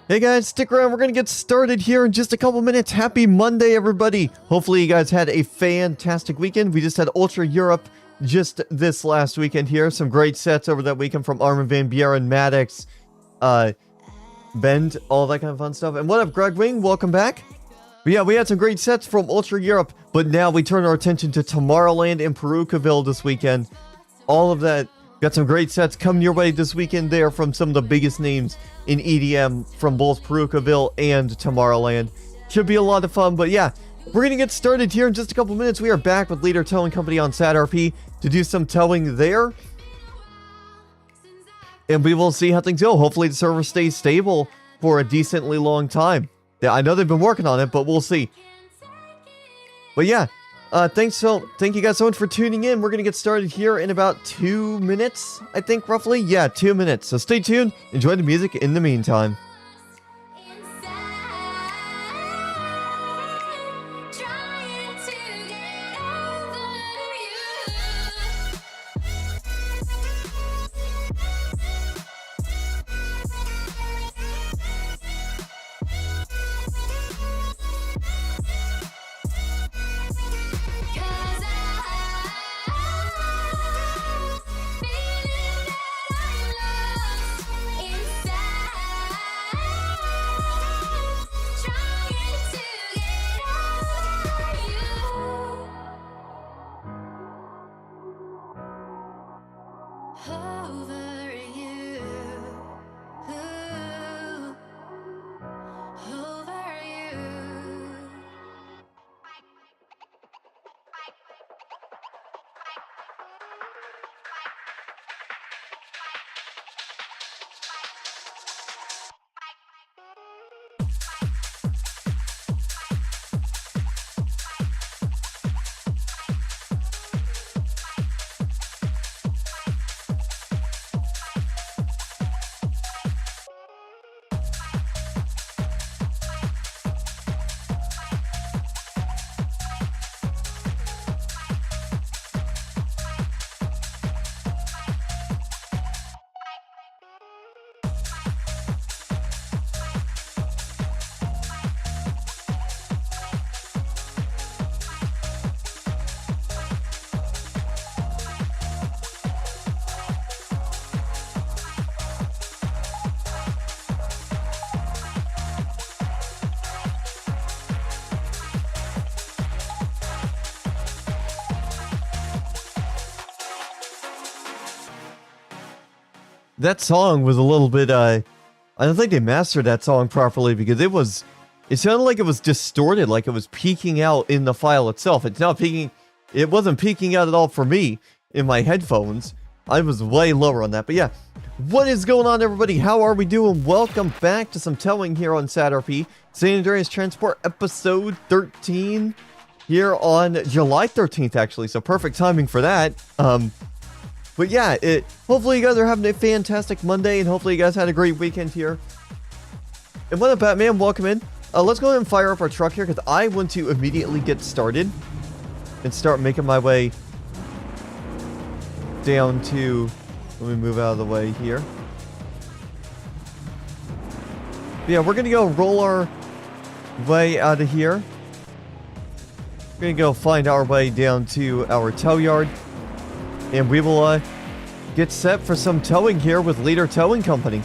Hey guys, stick around. We're going to get started here in just a couple minutes. Happy Monday, everybody. Hopefully you guys had a fantastic weekend. We just had Ultra Europe just this last weekend here. Some great sets over that weekend from Armin van Buren, Maddox, Bend, all that kind of fun stuff. And what up, Greg Wing? Welcome back. But yeah, we had some great sets from Ultra Europe, but now we turn our attention to Tomorrowland and Perukaville this weekend. All of that. Got some great sets coming your way this weekend there from some of the biggest names in EDM from both Perukaville and Tomorrowland. Should be a lot of fun, but yeah, we're going to get started here in just a couple minutes. We are back with Leader Towing Company on SADRP to do some towing there. And we will see how things go. Hopefully the server stays stable for a decently long time. Yeah, I know they've been working on it, but we'll see. But yeah. Thank you guys so much for tuning in. We're going to get started here in about 2 minutes, I think, roughly. Yeah, 2 minutes. So stay tuned. Enjoy the music in the meantime. That song was a little bit, I don't think they mastered that song properly because it sounded like it was distorted, like it was peaking out in the file itself. It's not peaking, it wasn't peaking out at all for me in my headphones. I was way lower on that, but yeah. What is going on, everybody? How are we doing? Welcome back to some towing here on SADRP. San Andreas Transport episode 13 here on July 13th, actually, so perfect timing for that. But yeah, hopefully you guys are having a fantastic Monday, and hopefully you guys had a great weekend here. And what up, Batman? Welcome in. Let's go ahead and fire up our truck here, because I want to immediately get started and start making my way down to... Let me move out of the way here. But yeah, we're going to go roll our way out of here. We're going to go find our way down to our tow yard. And we will get set for some towing here with Leader Towing Company.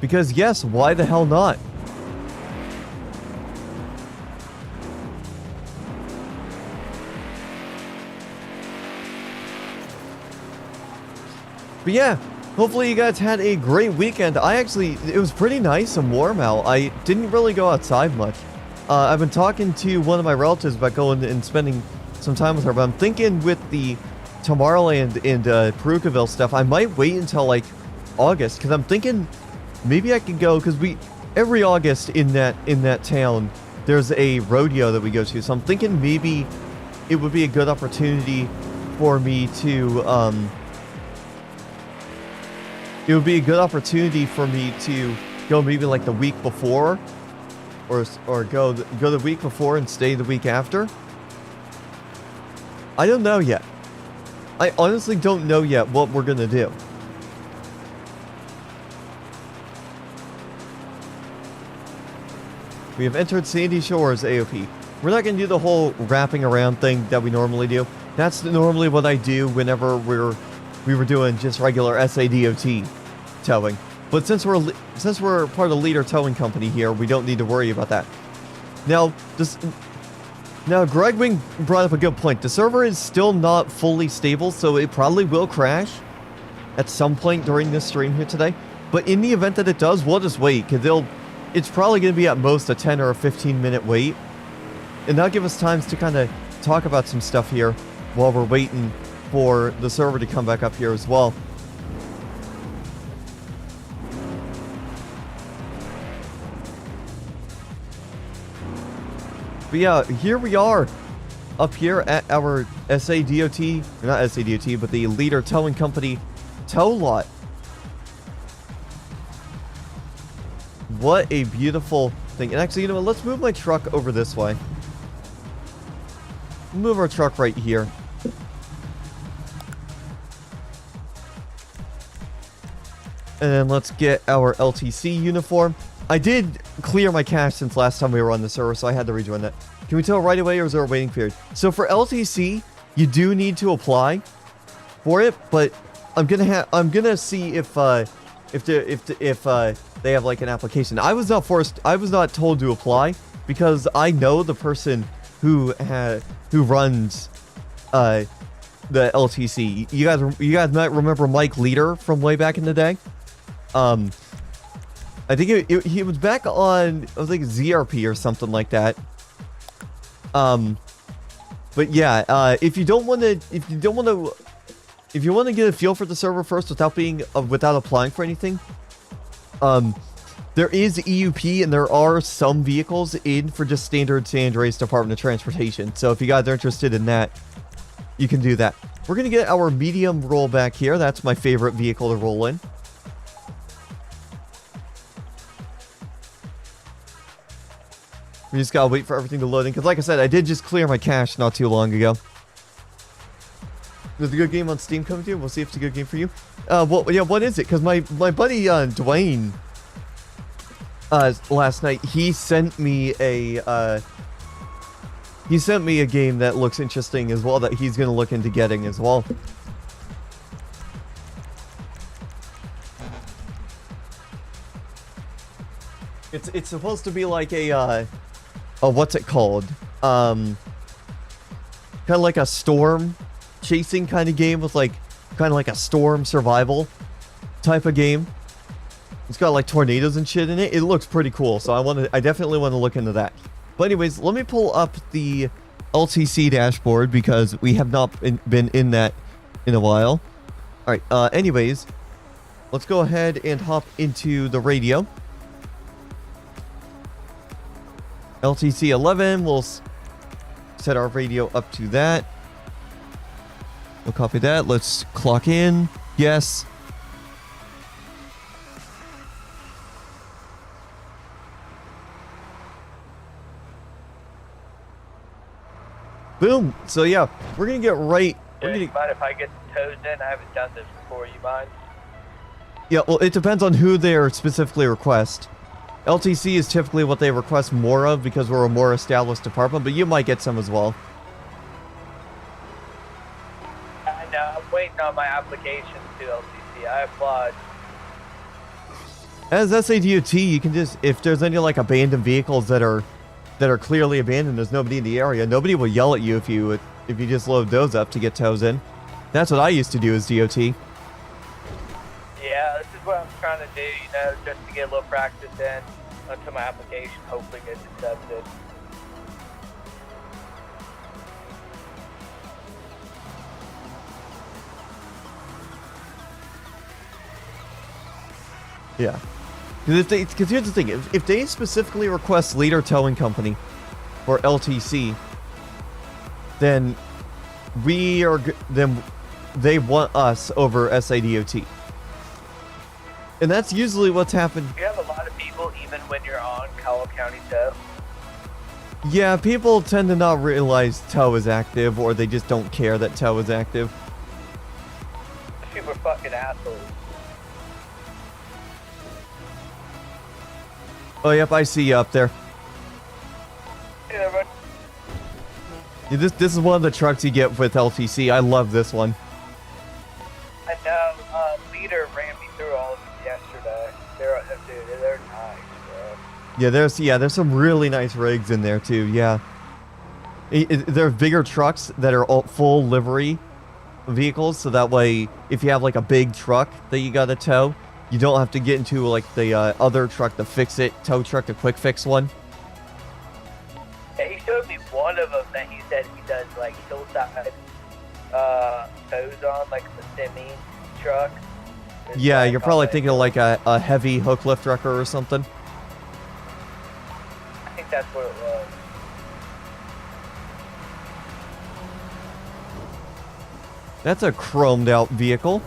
Because yes, why the hell not? But yeah, hopefully you guys had a great weekend. It was pretty nice and warm out. I didn't really go outside much. I've been talking to one of my relatives about going and spending some time with her, but I'm thinking with the Tomorrowland and Perukaville stuff, I might wait until like August, because I'm thinking maybe I could go, because every August in that town there's a rodeo that we go to, so I'm thinking maybe it would be a good opportunity for me to go maybe like the week before. Or go the week before and stay the week after. I don't know yet. I honestly don't know yet what we're gonna do. We have entered Sandy Shores AOP. We're not going to do the whole wrapping around thing that we normally do. That's normally what I do whenever we were doing just regular SADRP towing. But since we're part of the leader towing company here, we don't need to worry about that. Now, Greg Wing brought up a good point. The server is still not fully stable, so it probably will crash at some point during this stream here today. But in the event that it does, we'll just wait, because it's probably going to be at most a 10 or a 15-minute wait. And that'll give us time to kind of talk about some stuff here while we're waiting for the server to come back up here as well. But yeah, here we are up here at our SADOT, not SADOT, but the Leader Towing Company tow lot. What a beautiful thing. And actually, you know what, let's move my truck over this way. Move our truck right here. And then let's get our LTC uniform. I did clear my cache since last time we were on the server, so I had to rejoin that. Can we tell right away, or is there a waiting period? So for LTC, you do need to apply for it, but I'm gonna see if they have like an application. I was not told to apply because I know the person who runs the LTC. You guys might remember Mike Leader from way back in the day. I think he was back on, I was like ZRP or something like that. But yeah, if you want to get a feel for the server first without applying for anything, there is EUP and there are some vehicles in for just standard San Andreas Department of Transportation. So if you guys are interested in that, you can do that. We're gonna get our medium roll back here. That's my favorite vehicle to roll in. We just gotta wait for everything to load in, because like I said, I did just clear my cache not too long ago. There's a good game on Steam coming to you. We'll see if it's a good game for you. Well, yeah, what is it? Because my buddy Dwayne, last night, he sent me a game that looks interesting as well that he's gonna look into getting as well. It's supposed to be like a what's it called? Kind of like a storm chasing kind of game with kind of like a storm survival type of game. It's got like tornadoes and shit in it. It looks pretty cool, so I definitely want to look into that. But anyways, let me pull up the LTC dashboard because we have not been in that in a while. All right. Anyways, let's go ahead and hop into the radio. LTC 11, we'll set our radio up to that. We'll copy that. Let's clock in. Yes. Boom. So yeah, we're gonna get right. Do you mind if I get towed in? I haven't done this before. You mind? Yeah. Well, it depends on who they specifically request. LTC is typically what they request more of because we're a more established department, but you might get some as well. I know, I'm waiting on my application to LTC. I applied. As SADOT, you can just, if there's any like abandoned vehicles that are clearly abandoned, there's nobody in the area, nobody will yell at you if you just load those up to get tows in. That's what I used to do as DOT. Yeah, this is what I'm trying to do, you know, just to get a little practice in until my application hopefully gets accepted. Yeah. Because here's the thing, if they specifically request Leader Towing Company or LTC, then they want us over SADOT. And that's usually what's happened. You have a lot of people even when you're on Cowell County tow. Yeah, people tend to not realize tow is active, or they just don't care that tow is active. People are fucking assholes. Oh, yep, I see you up there. Yeah, this is one of the trucks you get with LTC. I love this one. I know, Leader ran me through all of them yesterday. They're nice, bro. Yeah, there's some really nice rigs in there too. Yeah, there are bigger trucks that are all full livery vehicles, so that way, if you have like a big truck that you gotta tow, you don't have to get into like the other truck, the fix-it tow truck, the quick fix one. Yeah, he showed me one of them that he said he does like hillside tows on, like the semi truck. It's Yeah, like you're probably on thinking of like a heavy hook lift wrecker or something. I think that's what it was. That's a chromed out vehicle.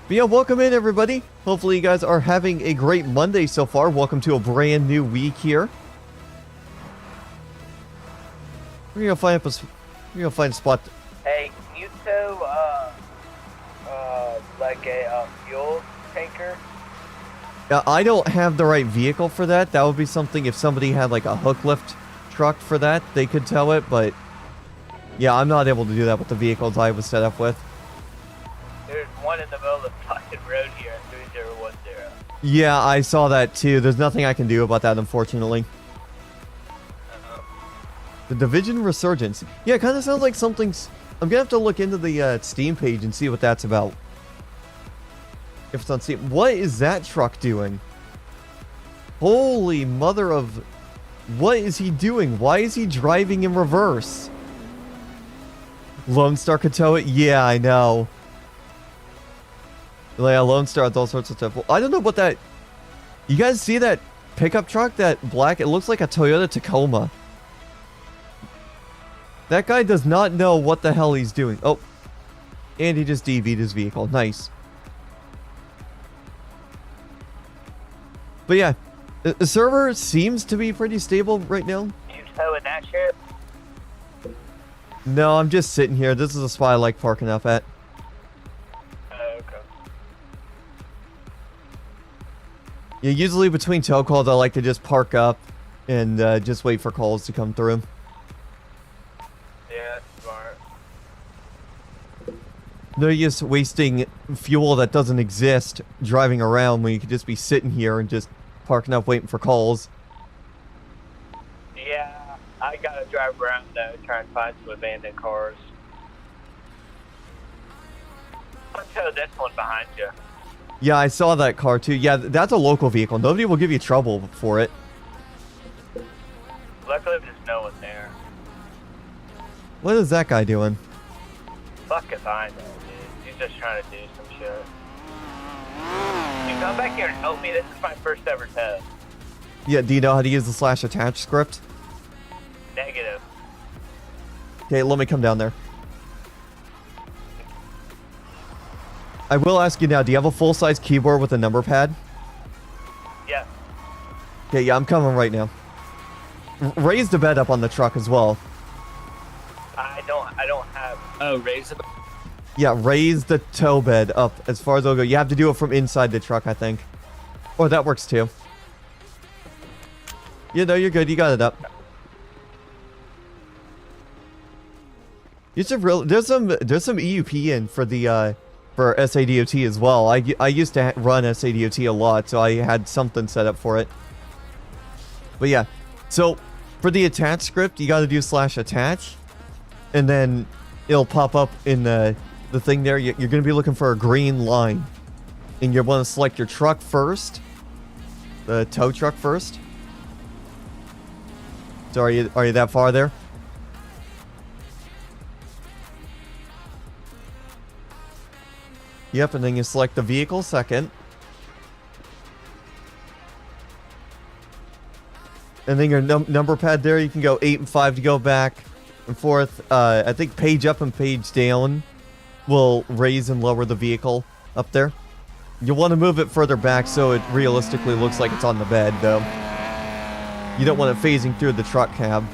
But yeah, welcome in everybody. Hopefully you guys are having a great Monday so far. Welcome to a brand new week here. We're gonna find a spot. Hey, can you tow like a fuel tanker? I don't have the right vehicle for that. That would be something if somebody had like a hook lift truck for that, they could tow it, but yeah, I'm not able to do that with the vehicles I was set up with. There's one in the middle of the fucking road here at 3010. Yeah, I saw that too. There's nothing I can do about that, unfortunately. The Division Resurgence. Yeah, it kind of sounds like something's... I'm gonna have to look into the Steam page and see what that's about. If it's on Steam. What is that truck doing? Holy mother of... What is he doing? Why is he driving in reverse? Lone Star could tow it? Yeah, I know. Yeah, Lone Star has all sorts of stuff. Well, I don't know what that... You guys see that pickup truck? That black... It looks like a Toyota Tacoma. That guy does not know what the hell he's doing. Oh. And he just DV'd his vehicle. Nice. But yeah, the server seems to be pretty stable right now. You towing that shit? No, I'm just sitting here. This is a spot I like parking up at. Okay. Yeah, usually between tow calls, I like to just park up and just wait for calls to come through. Yeah, that's smart. No use wasting fuel that doesn't exist driving around when you could just be sitting here and just parking up waiting for calls. Yeah, I gotta drive around though, try and find some abandoned cars. I'll tow this one behind you. Yeah, I saw that car too. Yeah, that's a local vehicle. Nobody will give you trouble for it. Luckily, there's no one there. What is that guy doing? Fuck if I know, dude. He's just trying to do some shit. You come back here and help me. This is my first ever tow. Yeah, do you know how to use the /attach script? Negative. Okay, let me come down there. I will ask you now, do you have a full-size keyboard with a number pad? Yeah. Okay, yeah, I'm coming right now. Raise the bed up on the truck as well. I don't have. Oh, raise it. Yeah, raise the tow bed up as far as it'll go. You have to do it from inside the truck, I think. Or that works too. Yeah, no, you're good. You got it up. There's some EUP in for the for SADRP as well. I used to run SADRP a lot, so I had something set up for it. But yeah, so for the attach script, you got to do /attach, and then it'll pop up in the thing there. You're going to be looking for a green line, and you want to select your truck first, the tow truck first. So are you that far there? Yep, and then you select the vehicle second. And then your number pad there, you can go 8 and 5 to go back and forth. I think page up and page down will raise and lower the vehicle up there. You'll want to move it further back so it realistically looks like it's on the bed, though. You don't want it phasing through the truck cab.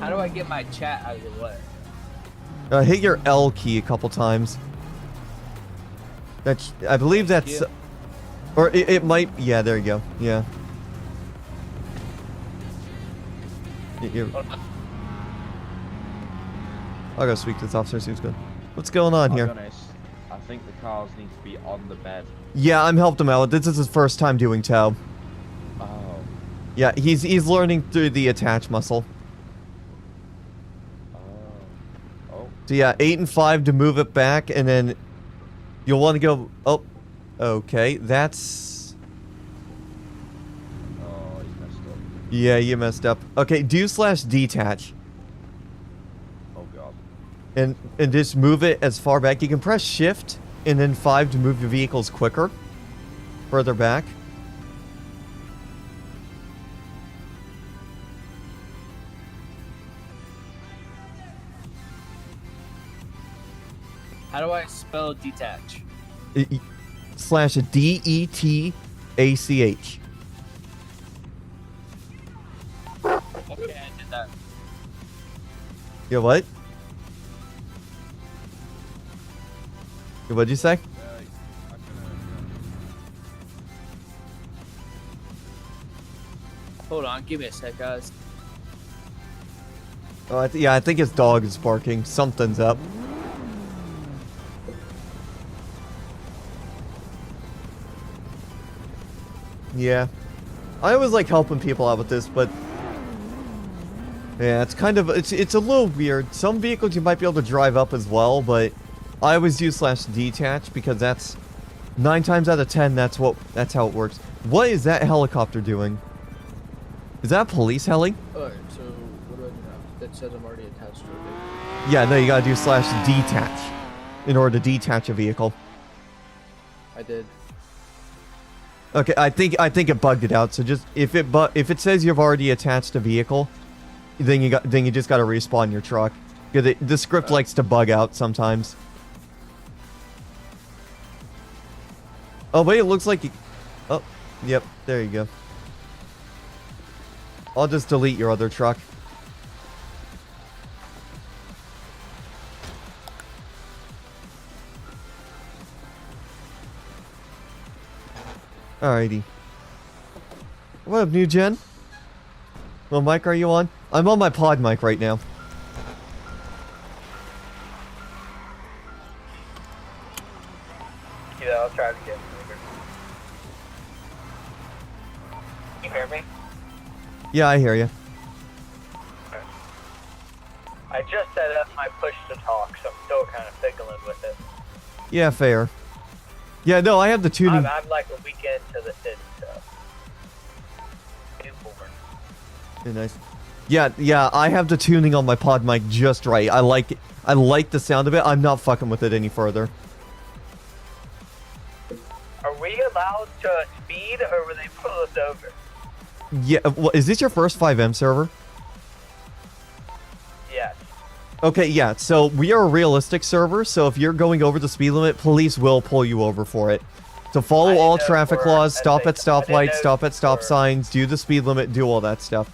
How do I get my chat out of the way? Hit your L key a couple times. That's, I believe that's, or it might, yeah, there you go, yeah. I'll go speak to this officer, see what's good. What's going on here? I'll be honest, I think the cars need to be on the bed. Yeah, I'm helped him out. This is his first time doing tow. Oh. Yeah, he's learning through the attach muscle. Oh. So yeah, 8 and 5 to move it back, and then you'll want to go. Oh, okay, that's. Oh, he's messed up. Yeah, you messed up. Okay, do/detach, Oh god. and just move it as far back. You can press Shift and then 5 to move your vehicles quicker, further back. How do I spell detach? /DETACH. Okay, I did that. Yeah, what? Yeah, what'd you say? Hold on, give me a sec, guys. Oh, yeah, I think his dog is barking. Something's up. Yeah. I always like helping people out with this, but yeah, it's kind of it's a little weird. Some vehicles you might be able to drive up as well, but I always do /detach because that's 9 times out of 10 that's how it works. What is that helicopter doing? Is that a police heli? Alright, so what do I do now? That says I'm already attached to it. Yeah, no, you gotta do /detach in order to detach a vehicle. I did. Okay, I think it bugged it out. So just if it says you've already attached a vehicle, then you just gotta respawn your truck. Because the script likes to bug out sometimes. Oh wait, it looks like you. Oh, yep, there you go. I'll just delete your other truck. Alrighty. What up, new gen? What mic are you on? I'm on my pod mic right now. Yeah, I'll try to get later. You hear me? Yeah, I hear you. I just set up my push to talk, so I'm still kind of fiddling with it. Yeah, fair. Yeah, no, I have the tuning. I'm like a weekend to the city, so. Newborn. Yeah, nice. Yeah, I have the tuning on my pod mic just right. I like the sound of it. I'm not fucking with it any further. Are we allowed to speed, or will they pull us over? Yeah, well, is this your first FiveM server? Yes. Okay, yeah, so we are a realistic server, so if you're going over the speed limit, police will pull you over for it. So follow all traffic laws, stop at stoplights, stop at stop signs, do the speed limit, do all that stuff.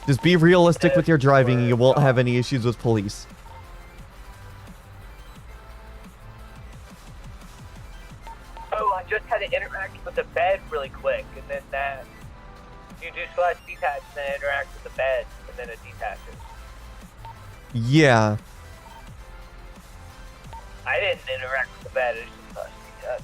Just be realistic with your driving and you won't have any issues with police. Oh, I just had to interact with the bed really quick, and then that. You do /detach, and then interact with the bed, and then it detaches. Yeah. I didn't interact with the bed, it's just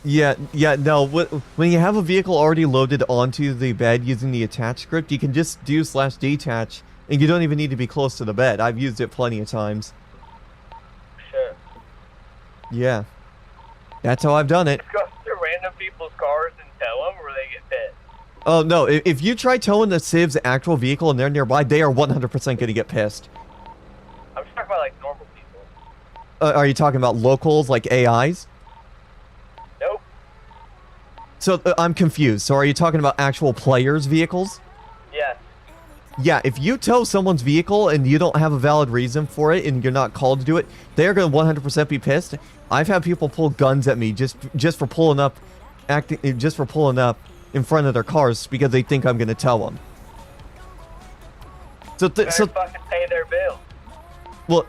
/detach. Yeah, no, when you have a vehicle already loaded onto the bed using the attach script, you can just do /detach, and you don't even need to be close to the bed. I've used it plenty of times. Sure. Yeah. That's how I've done it. Just go to random people's cars and tow them, or they get pissed. Oh, no, if you try towing the Civ's actual vehicle and they're nearby, they are 100% going to get pissed. I'm just talking about, like, normal people. Are you talking about locals, like AIs? Nope. So, I'm confused. So, are you talking about actual players' vehicles? Yes. Yeah, if you tow someone's vehicle and you don't have a valid reason for it and you're not called to do it, they're going to 100% be pissed. I've had people pull guns at me just for pulling up in front of their cars because they think I'm going to tow them. So Better fucking pay their bill. well,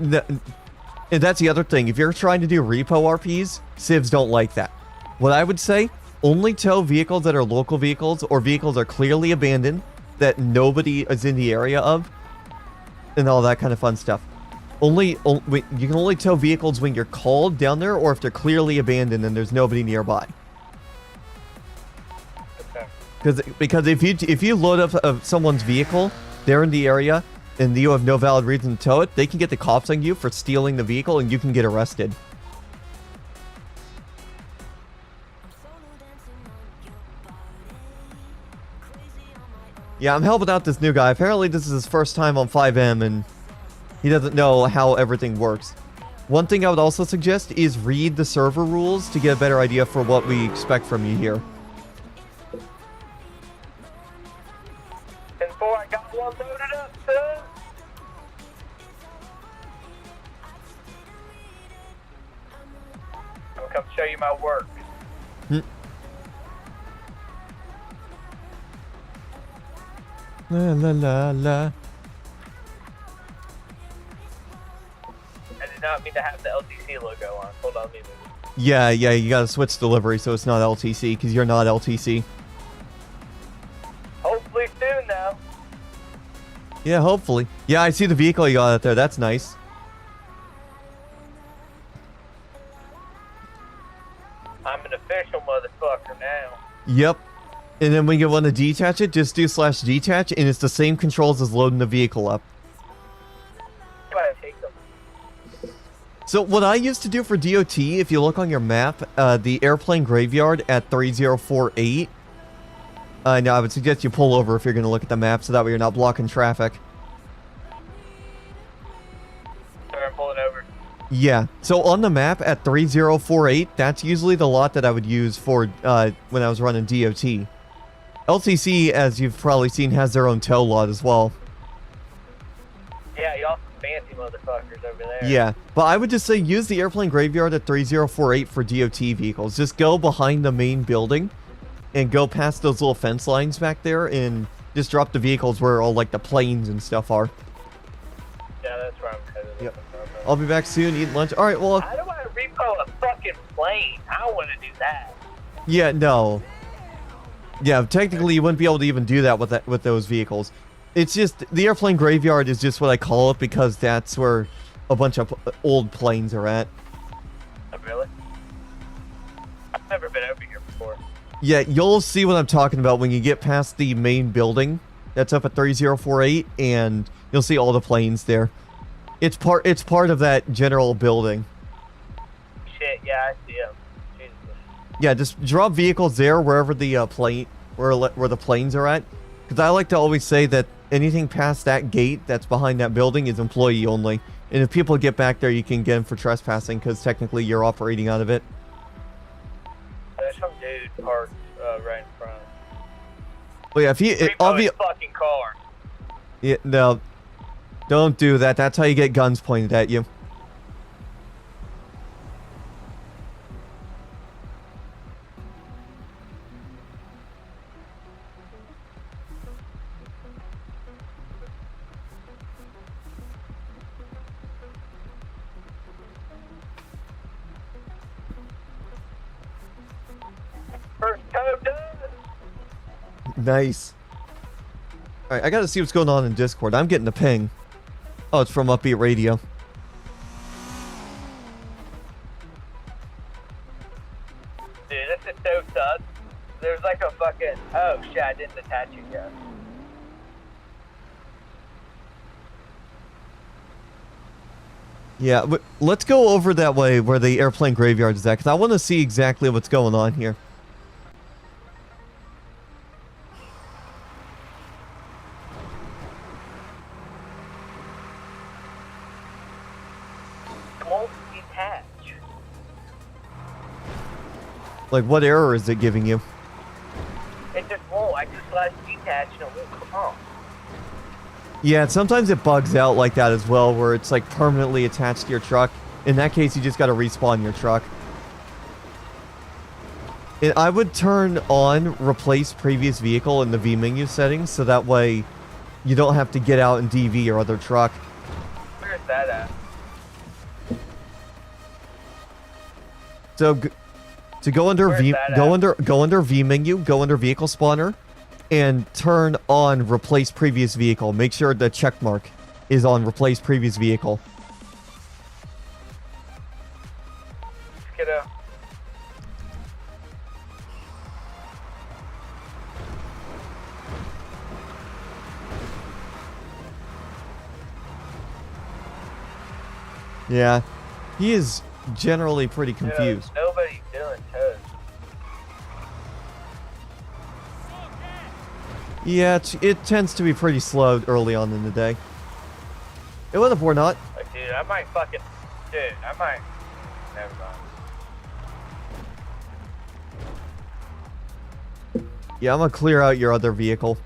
And that's the other thing. If you're trying to do repo RPs, civs don't like that. What I would say, only tow vehicles that are local vehicles or vehicles are clearly abandoned that nobody is in the area of, and all that kind of fun stuff. You can only tow vehicles when you're called down there or if they're clearly abandoned and there's nobody nearby. Okay. Because if you load up someone's vehicle, they're in the area, and you have no valid reason to tow it, they can get the cops on you for stealing the vehicle and you can get arrested. Yeah, I'm helping out this new guy. Apparently this is his first time on FiveM and he doesn't know how everything works. One thing I would also suggest is read the server rules to get a better idea for what we expect from you here. And before I got one loaded up, son. I'm gonna come show you my work. La la la la. I did not mean to have the LTC logo on. Hold on, let me move. Yeah, you gotta switch delivery so it's not LTC, because you're not LTC. Hopefully soon, though. Yeah, hopefully. Yeah, I see the vehicle you got out there. That's nice. I'm an official motherfucker now. Yep. And then when you want to detach it, just do /detach, and it's the same controls as loading the vehicle up. Try to take them. So what I used to do for DOT, if you look on your map, the airplane graveyard at 3048. Now I would suggest you pull over if you're going to look at the map, so that way you're not blocking traffic. Sorry, I'm pulling over. Yeah. So on the map at 3048, that's usually the lot that I would use for when I was running DOT. LTC, as you've probably seen, has their own tow lot as well. Yeah, y'all fancy motherfuckers over there. Yeah, but I would just say use the airplane graveyard at 3048 for DOT vehicles. Just go behind the main building and go past those little fence lines back there and just drop the vehicles where all like the planes and stuff are. Yeah, that's where I'm headed. Yep. I'll be back soon, eat lunch. All right, well, How do I repo a fucking plane? I don't want to do that. yeah, no. Yeah, technically you wouldn't be able to even do that with those vehicles. It's just, the airplane graveyard is just what I call it because that's where a bunch of old planes are at. Oh, really? I've never been over here before. Yeah, you'll see what I'm talking about when you get past the main building that's up at 3048, and you'll see all the planes there. It's part of that general building. Shit, yeah, I see him. Jesus. Yeah, just drop vehicles there wherever the where the planes are at. Because I like to always say that anything past that gate that's behind that building is employee only. And if people get back there, you can get them for trespassing because technically you're operating out of it. There's some dude parked right in front. But yeah, if you Repo his fucking car. yeah, no, don't do that. That's how you get guns pointed at you. First tow done. Nice. Alright, I gotta see what's going on in Discord. I'm getting a ping. Oh, it's from Upbeat Radio. Dude, this is so sus. There's like a fucking... Oh, shit, I didn't attach it yet. Yeah, but let's go over that way where the airplane graveyard is at, because I want to see exactly what's going on here. It won't detach. Like, what error is it giving you? It just won't. I just slash detach and it won't come off. Yeah, sometimes it bugs out like that as well, where it's like permanently attached to your truck. In that case, you just got to respawn your truck. And I would turn on replace previous vehicle in the V menu settings, so that way you don't have to get out and DV your other truck. Where's that at? So, to go under Where's V, that go at? under V menu, go under vehicle spawner, and turn on replace previous vehicle. Make sure the check mark is on replace previous vehicle. Kiddo. Yeah, he is generally pretty confused. Dude, nobody's doing toes. Yeah, it tends to be pretty slow early on in the day. It was or not. Like, dude, I might fucking... Dude, I might... Never mind. Yeah, I'm gonna clear out your other vehicle.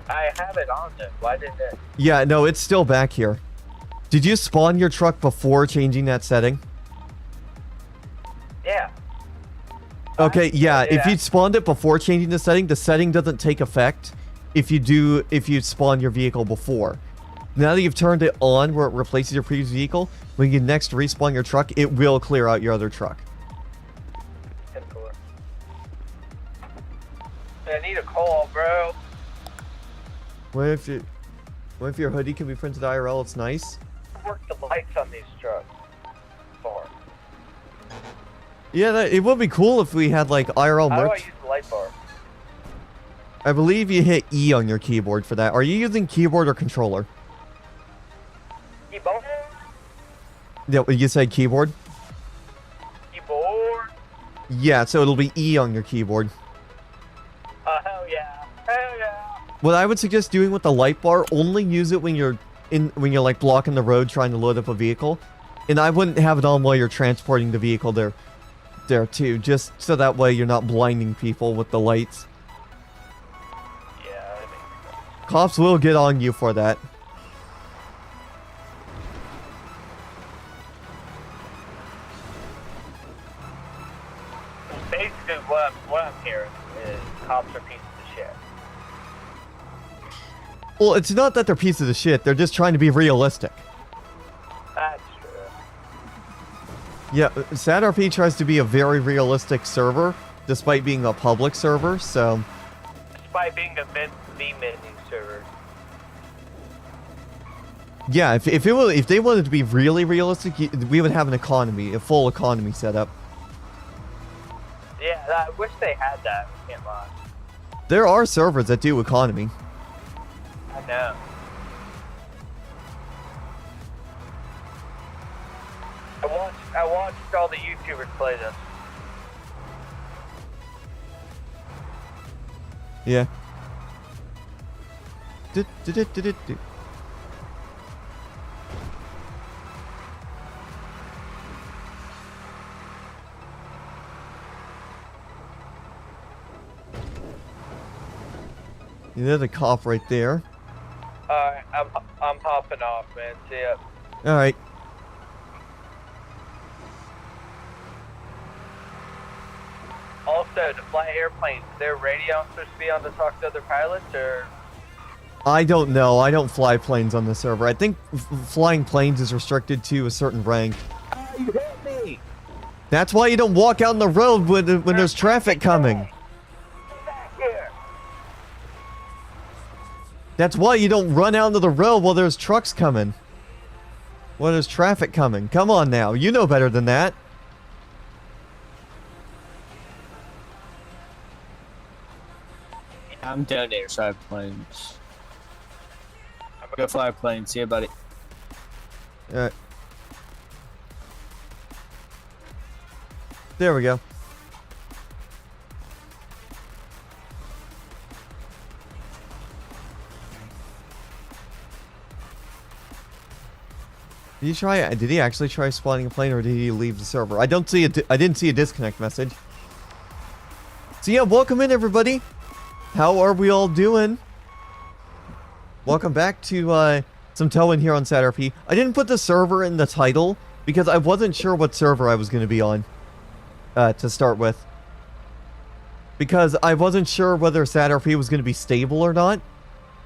I have it on though. Why didn't it? Yeah, no, it's still back here. Did you spawn your truck before changing that setting? Yeah. Okay, yeah, Yeah. if you spawned it before changing the setting doesn't take effect if you spawn your vehicle before. Now that you've turned it on where it replaces your previous vehicle, when you next respawn your truck, it will clear out your other truck. 10-4. I need a call, bro. What if your hoodie can be printed IRL? It's nice. Work the lights on these trucks. For. Yeah, it would be cool if we had like IRL How do I merch. use the light bar? I believe you hit E on your keyboard for that. Are you using keyboard or controller? Keyboard? Yeah, you said keyboard? Keyboard? Yeah, so it'll be E on your keyboard. Hell yeah. Hell yeah. What I would suggest doing with the light bar, only use it when you're like blocking the road trying to load up a vehicle. And I wouldn't have it on while you're transporting the vehicle there too, just so that way you're not blinding people with the lights. Yeah, that makes sense. Cops will get on you for that. Basically, what I'm hearing is cops are pieces of shit. Well, it's not that they're pieces of shit, they're just trying to be realistic. That's true. Yeah, SADRP tries to be a very realistic server, despite being a public server, so... Despite being a V-menu server. Yeah, if they wanted to be really realistic, we would have an economy, a full economy set up. Yeah, I wish they had that. Can't lie. There are servers that do economy. I know. I watched all the YouTubers play this. Yeah. Du-du-du-du-du-du. Yeah, there's a cop right there. Alright, I'm hopping off, man. See ya. Alright. Also, to fly airplanes, their radio supposed to be on to talk to other pilots, or I don't know. I don't fly planes on the server. I think flying planes is restricted to a certain rank. you hit me? That's why you don't walk out on the road when there's traffic coming. Get back here. That's why you don't run out into the road while there's trucks coming. While there's traffic coming. Come on now. You know better than that. I'm down there, so I have planes. Go fly a plane. See you, buddy. Alright. There we go. Did he actually try spawning a plane, or did he leave the server? I didn't see a disconnect message. So yeah, welcome in everybody. How are we all doing? Welcome back to some towing here on SADRP. I didn't put the server in the title because I wasn't sure what server I was going to be on to start with. Because I wasn't sure whether SADRP was going to be stable or not.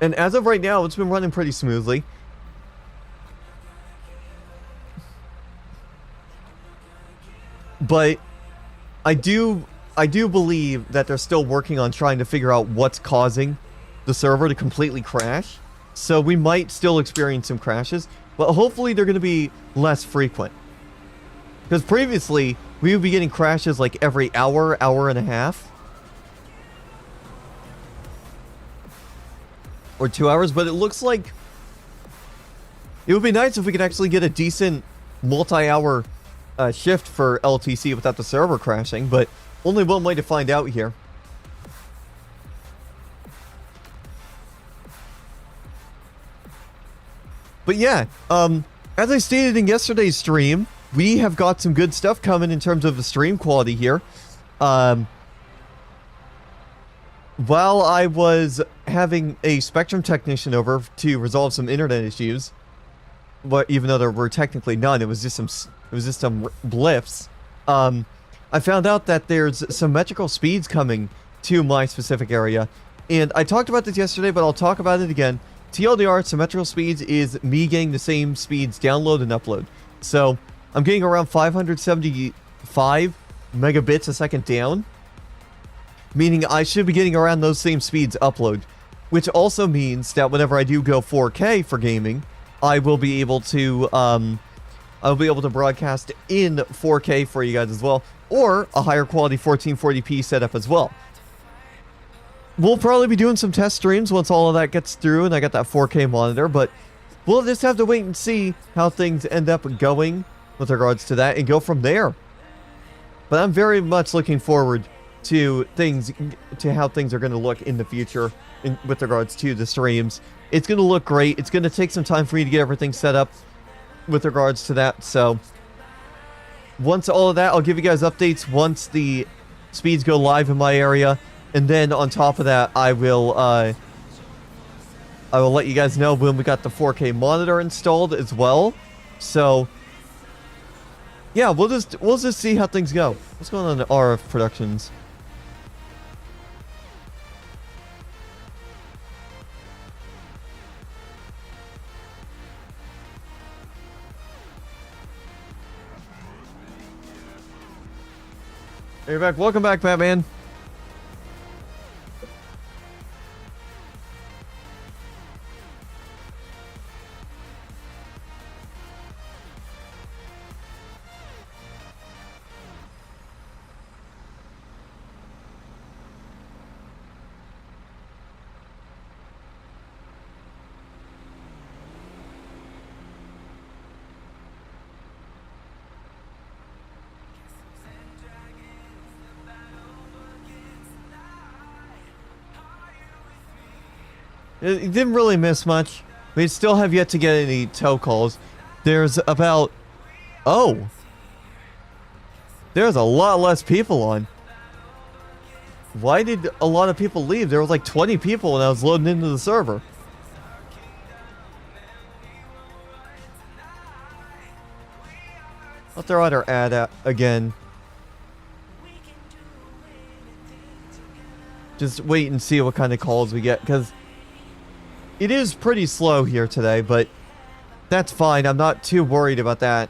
And as of right now, it's been running pretty smoothly. But I do believe that they're still working on trying to figure out what's causing the server to completely crash. So we might still experience some crashes, but hopefully they're going to be less frequent. Because previously, we would be getting crashes like every hour, hour and a half. Or 2 hours, but it looks like it would be nice if we could actually get a decent multi-hour shift for LTC without the server crashing, but only one way to find out here. But yeah, as I stated in yesterday's stream, we have got some good stuff coming in terms of the stream quality here. While I was having a Spectrum technician over to resolve some internet issues, but even though there were technically none, it was just some blips. I found out that there's symmetrical speeds coming to my specific area, and I talked about this yesterday, but I'll talk about it again. TLDR, symmetrical speeds, is me getting the same speeds download and upload. So I'm getting around 575 megabits a second down, meaning I should be getting around those same speeds upload, which also means that whenever I do go 4K for gaming, I will be able to broadcast in 4K for you guys as well, or a higher quality 1440p setup as well. We'll probably be doing some test streams once all of that gets through and I got that 4K monitor, but we'll just have to wait and see how things end up going with regards to that and go from there. But I'm very much looking forward to how things are going to look in the future with regards to the streams. It's going to look great. It's going to take some time for me to get everything set up with regards to that. So once all of that, I'll give you guys updates once the speeds go live in my area. And then on top of that, I will let you guys know when we got the 4K monitor installed as well. So yeah, we'll just see how things go. What's going on in RF Productions? Hey, you're back. Welcome back, Batman. It didn't really miss much. We still have yet to get any tow calls. There's about... Oh! There's a lot less people on. Why did a lot of people leave? There was like 20 people when I was loading into the server. I'll throw out our ad out again. Just wait and see what kind of calls we get, because it is pretty slow here today, but that's fine. I'm not too worried about that.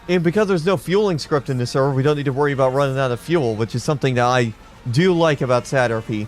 And because there's no fueling script in this server, we don't need to worry about running out of fuel, which is something that I do like about SADRP.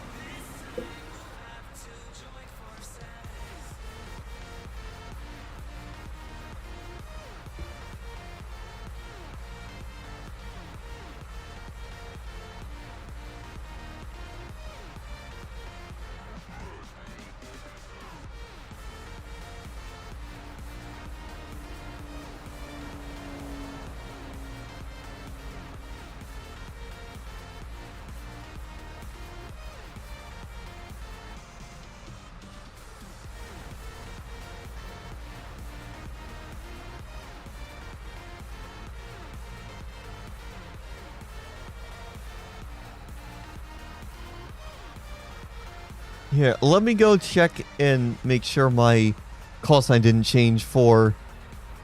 Here, let me go check and make sure my call sign didn't change for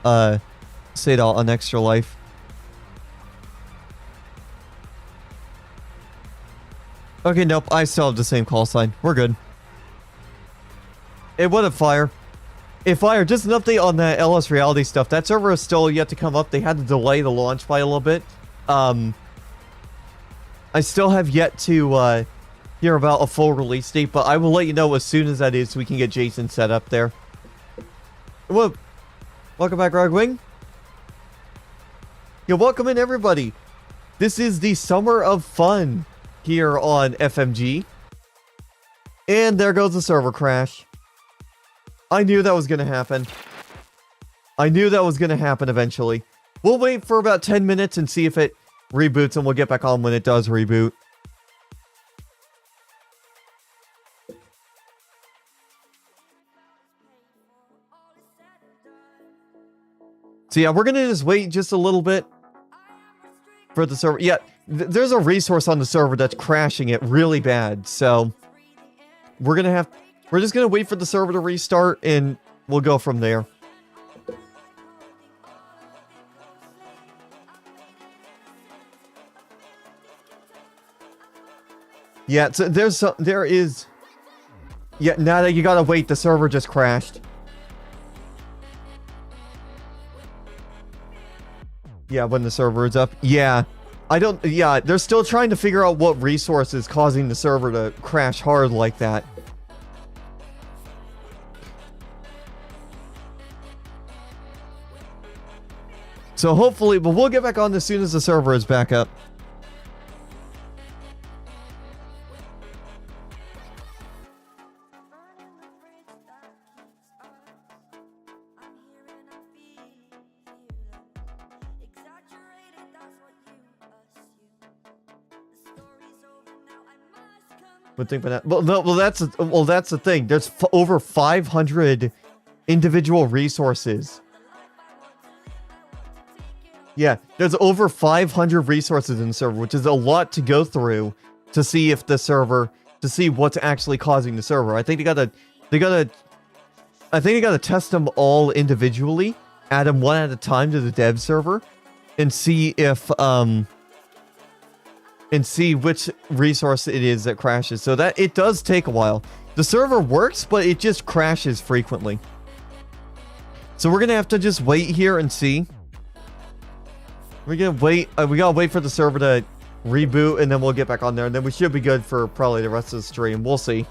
SADRP on ExtraLife. Okay, nope, I still have the same call sign. We're good. It wouldn't fire. It fired. Just an update on the LS Reality stuff. That server is still yet to come up. They had to delay the launch by a little bit. I still have yet to hear about a full release date, but I will let you know as soon as that is so we can get Jason set up there. Well, welcome back, Rogwing. Yeah, welcome in, everybody. This is the Summer of Fun here on FMG. And there goes the server crash. I knew that was going to happen. I knew that was going to happen eventually. We'll wait for about 10 minutes and see if it reboots, and we'll get back on when it does reboot. So yeah, we're going to just wait just a little bit for the server. Yeah, there's a resource on the server that's crashing it really bad, so we're just going to wait for the server to restart, and we'll go from there. Yeah, so there is... Yeah, now that you gotta wait, the server just crashed. Yeah, when the server is up. Yeah. Yeah, they're still trying to figure out what resource is causing the server to crash hard like that. So hopefully, but we'll get back on as soon as the server is back up. Would think about that. Well, that's the thing. There's over 500 individual resources. Yeah, there's over 500 resources in the server, which is a lot to go through to see if the server, to see what's actually causing the server. I think they gotta test them all individually, add them one at a time to the dev server, and see if and see which resource it is that crashes. So that it does take a while. The server works, but it just crashes frequently. So we're gonna have to just wait here and see. We're gonna wait. We gotta wait for the server to reboot, and then we'll get back on there, and then we should be good for probably the rest of the stream. We'll see.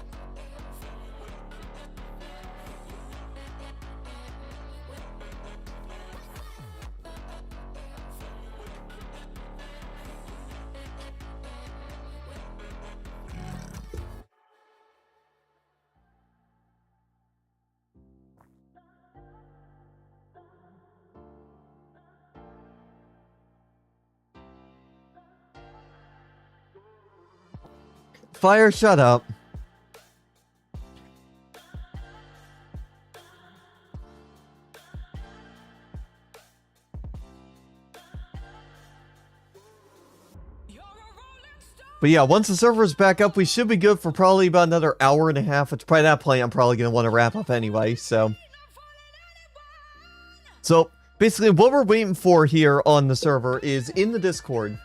Fire, shut up. But yeah, once the server is back up, we should be good for probably about another hour and a half, which by that point I'm probably going to want to wrap up anyway, so basically what we're waiting for here on the server is in the Discord.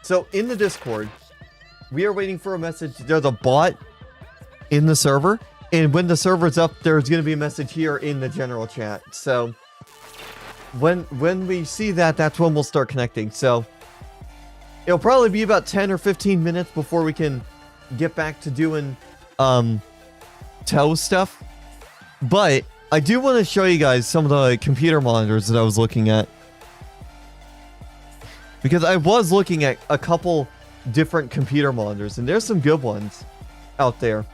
So in the Discord, we are waiting for a message. There's a bot in the server, and when the server's up, there's going to be a message here in the general chat. So when we see that, that's when we'll start connecting. So it'll probably be about 10 or 15 minutes before we can get back to doing tow stuff. But I do want to show you guys some of the computer monitors that I was looking at, because I was looking at a couple different computer monitors, and there's some good ones out there.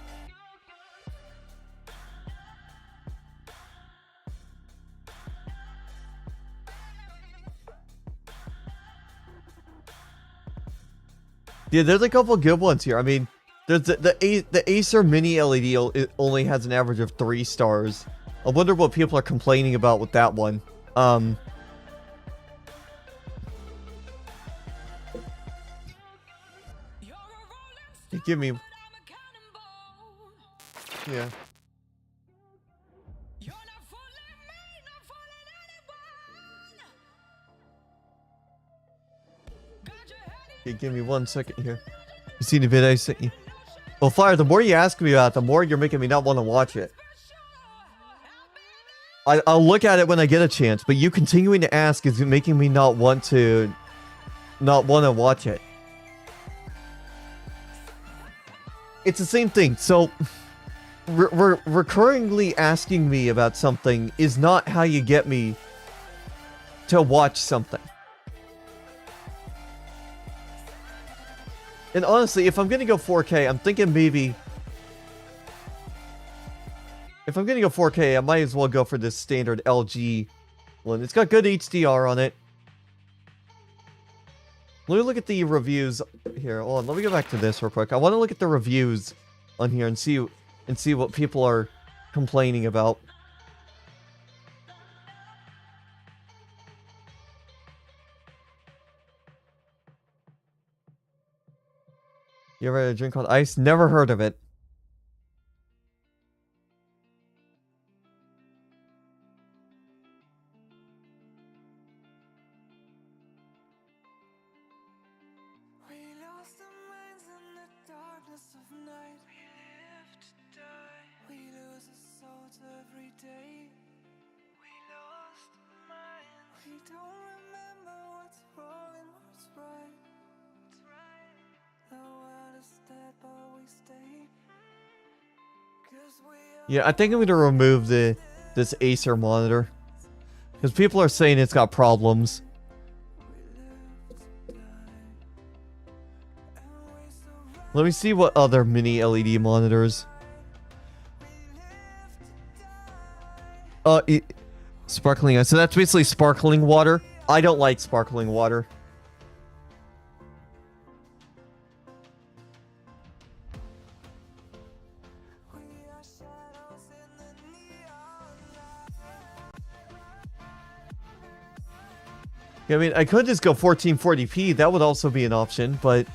Yeah, there's a couple good ones here. I mean, there's the Acer Mini LED it only has an average of 3 stars. I wonder what people are complaining about with that one. Give me... Yeah. Okay, give me 1 second here. You see the video I sent you? Well, Fire, the more you ask me about it, the more you're making me not want to watch it. I'll look at it when I get a chance, but you continuing to ask is making me not want to watch it. It's the same thing. So, recurringly asking me about something is not how you get me to watch something. And honestly, if I'm gonna go 4K, I'm thinking maybe... If I'm gonna go 4K, I might as well go for this standard LG one. It's got good HDR on it. Let me look at the reviews here. Hold on, let me go back to this real quick. I want to look at the reviews on here and see what people are complaining about. You ever had a drink called ice? Never heard of it. Yeah, I think I'm gonna remove this Acer monitor because people are saying it's got problems. Let me see what other mini LED monitors. Sparkling. So that's basically sparkling water. I don't like sparkling water. I mean, I could just go 1440p. That would also be an option, but...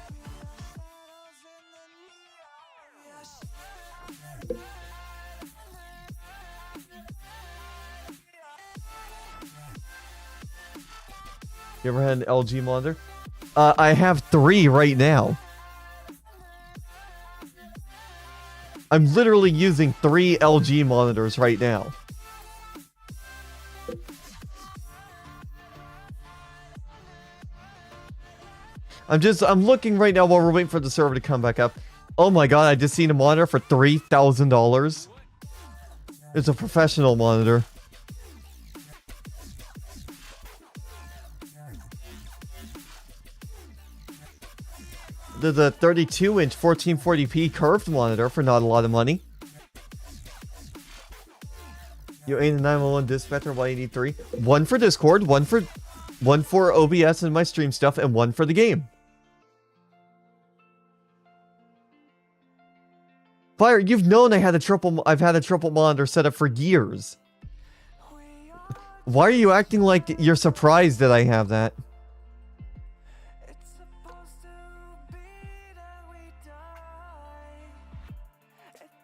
You ever had an LG monitor? I have 3 right now. I'm literally using 3 LG monitors right now. I'm looking right now while we're waiting for the server to come back up. Oh my god, I just seen a monitor for $3,000. It's a professional monitor. There's a 32-inch 1440p curved monitor for not a lot of money. You ain't a 911 dispatcher, why you need 3? 1 for Discord, one for OBS and my stream stuff, and 1 for the game. Fire, you've known I've had a triple monitor set up for years. Why are you acting like you're surprised that I have that?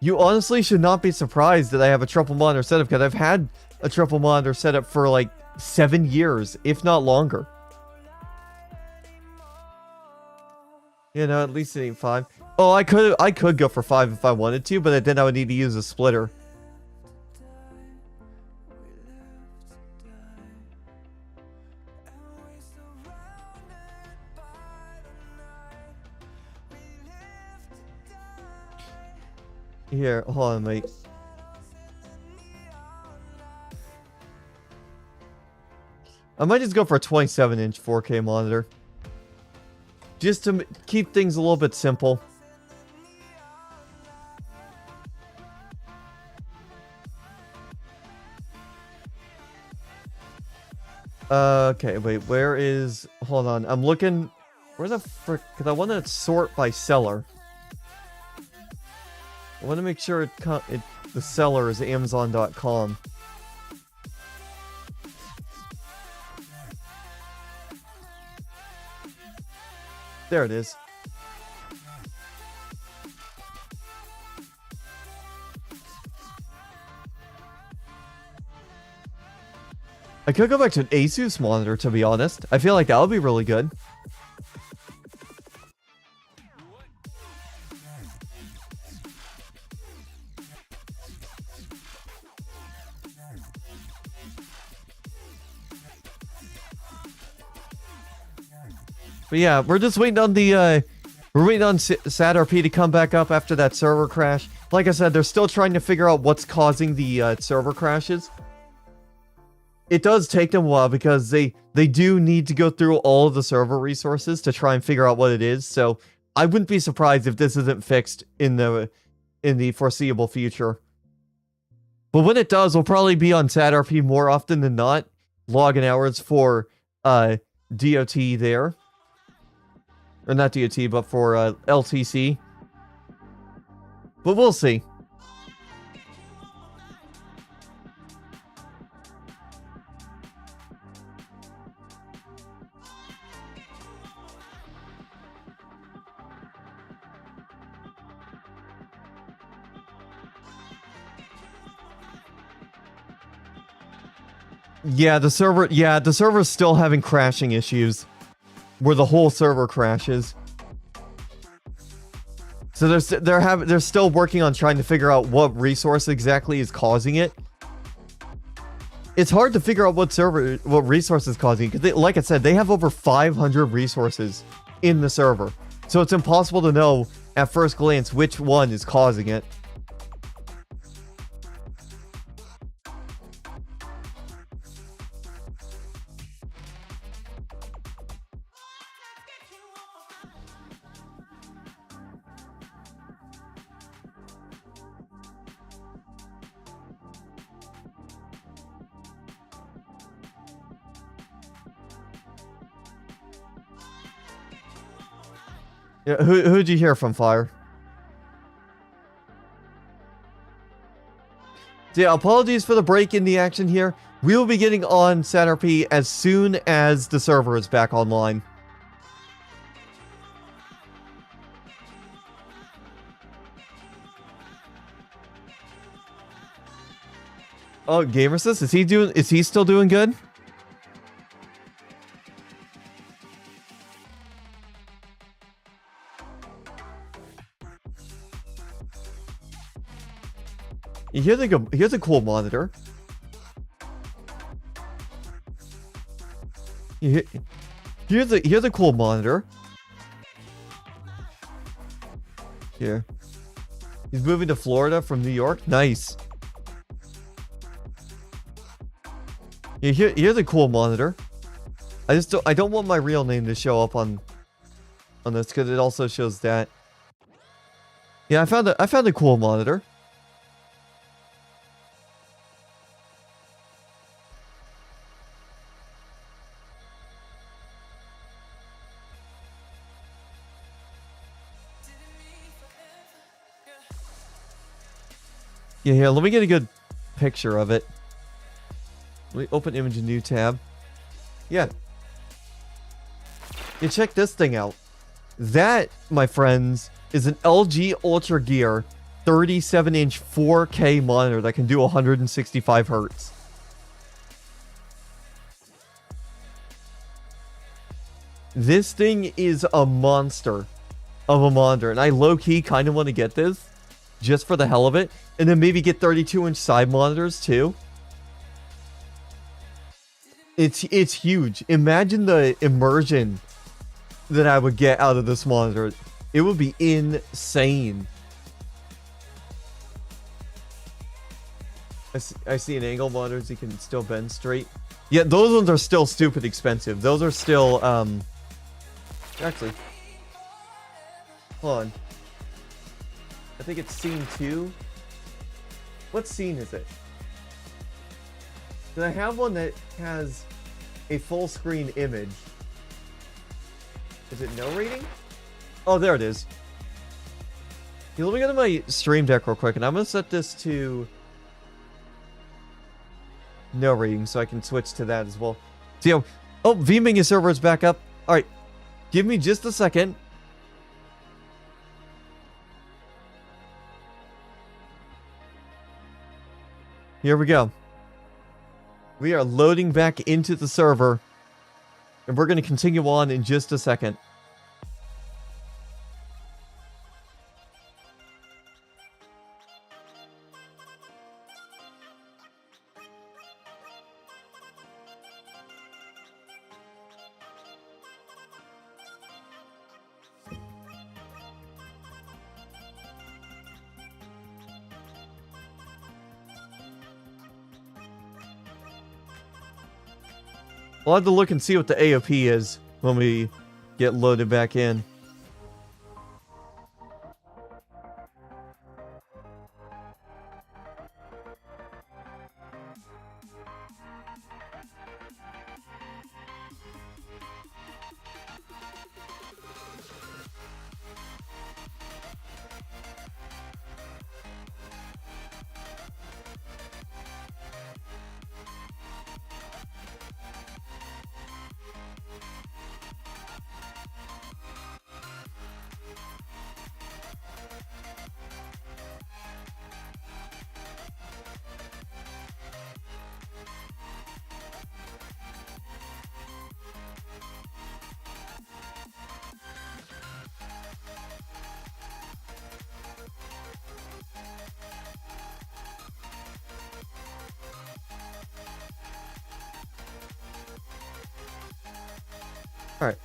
You honestly should not be surprised that I have a triple monitor setup because I've had a triple monitor setup for like 7 years, if not longer. You know, at least it ain't 5. Oh, I could go for 5 if I wanted to, but then I would need to use a splitter. Here, hold on, mate. I might just go for a 27-inch 4K monitor. Just to keep things a little bit simple. Okay, wait, where is... Hold on, I'm looking... Where the frick... Because I want to sort by seller. I want to make sure the seller is Amazon.com. There it is. I could go back to an Asus monitor, to be honest. I feel like that would be really good. But yeah, we're just waiting on the, we're waiting on SADRP to come back up after that server crash. Like I said, they're still trying to figure out what's causing the server crashes. It does take them a while because they do need to go through all of the server resources to try and figure out what it is. So I wouldn't be surprised if this isn't fixed in the foreseeable future. But when it does, we'll probably be on SADRP more often than not. Login hours for DOT there. Or not DOT, but for LTC. But we'll see. Yeah, the server's still having crashing issues. Where the whole server crashes. So they're still working on trying to figure out what resource exactly is causing it. It's hard to figure out what resource is causing it, because like I said, they have over 500 resources in the server. So it's impossible to know at first glance which one is causing it. Yeah, who'd you hear from, Fire? So yeah, apologies for the break in the action here. We will be getting on SADRP as soon as the server is back online. Oh, GamerSys, is he still doing good? Here's a cool monitor. Here's a cool monitor. Here. He's moving to Florida from New York. Nice. Yeah, here's a cool monitor. I don't want my real name to show up on this because it also shows that. Yeah, I found a cool monitor. Yeah, here, let me get a good picture of it. Let me open image in new tab. Yeah. You check this thing out. That, my friends, is an LG Ultra Gear 37-inch 4K monitor that can do 165 hertz. This thing is a monster of a monitor, and I low-key kind of want to get this just for the hell of it, and then maybe get 32-inch side monitors too. It's huge. Imagine the immersion that I would get out of this monitor. It would be insane. I see an angle monitors you can still bend straight. Yeah, those ones are still stupid expensive. Those are still actually, hold on. I think it's scene 2. What scene is it? Did I have one that has a full screen image? Is it no rating? Oh, there it is. Okay, let me go to my stream deck real quick, and I'm going to set this to no rating so I can switch to that as well. So, oh, VMing server is back up. Alright, give me just a second. Here we go. We are loading back into the server, and we're going to continue on in just a second. We'll have to look and see what the AOP is when we get loaded back in. Alright.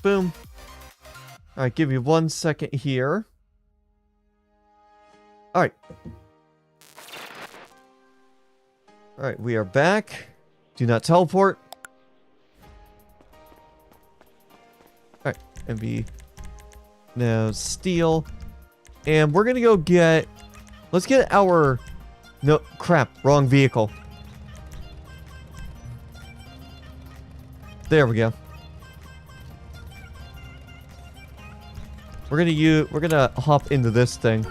Boom. Alright, give me 1 second here. Alright. Alright, we are back. Do not teleport. Alright, MB. Now, steal. And we're gonna go get... Let's get our... No, crap. Wrong vehicle. There we go. We're gonna hop into this thing.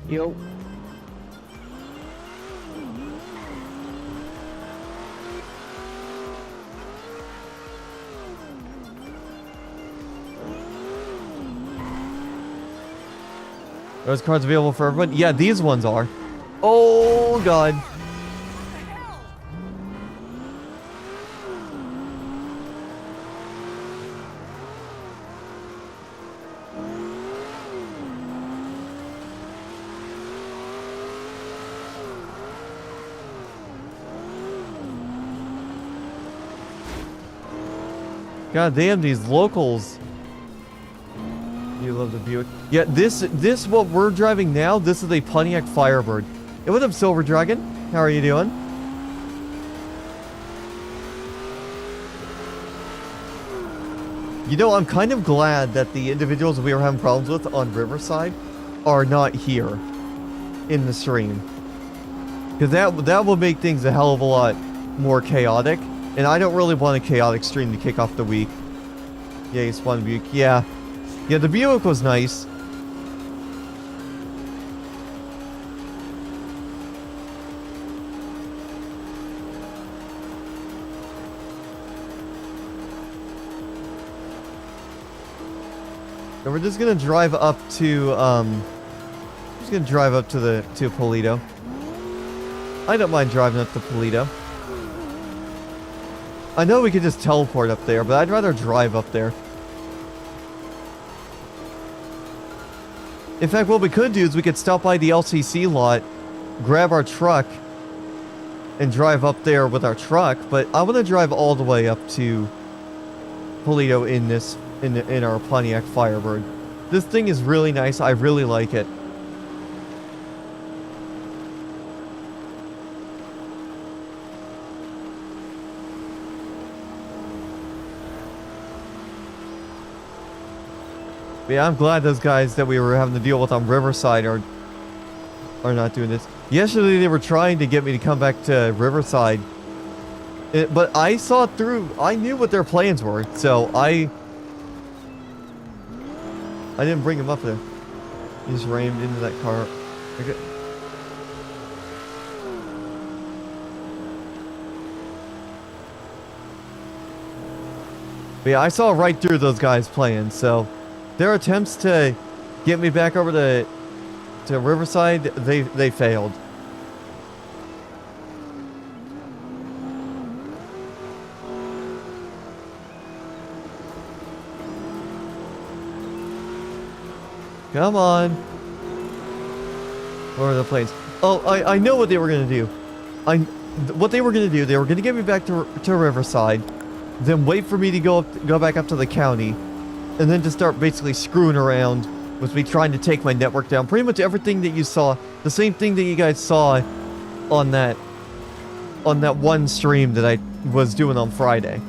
Yo. Those cards available for everyone? Yeah, these ones are. Oh, God. God damn, these locals. You love the Buick. Yeah, this what we're driving now, this is a Pontiac Firebird. Hey, what up, Silver Dragon? How are you doing? You know, I'm kind of glad that the individuals we were having problems with on Riverside are not here in the stream. Because that will make things a hell of a lot more chaotic. And I don't really want a chaotic stream to kick off the week. Yeah, you spawned Buick. Yeah. Yeah, the Buick was nice. And we're just gonna drive up to just gonna drive up to Polito. I don't mind driving up to Polito. I know we could just teleport up there, but I'd rather drive up there. In fact, what we could do is we could stop by the LCC lot, grab our truck, and drive up there with our truck, but I want to drive all the way up to Polito in our Pontiac Firebird. This thing is really nice. I really like it. But yeah, I'm glad those guys that we were having to deal with on Riverside are not doing this. Yesterday they were trying to get me to come back to Riverside, but I saw it through. I knew what their plans were, so I didn't bring them up there. He just rammed into that car. Okay. But yeah, I saw right through those guys' plans, so their attempts to get me back over to Riverside, they failed. Come on. Where are the planes? Oh, I know what they were gonna do. What they were gonna do, they were gonna get me back to Riverside, then wait for me to go back up to the county, and then to start basically screwing around with me trying to take my network down. Pretty much everything that you saw, the same thing that you guys saw on that one stream that was doing on Friday.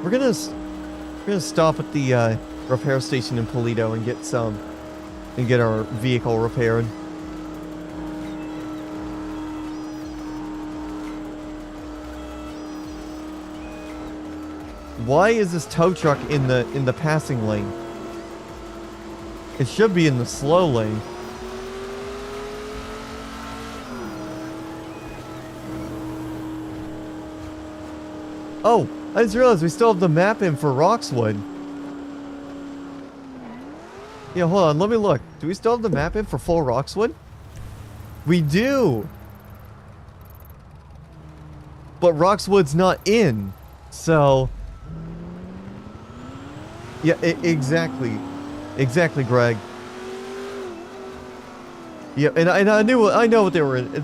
We're gonna stop at the repair station in Polito and get our vehicle repaired. Why is this tow truck in the passing lane? It should be in the slow lane. Oh, I just realized we still have the map in for Roxwood. Yeah, hold on, let me look. Do we still have the map in for full Roxwood? We do! But Roxwood's not in, so... Yeah, exactly. Exactly, Greg. Yeah, and I know what they were in.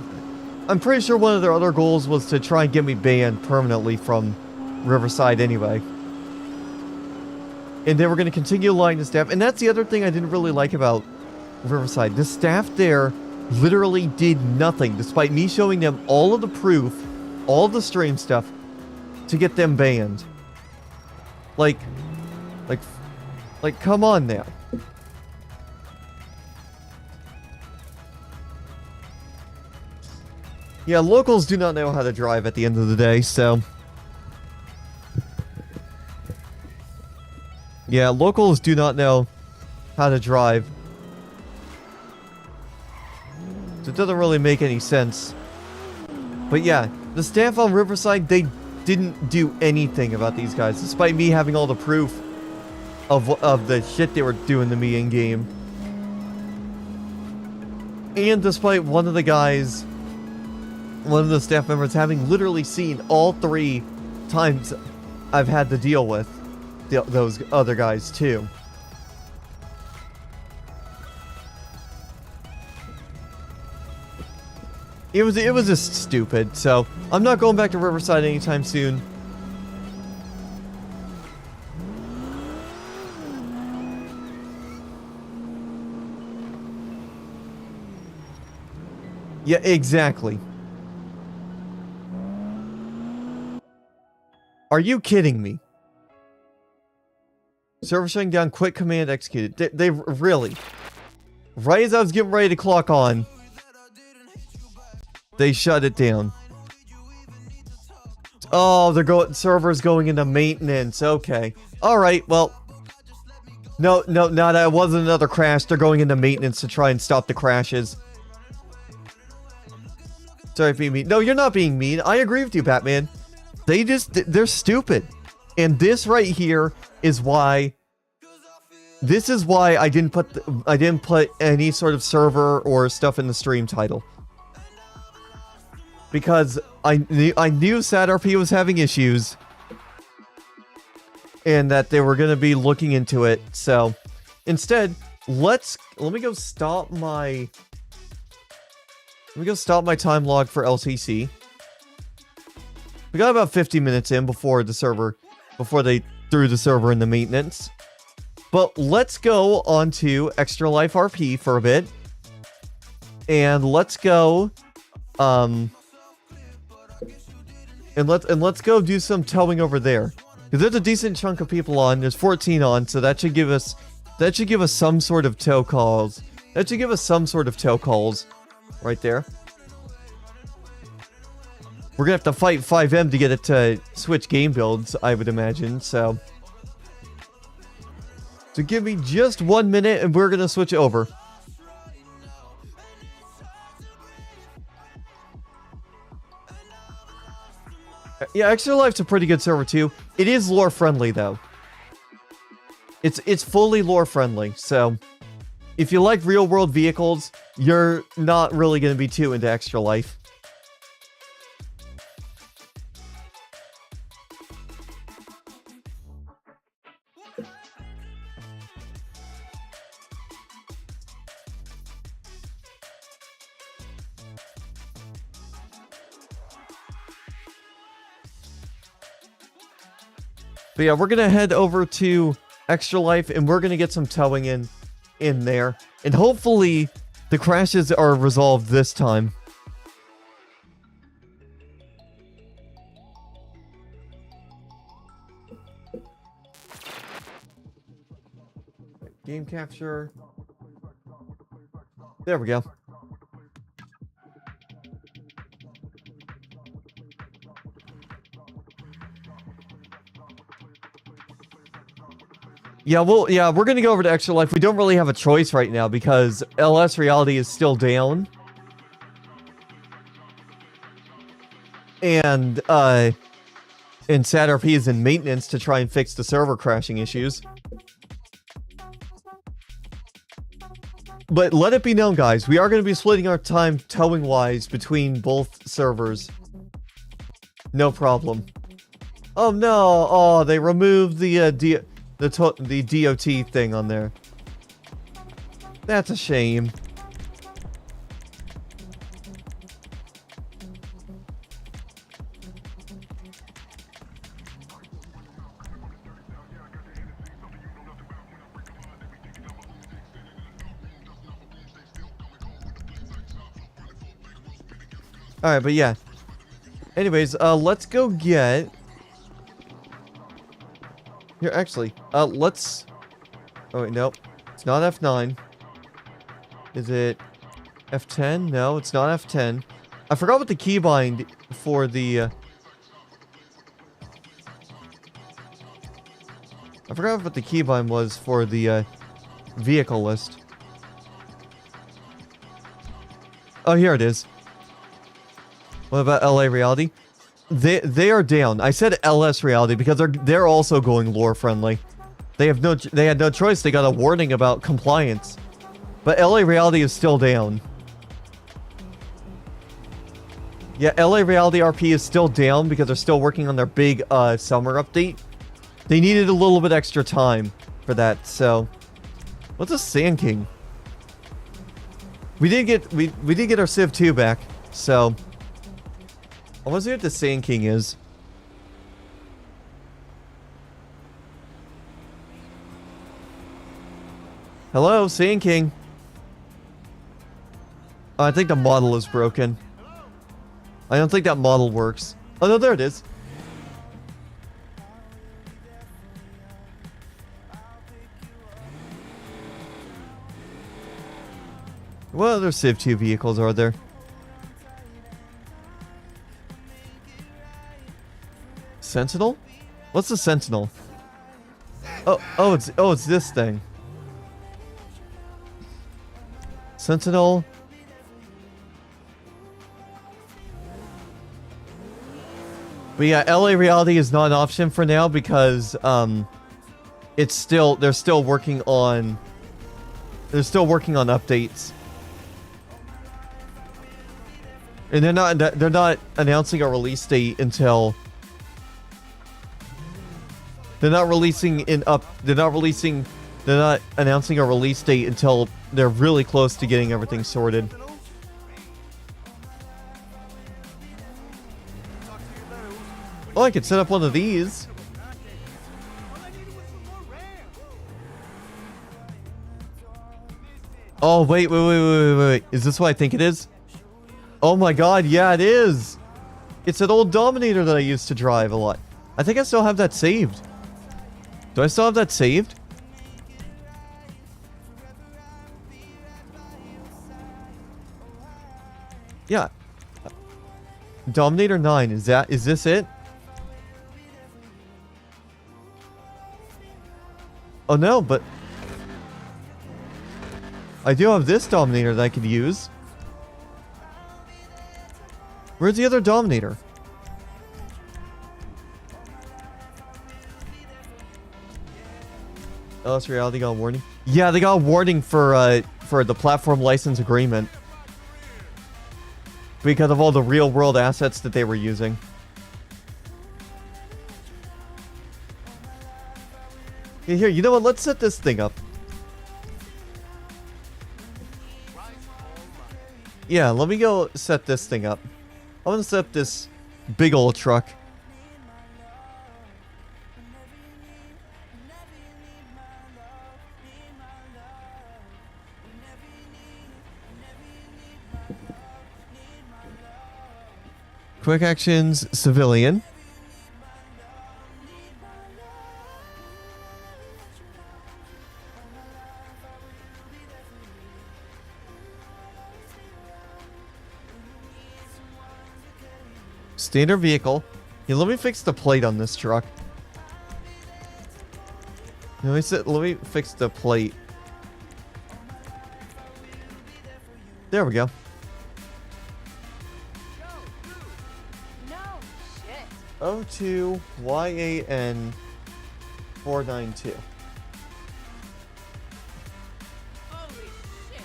I'm pretty sure one of their other goals was to try and get me banned permanently from Riverside anyway. And they were going to continue lying to staff. And that's the other thing I didn't really like about Riverside. The staff there literally did nothing, despite me showing them all of the proof, all of the stream stuff, to get them banned. Like, come on now. Yeah, locals do not know how to drive at the end of the day, so... Yeah, locals do not know how to drive. So it doesn't really make any sense. But yeah, the staff on Riverside, they didn't do anything about these guys, despite me having all the proof of the shit they were doing to me in-game. And despite one of the staff members having literally seen all 3 times I've had to deal with those other guys too. It was just stupid, so I'm not going back to Riverside anytime soon. Yeah, exactly. Are you kidding me? Server shutting down, quick command executed. They really... Right as I was getting ready to clock on, they shut it down. Oh, server's going into maintenance. Okay. Alright, well... No, that wasn't another crash. They're going into maintenance to try and stop the crashes. Sorry for being mean. No, you're not being mean. I agree with you, Batman. They're stupid. And this right here is why... This is why I didn't put any sort of server or stuff in the stream title. Because I knew SADRP was having issues. And that they were going to be looking into it. So, instead, let me go stop my... Let me go stop my time log for LTC. We got about 50 minutes in before they threw the server into maintenance. But let's go on to ExtraLife RP for a bit. And let's go and let's go do some towing over there. Because there's a decent chunk of people on. There's 14 on, so that should give us some sort of tow calls. That should give us some sort of tow calls right there. We're gonna have to fight FiveM to get it to switch game builds, I would imagine, so give me just 1 minute and we're gonna switch over. Yeah, ExtraLife's a pretty good server too. It is lore friendly though. It's fully lore friendly, so if you like real world vehicles, you're not really gonna be too into ExtraLife. But yeah, we're gonna head over to ExtraLife and we're gonna get some towing in there. And hopefully the crashes are resolved this time. Game capture. There we go. Yeah, we're gonna go over to ExtraLife. We don't really have a choice right now because LS Reality is still down. And SADRP is in maintenance to try and fix the server crashing issues. But let it be known, guys, we are going to be splitting our time towing-wise between both servers. No problem. Oh no! Oh, they removed the DOT thing on there. That's a shame. Alright, but yeah. Anyways, let's go get... Here, actually, let's... Oh, wait, nope. It's not F9. Is it F10? No, it's not F10. I forgot what the keybind for the... I forgot what the keybind was for the vehicle list. Oh, here it is. What about LA Reality? They are down. I said LS Reality because they're also going lore friendly. They had no choice. They got a warning about compliance. But LA Reality is still down. Yeah, LA Reality RP is still down because they're still working on their big summer update. They needed a little bit extra time for that, so what's a Sand King? We did get our Civ 2 back, so I want to see what the Sand King is. Hello, Sand King. Oh, I think the model is broken. I don't think that model works. Oh no, there it is. What other Civ 2 vehicles are there? Sentinel? What's the Sentinel? Oh, it's this thing. Sentinel. But yeah, LA Reality is not an option for now because they're still working on updates. And they're not announcing a release date until they're not announcing a release date until they're really close to getting everything sorted. Oh, I could set up one of these. Oh, wait. Is this what I think it is? Oh my god, yeah, it is. It's an old Dominator that I used to drive a lot. I think I still have that saved. Do I still have that saved? Yeah. Dominator 9, is this it? Oh no, but I do have this Dominator that I could use. Where's the other Dominator? LS Reality got a warning? Yeah, they got a warning for the platform license agreement. Because of all the real world assets that they were using. Okay, here, you know what? Let's set this thing up. Yeah, let me go set this thing up. I want to set up this big old truck. quick actions, civilian. Standard vehicle. Yeah, let me fix the plate on this truck. Let me fix the plate. There we go. No shit. O2 YAN 492. Holy shit.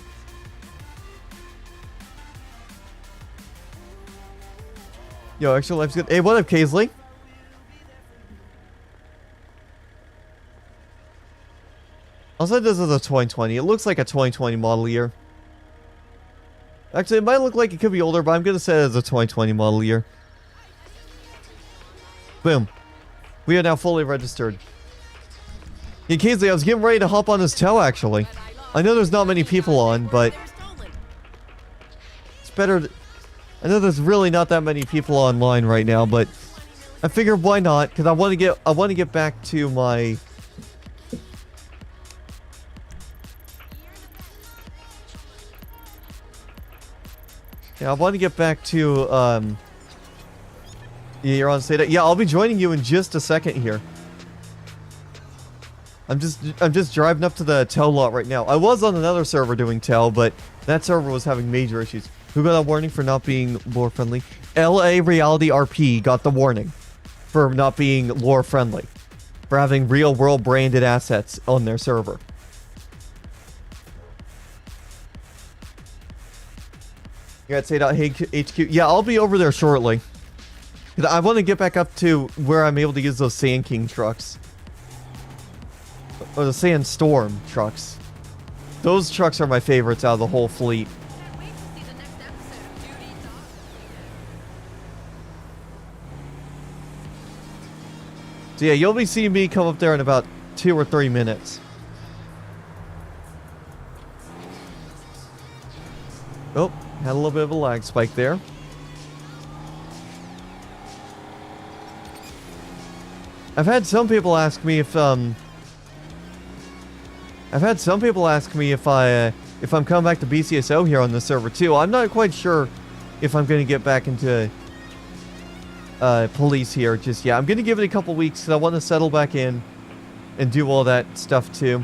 Yo, Extra Life's good. Hey, what up, Kaisley? Also, this is a 2020. It looks like a 2020 model year. Actually, it might look like it could be older, but I'm going to say it as a 2020 model year. Boom. We are now fully registered. Yeah, Kaisley, I was getting ready to hop on this tow, actually. I know there's not many people on, but it's better... I know there's really not that many people online right now, but I figured why not? Because I want to get back to my... Yeah, I want to get back to, yeah, you're on SADRP. Yeah, I'll be joining you in just a second here. I'm just driving up to the tow lot right now. I was on another server doing tow, but that server was having major issues. Who got a warning for not being lore friendly? LA Reality RP got the warning for not being lore friendly. For having real world branded assets on their server. You got SADRP HQ. Yeah, I'll be over there shortly. I want to get back up to where I'm able to use those Sand King trucks. Or the Sandstorm trucks. Those trucks are my favorites out of the whole fleet. Can't wait to see the next episode of Duty Talk. So yeah, you'll be seeing me come up there in about 2 or 3 minutes. Oh, had a little bit of a lag spike there. I've had some people ask me if if I'm coming back to BCSO here on the server too. I'm not quite sure if I'm going to get back into police here just yet. I'm going to give it a couple weeks because I want to settle back in and do all that stuff too.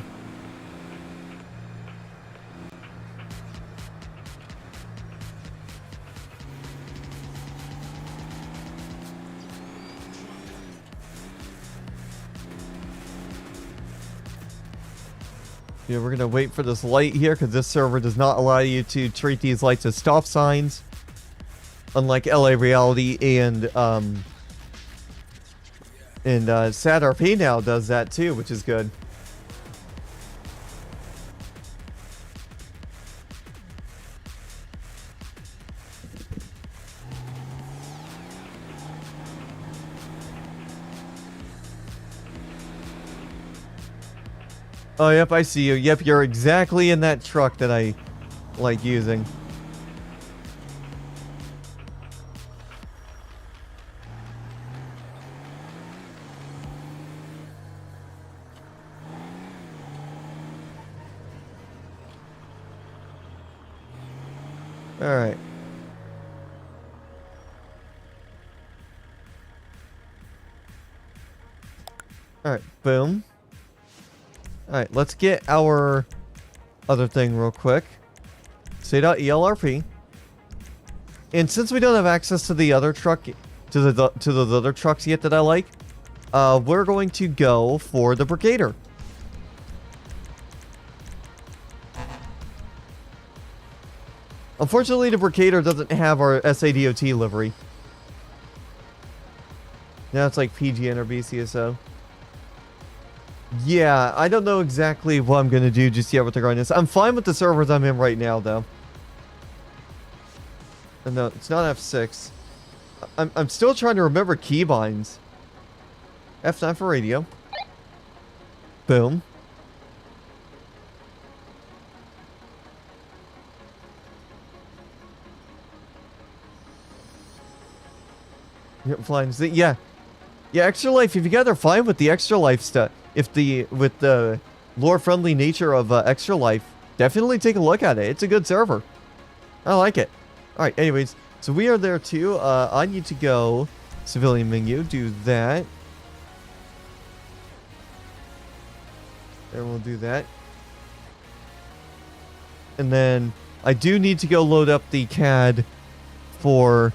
Yeah, we're gonna wait for this light here because this server does not allow you to treat these lights as stop signs, unlike LA Reality and SADRP now does that too, which is good. Oh, yep, I see you. Yep, you're exactly in that truck that I like using. Alright. Alright, boom. Alright, let's get our other thing real quick. Say.elrp. And since we don't have access to the other truck, to the other trucks yet that I like, we're going to go for the Brigader. Unfortunately, the Brigader doesn't have our SADRP livery. Now it's like PGN or BCSO. Yeah, I don't know exactly what I'm going to do just yet with the grindness. I'm fine with the servers I'm in right now, though. No, it's not F6. I'm still trying to remember keybinds. F9 for radio. Boom. Yeah, flying. Yeah. Yeah, Extra Life, if you guys are fine with the Extra Life stuff, with the lore-friendly nature of Extra Life, definitely take a look at it. It's a good server. I like it. Alright, anyways, so we are there too. I need to go civilian menu, do that. And we'll do that. And then I do need to go load up the CAD for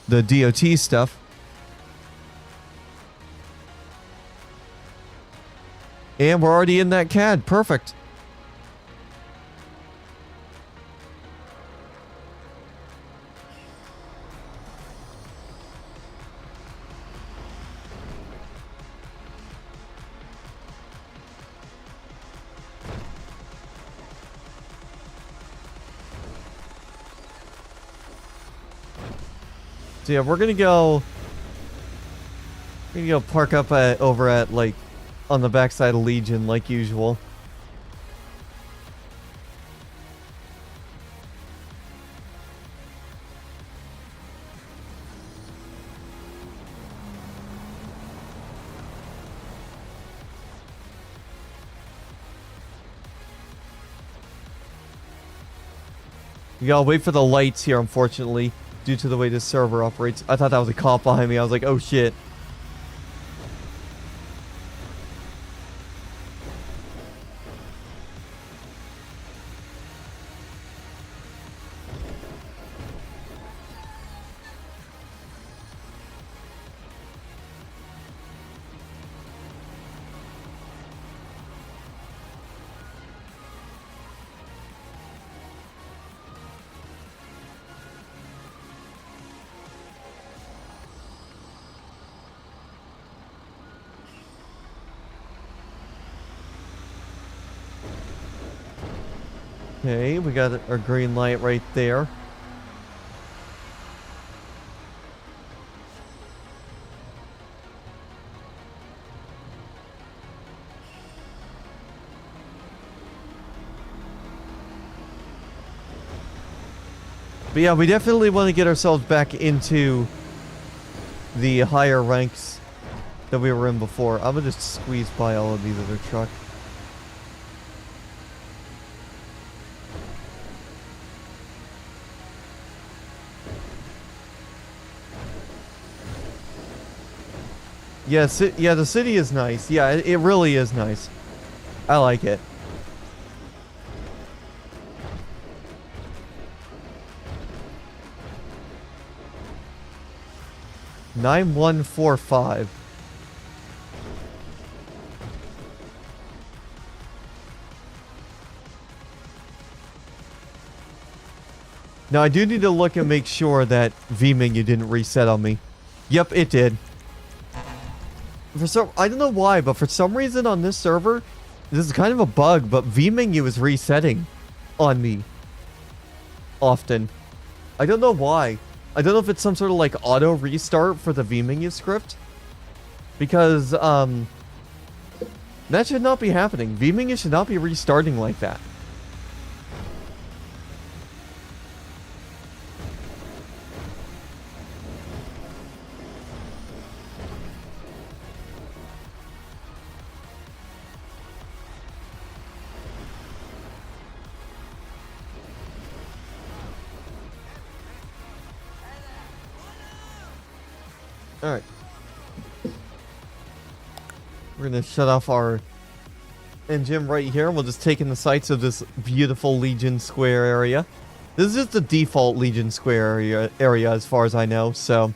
the DOT stuff. And we're already in that CAD. Perfect. So yeah, we're gonna go park up over at like on the backside of Legion like usual. You gotta wait for the lights here, unfortunately, due to the way this server operates. I thought that was a cop behind me. I was like, oh shit. Okay, we got our green light right there. But yeah, we definitely want to get ourselves back into the higher ranks that we were in before. I'm gonna just squeeze by all of these other trucks. Yes, yeah, the city is nice. Yeah, it really is nice. I like it. $9145. Now I do need to look and make sure that V menu didn't reset on me. Yep, it did. I don't know why, but for some reason on this server, this is kind of a bug, but V menu is resetting on me often. I don't know why. I don't know if it's some sort of like auto restart for the V menu script, because that should not be happening. V menu should not be restarting like that. Alright. We're gonna shut off our engine right here. We'll just take in the sights of this beautiful Legion Square area. This is just the default Legion Square area as far as I know, so...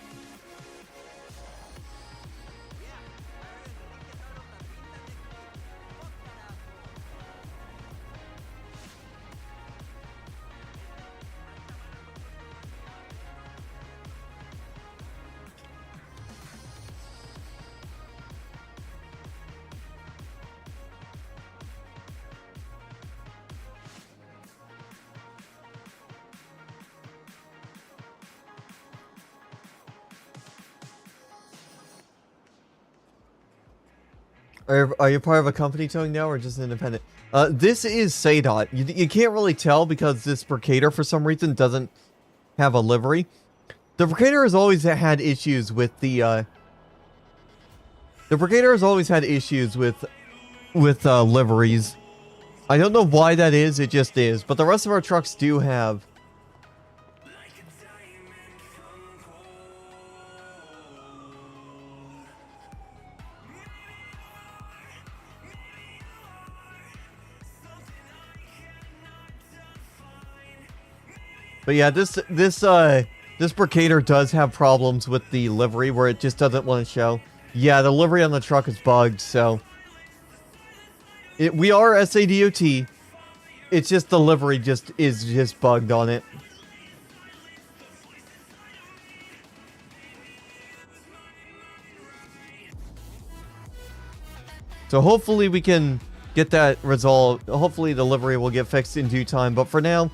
Are you part of a company towing now or just independent? This is SADRP. You can't really tell because this Bricator for some reason doesn't have a livery. The Brigader has always had issues with the Brigader has always had issues with liveries. I don't know why that is, it just is. But the rest of our trucks do have. But yeah, this Brigader does have problems with the livery where it just doesn't want to show. Yeah, the livery on the truck is bugged, so we are SADRP. It's just the livery is just bugged on it. So hopefully we can get that resolved. Hopefully the livery will get fixed in due time. But for now,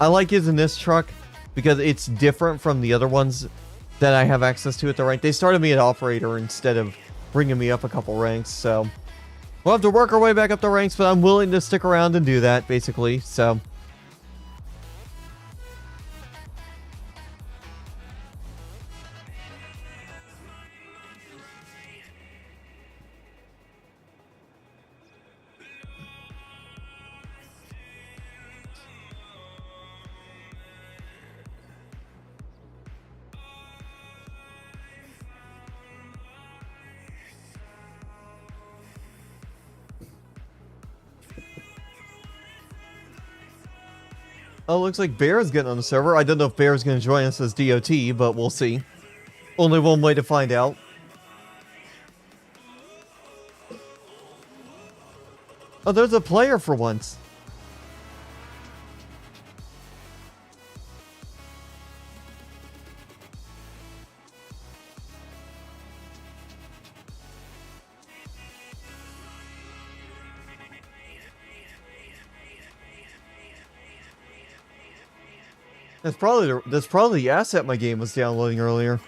I like using this truck because it's different from the other ones that I have access to at the rank. They started me at operator instead of bringing me up a couple ranks, so we'll have to work our way back up the ranks, but I'm willing to stick around and do that, basically, so. Oh, looks like Bear is getting on the server. I don't know if Bear is going to join us as DOT, but we'll see. Only one way to find out. Oh, there's a player for once. That's probably the asset my game was downloading earlier.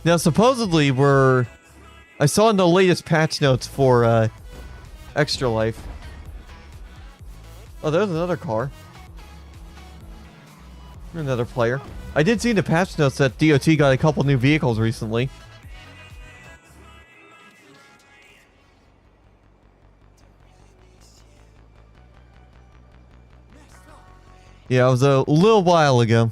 Now supposedly I saw in the latest patch notes for ExtraLife. Oh, there's another car. Another player. I did see in the patch notes that DOT got a couple new vehicles recently. Yeah, it was a little while ago.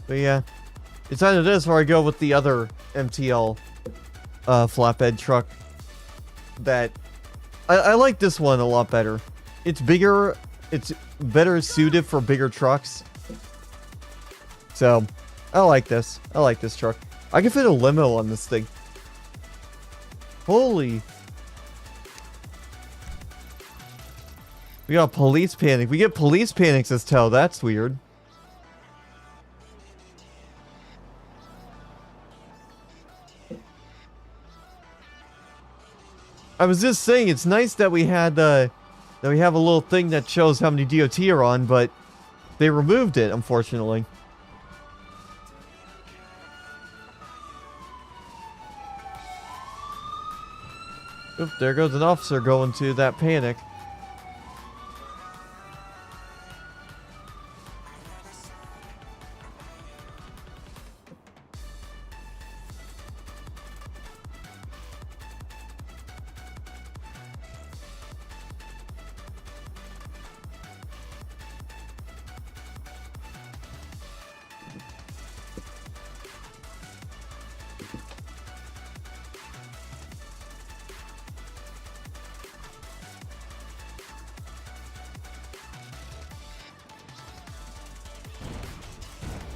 But yeah, it's either this or I go with the other MTL flatbed truck. That I like this one a lot better. It's bigger, it's better suited for bigger trucks. So I like this. I like this truck. I can fit a limo on this thing. Holy. We got police panic. We get police panics as tell. That's weird. I was just saying, it's nice that we had that we have a little thing that shows how many DOT are on, but they removed it, unfortunately. Oop, there goes an officer going to that panic.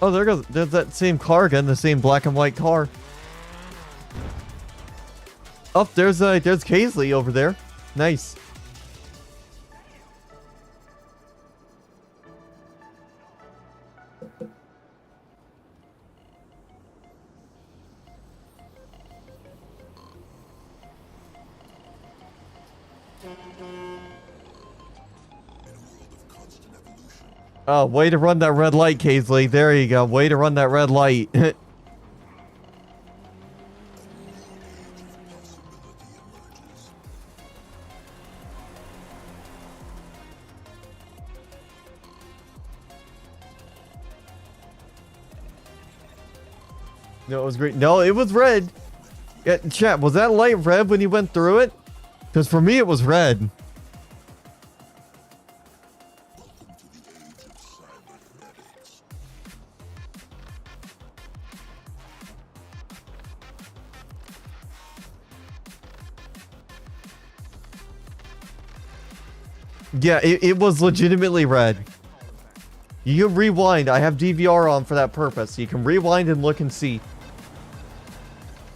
Oh, there's that same car again, the same black and white car. Oh, there's Kaisley over there. Nice. Oh, way to run that red light, Kaisley. There you go. Way to run that red light. No, it was great. No, it was red. Yeah, chat, was that light red when you went through it? Because for me, it was red. Yeah, it was legitimately red. You can rewind. I have DVR on for that purpose. You can rewind and look and see.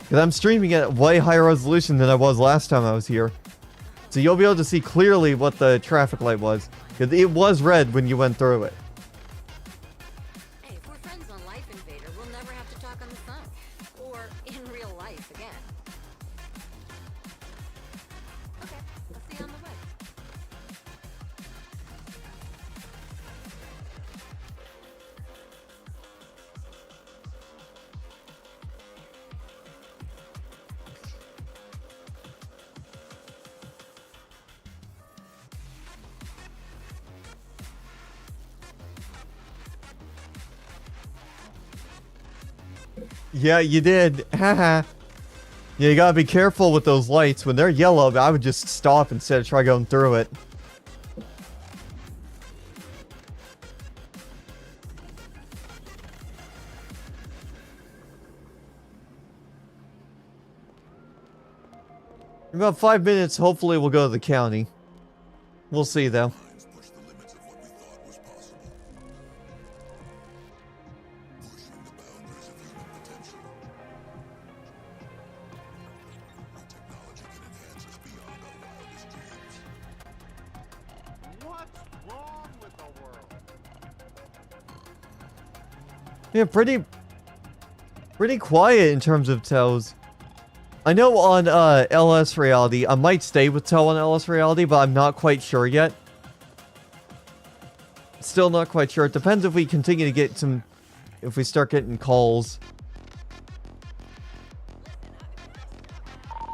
Because I'm streaming at way higher resolution than I was last time I was here. So you'll be able to see clearly what the traffic light was. Because it was red when you went through it. Hey, if we're friends on Life Invader, we'll never have to talk on the phone. Or in real life again. Okay, I'll see you on the way. Yeah, you did. Haha. Yeah, you gotta be careful with those lights. When they're yellow, I would just stop instead of try going through it. In about 5 minutes, hopefully we'll go to the county. We'll see, though. Yeah, pretty quiet in terms of tells. I know on LS Reality, I might stay with Tell on LS Reality, but I'm not quite sure yet. Still not quite sure. It depends if we continue to get some, if we start getting calls.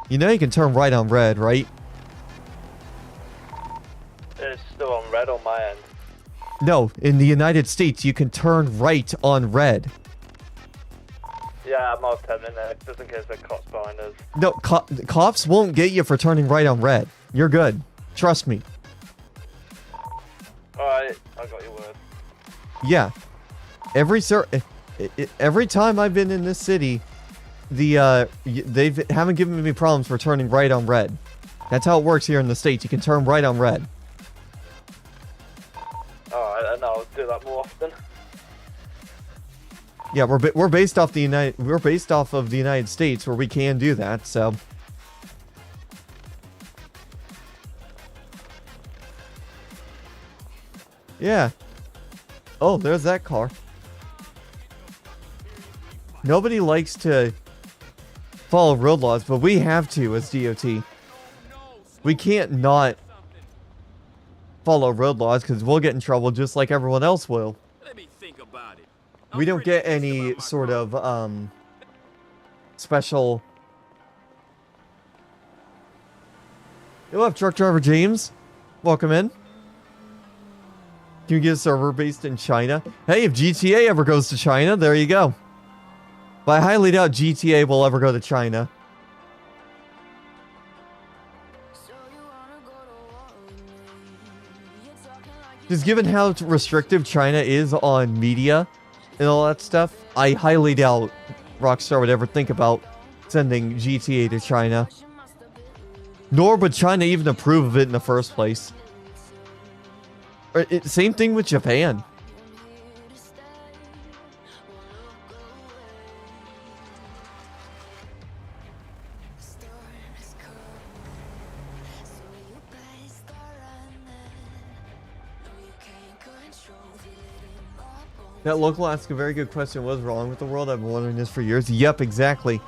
You know you can turn right on red, right? It's still on red on my end. No, in the United States, you can turn right on red. Yeah, I'm all telling it, just in case the cops behind us. No, cops won't get you for turning right on red. You're good. Trust me. Alright, I got your word. Yeah. Every time I've been in this city, they haven't given me problems for turning right on red. That's how it works here in the States. You can turn right on red. Alright, and I'll do that more often. Yeah, we're based off the United States where we can do that, so. Yeah. Oh, there's that car. Nobody likes to follow road laws, but we have to as DOT. We can't not follow road laws because we'll get in trouble just like everyone else will. Let me think about it. We don't get any sort of special. Hello, truck driver James. Welcome in. Can you get a server based in China? Hey, if GTA ever goes to China, there you go. But I highly doubt GTA will ever go to China. Just given how restrictive China is on media and all that stuff, I highly doubt Rockstar would ever think about sending GTA to China. Nor would China even approve of it in the first place. Same thing with Japan. That local asked a very good question. What's wrong with the world? I've been wondering this for years. Yep, exactly.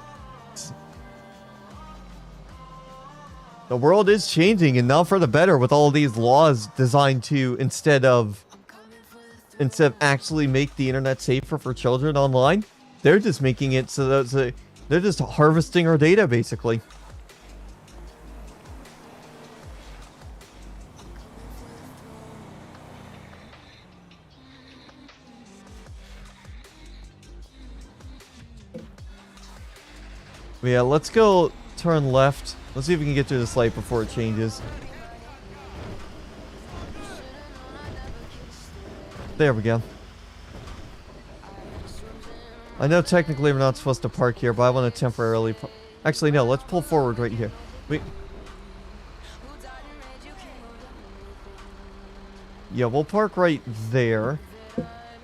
The world is changing, and now for the better, with all these laws designed to, instead of actually make the internet safer for children online, they're just making it so that they're just harvesting our data, basically. But yeah, let's go turn left. Let's see if we can get through this light before it changes. There we go. I know technically we're not supposed to park here, but I want to temporarily... Actually, no, let's pull forward right here. Yeah, we'll park right there.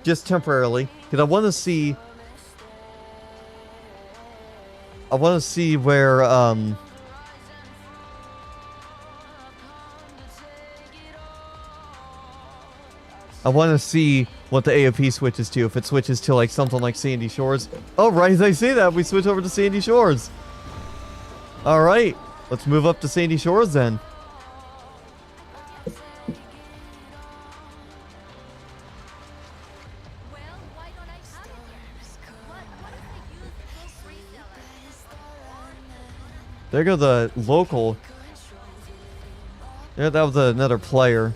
Just temporarily. Because I want to see... I want to see where, I want to see what the AOP switches to. If it switches to, like, something like Sandy Shores. Oh, right as I say that, we switch over to Sandy Shores. Alright, let's move up to Sandy Shores, then. There go the local. Yeah, that was another player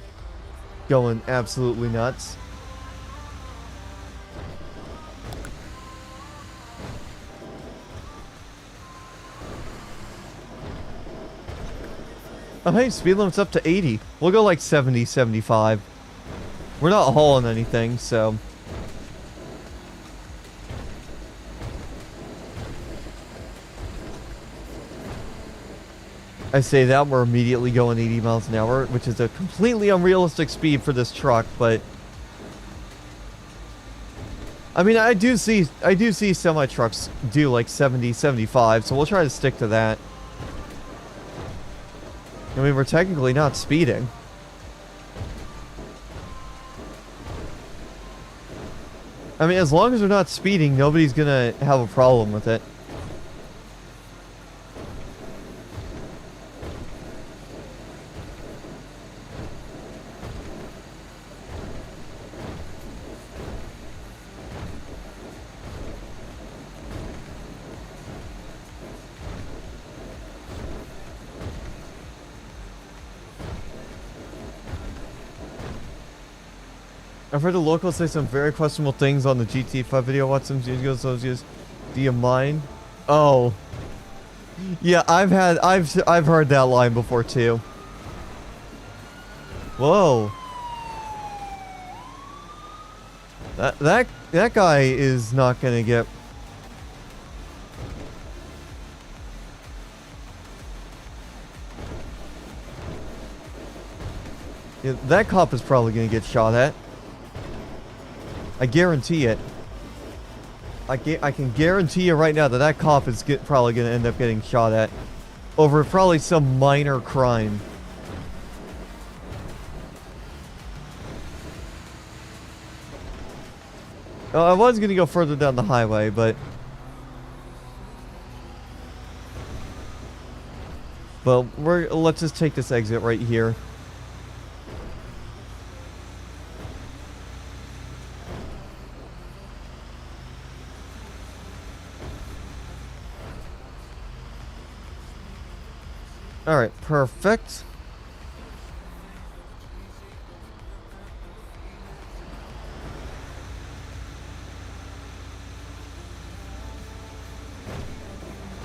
going absolutely nuts. Oh, hey, speed limit's up to 80. We'll go like 70, 75. We're not hauling anything, so... I say that, we're immediately going 80 miles an hour, which is a completely unrealistic speed for this truck, but... I mean, I do see semi-trucks do like 70, 75, so we'll try to stick to that. I mean, we're technically not speeding. I mean, as long as we're not speeding, nobody's gonna have a problem with it. I've heard the locals say some very questionable things on the GT5 video. Watch some years ago. So just, do you mind? Oh, yeah. I've heard that line before too. Whoa. That guy is not gonna get. Yeah, that cop is probably gonna get shot at. I guarantee it. I can guarantee you right now that that cop is probably going to end up getting shot at over probably some minor crime. I was going to go further down the highway, but... let's just take this exit right here. Alright, perfect.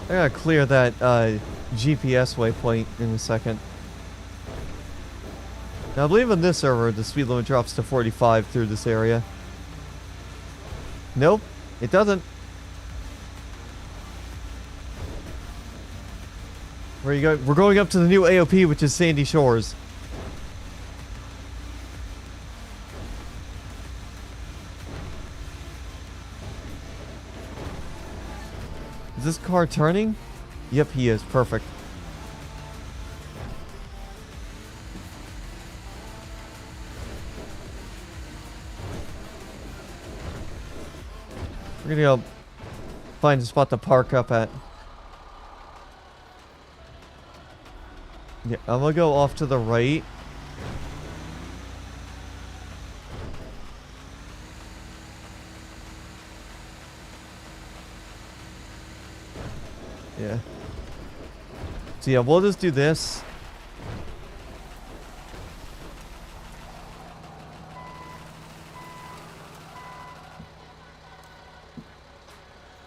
I gotta clear that GPS waypoint in a second. Now I believe on this server the speed limit drops to 45 through this area. Nope, it doesn't. Where you go? We're going up to the new AOP, which is Sandy Shores. Is this car turning? Yep, he is. Perfect. We're gonna go find a spot to park up at. Yeah, I'm gonna go off to the right. Yeah. So yeah, we'll just do this.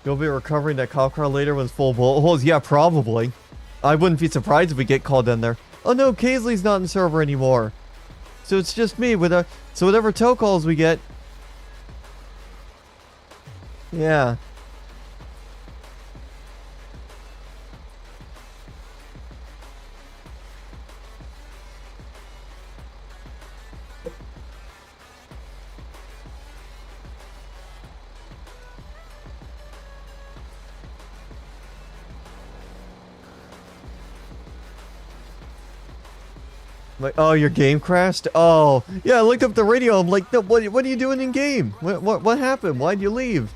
You'll be recovering that cop car later with full bullet holes? Yeah, probably. I wouldn't be surprised if we get called in there. Oh no, Kaisley's not in server anymore. So it's just me with a... So whatever tow calls we get... Yeah. Like, oh, your game crashed? Oh, yeah, I looked up the radio. I'm like, no, what are you doing in game? What happened? Why'd you leave?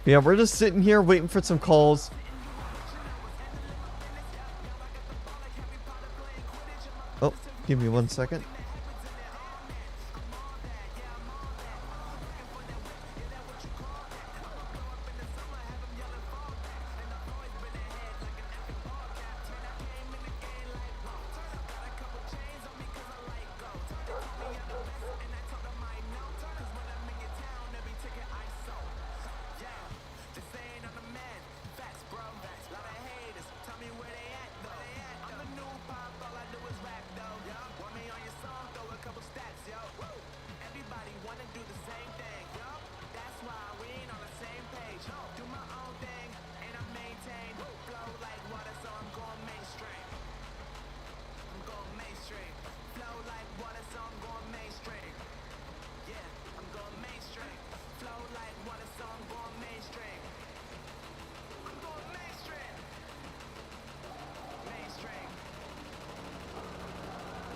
Yeah, we're just sitting here waiting for some calls. Oh, give me 1 second.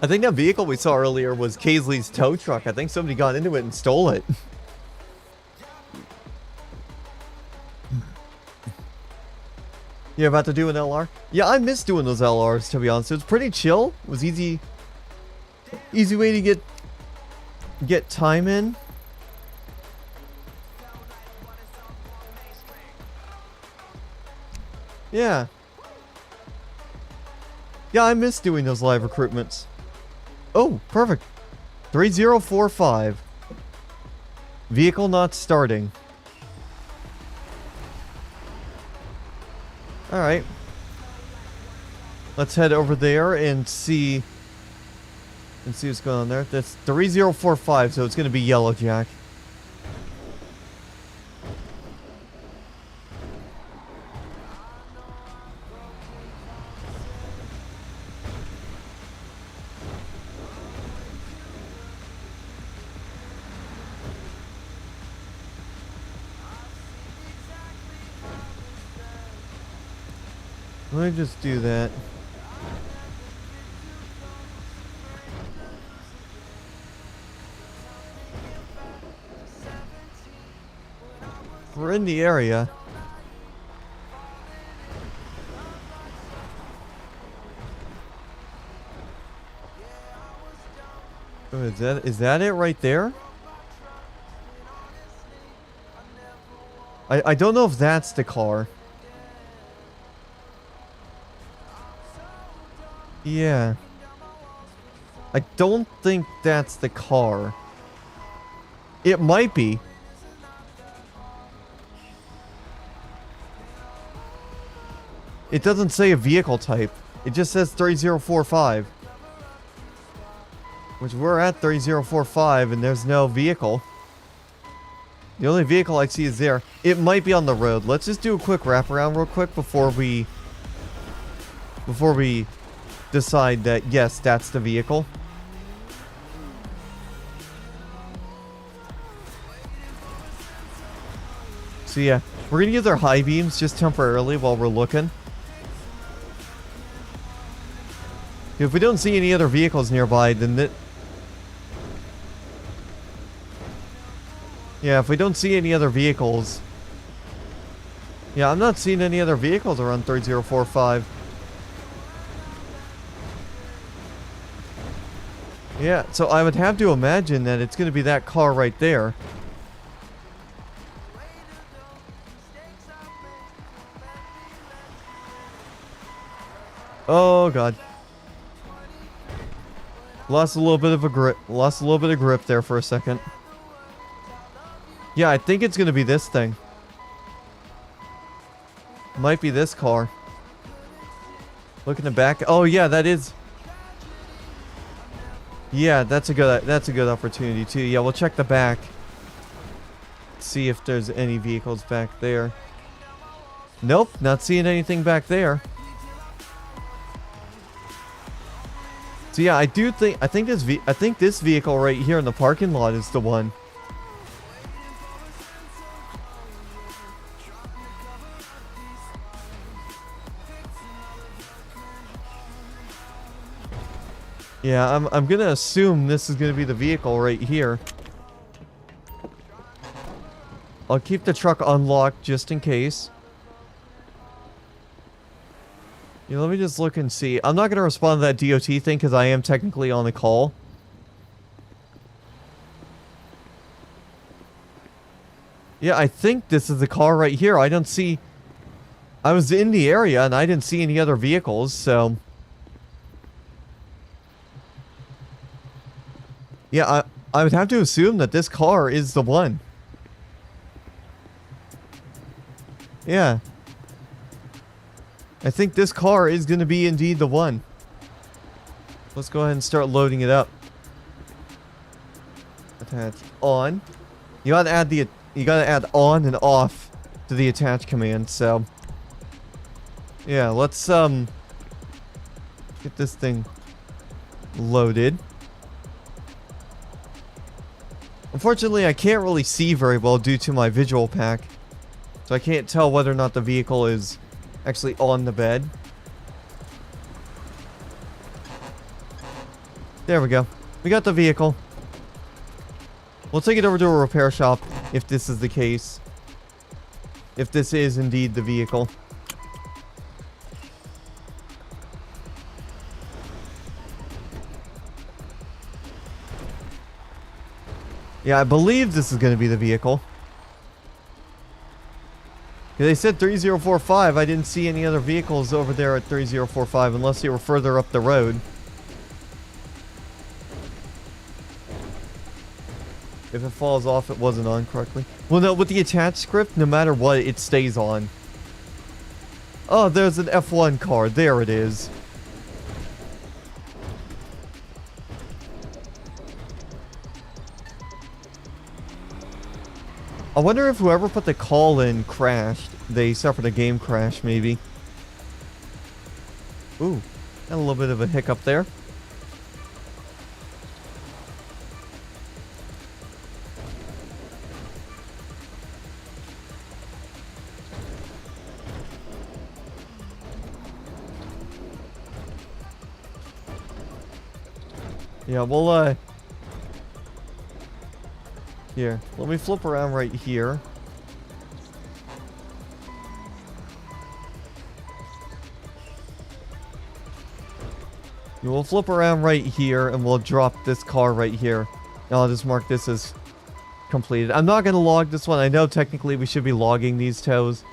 I think that vehicle we saw earlier was Kaisley's tow truck. I think somebody got into it and stole it. You're about to do an LR? Yeah, I miss doing those LRs, to be honest. It was pretty chill. It was easy way to get time in. Yeah. Yeah, I miss doing those live recruitments. Oh, perfect. 3045. Vehicle not starting. Alright. Let's head over there and see what's going on there. That's 3045, so it's going to be Yellow Jack. Let me just do that. We're in the area. Oh, is that it right there? I don't know if that's the car. Yeah. I don't think that's the car. It might be. It doesn't say a vehicle type. It just says 3045. Which we're at 3045 and there's no vehicle. The only vehicle I see is there. It might be on the road. Let's just do a quick wraparound real quick before we decide that, yes, that's the vehicle. So yeah, we're gonna use our high beams just temporarily while we're looking. If we don't see any other vehicles nearby, then yeah, if we don't see any other vehicles... Yeah, I'm not seeing any other vehicles around 3045. Yeah, so I would have to imagine that it's going to be that car right there. Oh god. Lost a little bit of a grip. Lost a little bit of grip there for a second. Yeah, I think it's going to be this thing. Might be this car. Look in the back. Oh yeah, that is. Yeah, that's a good opportunity too. Yeah, we'll check the back. See if there's any vehicles back there. Nope, not seeing anything back there. So yeah, I think this vehicle right here in the parking lot is the one. Yeah, I'm gonna assume this is gonna be the vehicle right here. I'll keep the truck unlocked just in case. Yeah, let me just look and see. I'm not gonna respond to that DOT thing because I am technically on the call. Yeah, I think this is the car right here. I don't see... I was in the area and I didn't see any other vehicles, so... Yeah, I would have to assume that this car is the one. Yeah. I think this car is going to be indeed the one. Let's go ahead and start loading it up. Attach on. You gotta add on and off to the attach command, so. Yeah, let's get this thing loaded. Unfortunately, I can't really see very well due to my visual pack. So I can't tell whether or not the vehicle is actually on the bed. There we go. We got the vehicle. We'll take it over to a repair shop if this is the case. If this is indeed the vehicle. Yeah, I believe this is going to be the vehicle. Yeah, they said 3045. I didn't see any other vehicles over there at 3045 unless they were further up the road. If it falls off, it wasn't on correctly. Well, no, with the attached script, no matter what, it stays on. Oh, there's an F1 car. There it is. I wonder if whoever put the call in crashed. They suffered a game crash, maybe. Ooh, got a little bit of a hiccup there. Yeah, we'll, here, let me flip around right here. We'll flip around right here and we'll drop this car right here. And I'll just mark this as completed. I'm not going to log this one. I know technically we should be logging these tows.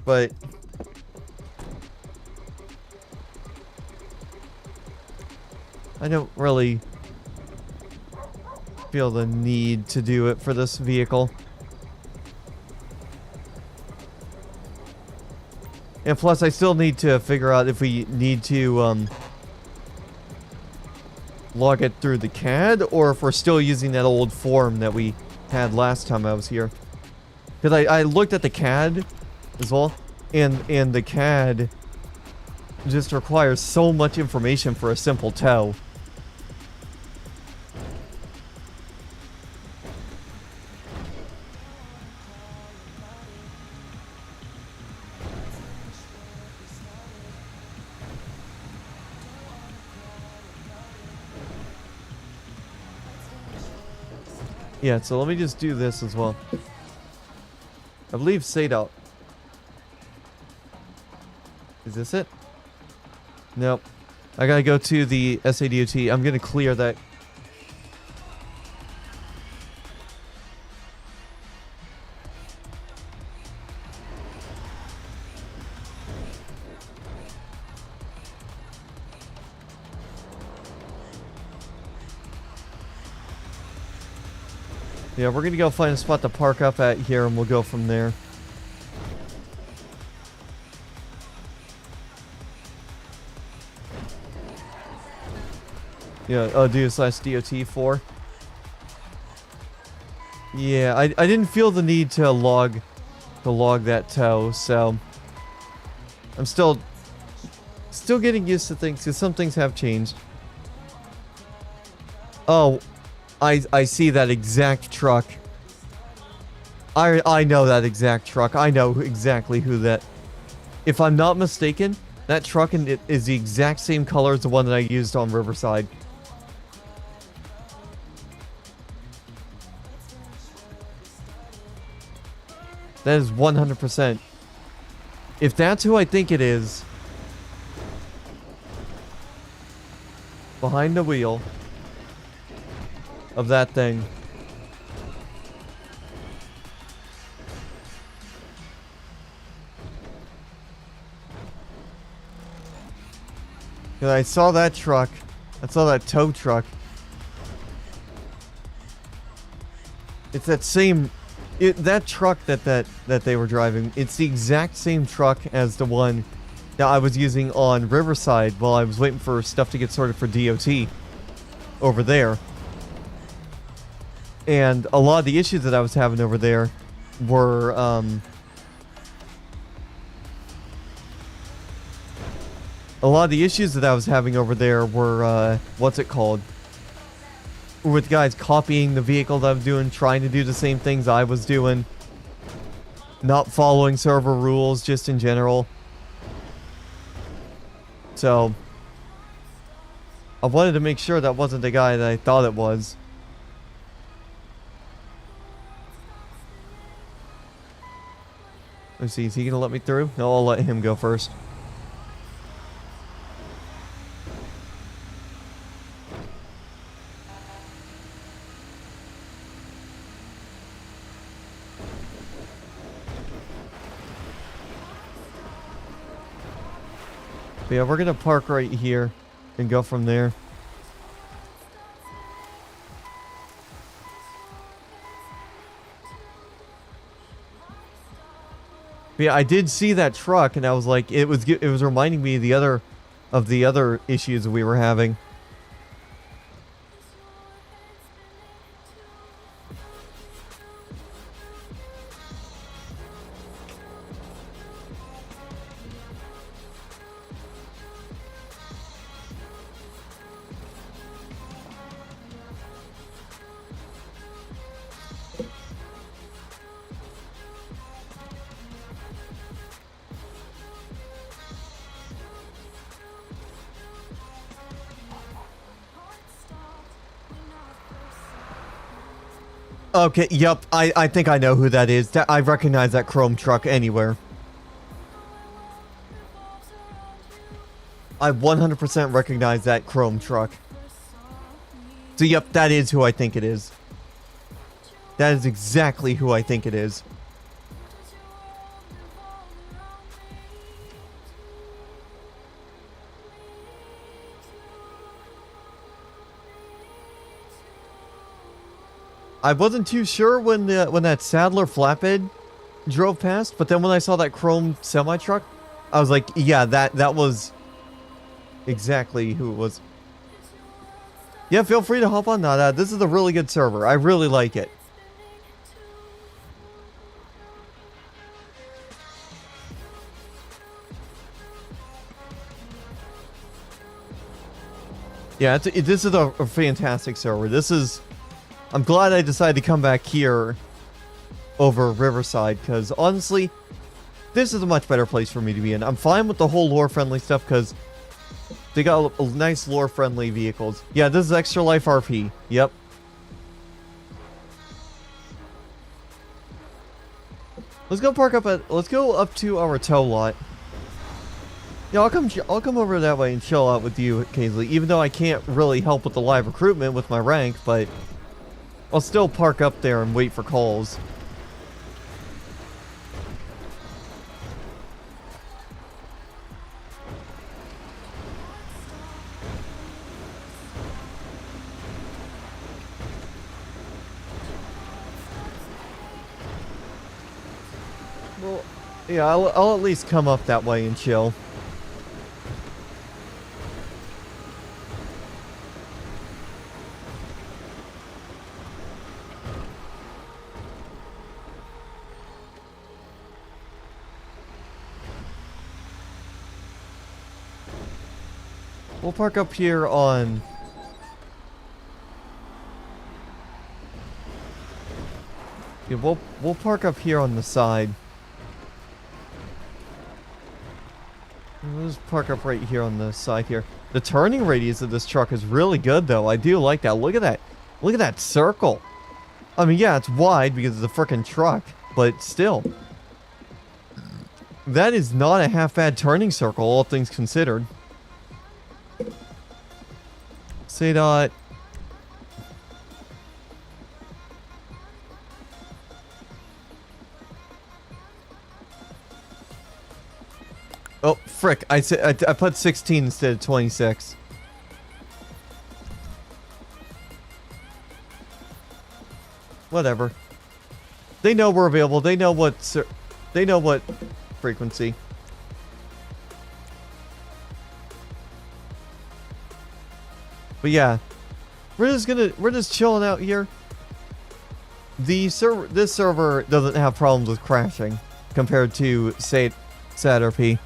But I don't really feel the need to do it for this vehicle. And plus, I still need to figure out if we need to log it through the CAD or if we're still using that old form that we had last time I was here. Because I looked at the CAD as well, and the CAD just requires so much information for a simple tow. Yeah, so let me just do this as well. I believe SADRP. Is this it? Nope. I gotta go to the SADRP. I'm gonna clear that. Yeah, we're gonna go find a spot to park up at here and we'll go from there. Yeah, do/DOT4. Yeah, I didn't feel the need to log that tow, so I'm still getting used to things because some things have changed. Oh, I see that exact truck. I know that exact truck. I know exactly who that. If I'm not mistaken, that truck is the exact same color as the one that I used on Riverside. That is 100%. If that's who I think it is, behind the wheel of that thing. I saw that truck. I saw that tow truck. It's that same... that truck that they were driving, it's the exact same truck as the one that I was using on Riverside while I was waiting for stuff to get sorted for DOT over there. And a lot of the issues that I was having over there were, what's it called? With guys copying the vehicle that I'm doing, trying to do the same things I was doing. Not following server rules, just in general. So, I wanted to make sure that wasn't the guy that I thought it was. Let's see, is he gonna let me through? No, I'll let him go first. But yeah, we're gonna park right here and go from there. But yeah, I did see that truck, and I was like, it was reminding me of the other issues we were having. Okay, yep, I think I know who that is. I recognize that chrome truck anywhere. I 100% recognize that chrome truck. So yep, that is who I think it is. That is exactly who I think it is. I wasn't too sure when that Sadler flatbed drove past, but then when I saw that chrome semi-truck, I was like, yeah, that was exactly who it was. Yeah, feel free to hop on that. This is a really good server. I really like it. Yeah, this is a fantastic server. This is... I'm glad I decided to come back here over Riverside, because honestly, this is a much better place for me to be in. I'm fine with the whole lore-friendly stuff, because they got nice lore-friendly vehicles. Yeah, this is ExtraLife RP. Yep. Let's go park up at. Let's go up to our tow lot. Yeah, I'll come over that way and chill out with you occasionally. Even though I can't really help with the live recruitment with my rank, but I'll still park up there and wait for calls. Well, yeah, I'll at least come up that way and chill. We'll park up here on... Yeah, we'll park up here on the side. We'll just park up right here on the side here. The turning radius of this truck is really good, though. I do like that. Look at that. Look at that circle. I mean, yeah, it's wide because it's a freaking truck, but still. That is not a half-bad turning circle, all things considered. SADRP. Oh, frick. I put 16 instead of 26. Whatever. They know we're available. They know what frequency. But yeah, we're just chilling out here. This server doesn't have problems with crashing compared to SADRP.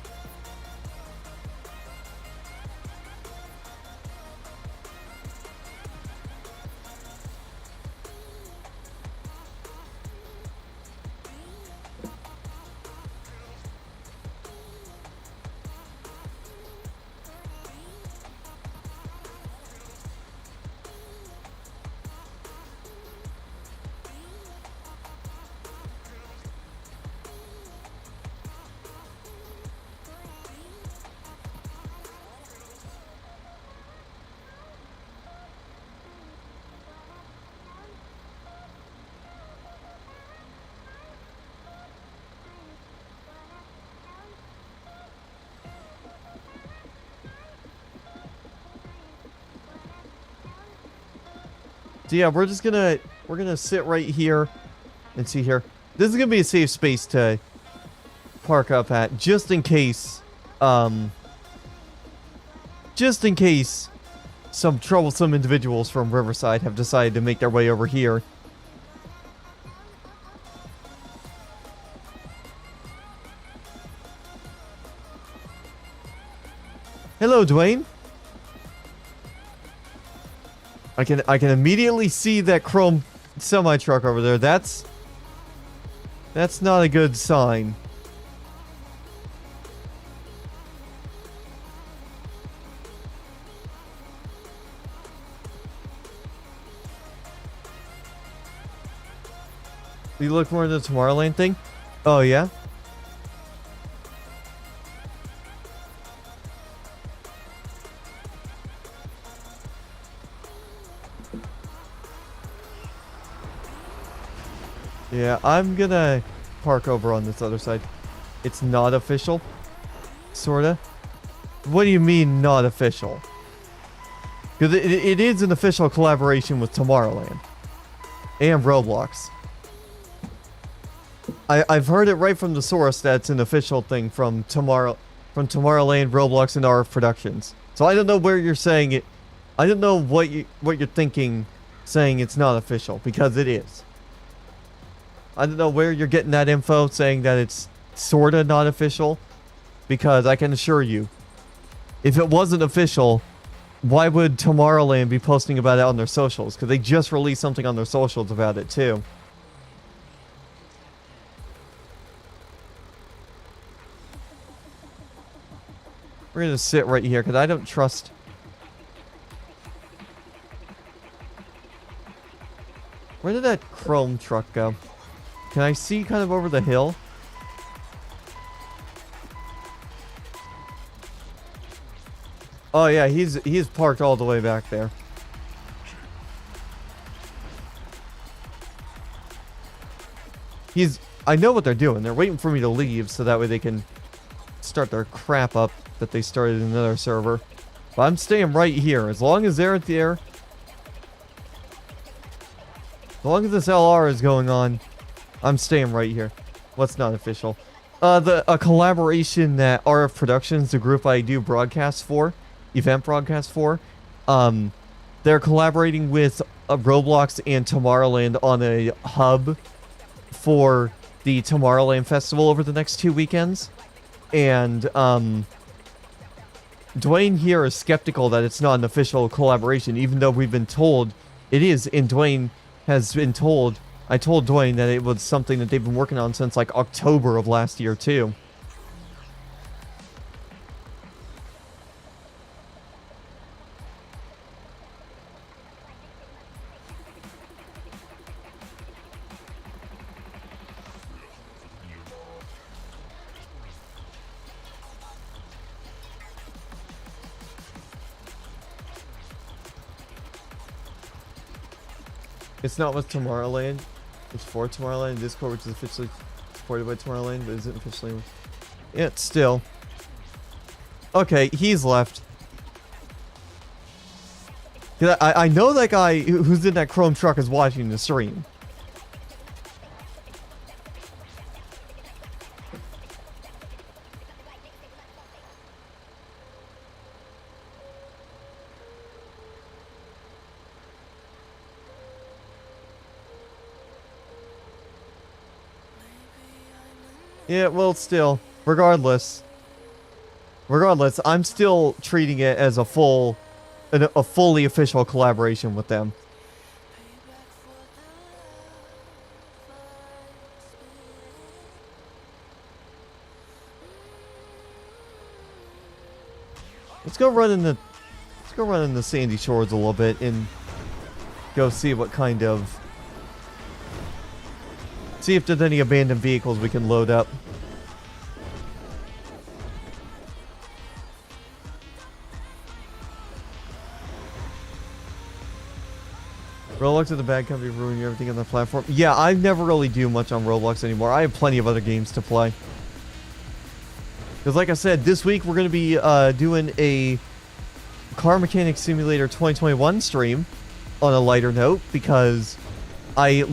So yeah, we're gonna sit right here and see here. This is gonna be a safe space to park up at, just in case some troublesome individuals from Riverside have decided to make their way over here. Hello, Dwayne. I can immediately see that chrome semi truck over there. That's not a good sign. You look more into the Tomorrowland thing? Oh yeah? Yeah, I'm gonna park over on this other side. It's not official? Sorta? What do you mean, not official? Because it is an official collaboration with Tomorrowland. And Roblox. I've heard it right from the source that it's an official thing from Tomorrowland, Roblox, and RF Productions. So I don't know where you're saying it. I don't know what you're thinking saying it's not official, because it is. I don't know where you're getting that info saying that it's sorta not official, because I can assure you, if it wasn't official, why would Tomorrowland be posting about it on their socials? Because they just released something on their socials about it too. We're gonna sit right here because I don't trust. Where did that chrome truck go? Can I see kind of over the hill? Oh yeah, he's parked all the way back there. I know what they're doing. They're waiting for me to leave so that way they can start their crap up that they started in another server. But I'm staying right here. As long as they're there, as long as this LR is going on, I'm staying right here. What's not official? A collaboration that RF Productions, the group I do broadcasts for, event broadcasts for, they're collaborating with Roblox and Tomorrowland on a hub for the Tomorrowland Festival over the next 2 weekends. And Dwayne here is skeptical that it's not an official collaboration, even though we've been told it is, and Dwayne has been told, I told Dwayne that it was something that they've been working on since like October of last year too. It's not with Tomorrowland. It's for Tomorrowland. Discord, which is officially supported by Tomorrowland, but isn't officially. Yeah, it's still. Okay, he's left. I know that guy who's in that chrome truck is watching the stream. Yeah, well, still, regardless, I'm still treating it as a fully official collaboration with them. Let's go run in the sandy shores a little bit and go see what kind of. See if there's any abandoned vehicles we can load up. Roblox is a bad company ruining everything on the platform. Yeah, I never really do much on Roblox anymore. I have plenty of other games to play. Because like I said, this week we're going to be doing a Car Mechanic Simulator 2021 stream on a lighter note because I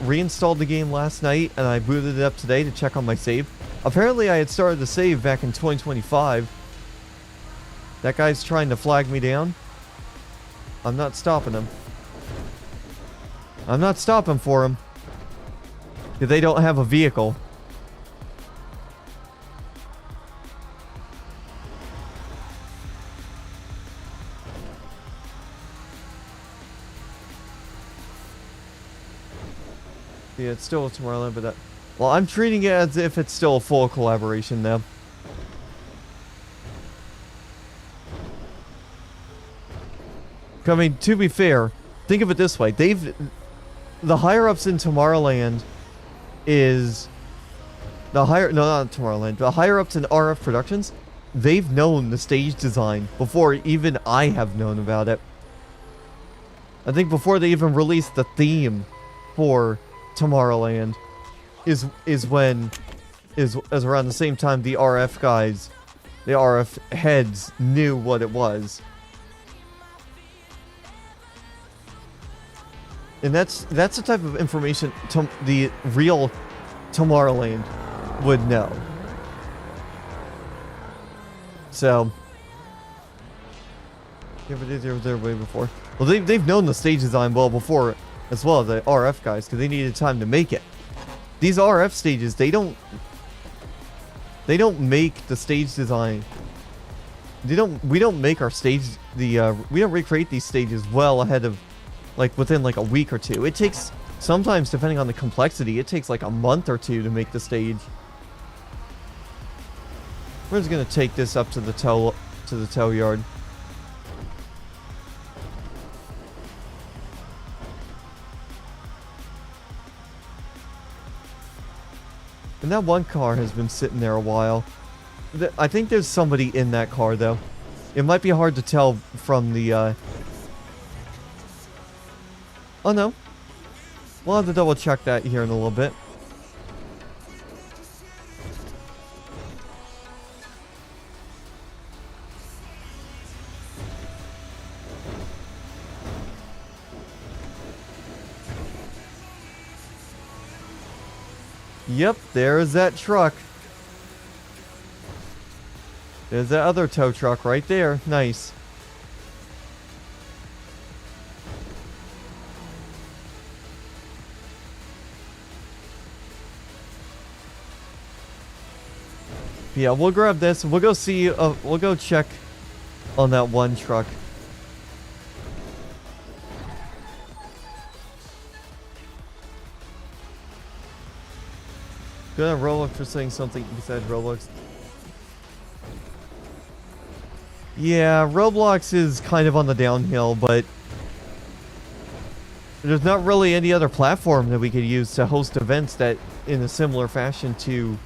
reinstalled the game last night and I booted it up today to check on my save. Apparently I had started the save back in 2025. That guy's trying to flag me down. I'm not stopping him. I'm not stopping for him. Because they don't have a vehicle. Yeah, it's still a Tomorrowland, but that... Well, I'm treating it as if it's still a full collaboration now. I mean, to be fair, think of it this way. The higher-ups in Tomorrowland is... No, not Tomorrowland. The higher-ups in RF Productions, they've known the stage design before even I have known about it. I think before they even released the theme for Tomorrowland is around the same time the RF guys, the RF heads knew what it was. And that's the type of information the real Tomorrowland would know. So yeah, but they were there way before. Well, they've known the stage design well before, as well as the RF guys, because they needed time to make it. These RF stages, they don't make the stage design. We don't make our stage, we don't recreate these stages well ahead of, like, within like a week or two. It takes, sometimes depending on the complexity, it takes like a month or two to make the stage. We're just gonna take this up to the tow yard. And that one car has been sitting there a while. I think there's somebody in that car, though. It might be hard to tell from the, Oh no. We'll have to double check that here in a little bit. Yep, there's that truck. There's that other tow truck right there. Nice. Yeah, we'll grab this. We'll go see. We'll go check on that one truck. Good on Roblox for saying something besides Roblox. Yeah, Roblox is kind of on the downhill, but there's not really any other platform that we could use to host events that in a similar fashion to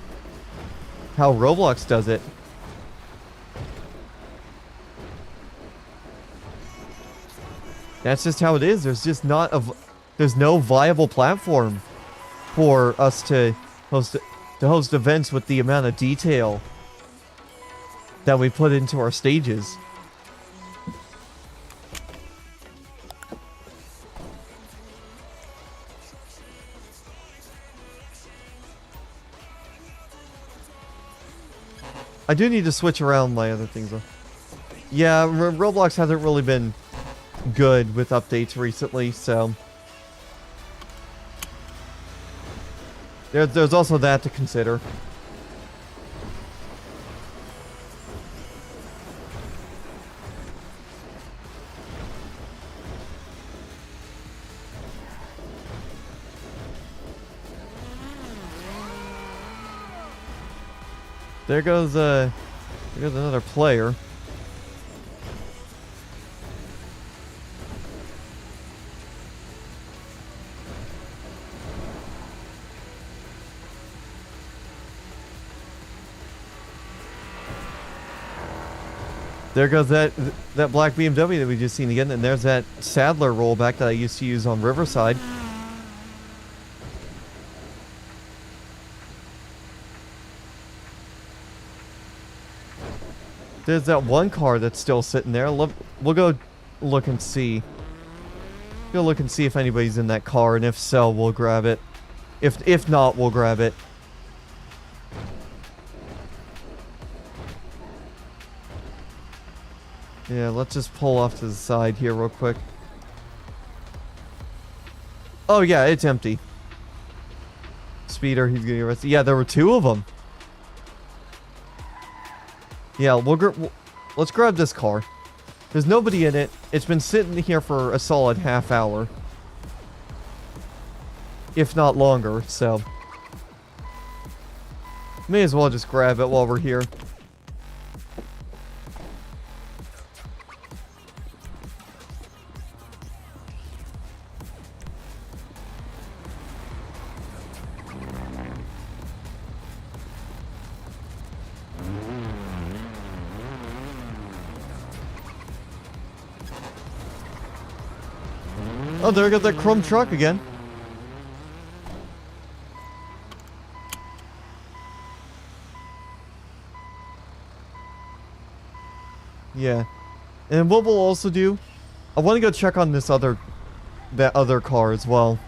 how Roblox does it. That's just how it is. There's just not there's no viable platform for us to host events with the amount of detail that we put into our stages. I do need to switch around my other things though. Yeah, Roblox hasn't really been good with updates recently, so there's also that to consider. There goes another player. There goes that black BMW that we just seen again, and there's that Sadler rollback that I used to use on Riverside. There's that one car that's still sitting there. We'll go look and see. Go look and see if anybody's in that car, and if so, we'll grab it. If not, we'll grab it. Yeah, let's just pull off to the side here real quick. Oh yeah, it's empty. Speeder, he's getting arrested. Yeah, there were two of them. Yeah, let's grab this car. There's nobody in it. It's been sitting here for a solid half hour. If not longer, so may as well just grab it while we're here. Oh, there goes that chrome truck again. Yeah. And what we'll also do, I want to go check on that other car as well.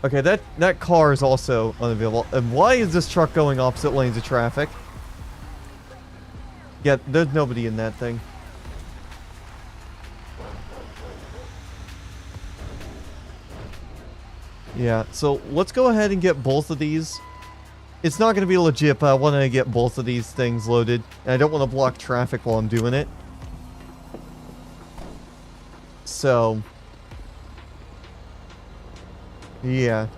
Okay, that car is also unavailable. And why is this truck going opposite lanes of traffic? Yeah, there's nobody in that thing. Yeah, so let's go ahead and get both of these. It's not going to be legit, but I want to get both of these things loaded. And I don't want to block traffic while I'm doing it. So, yeah.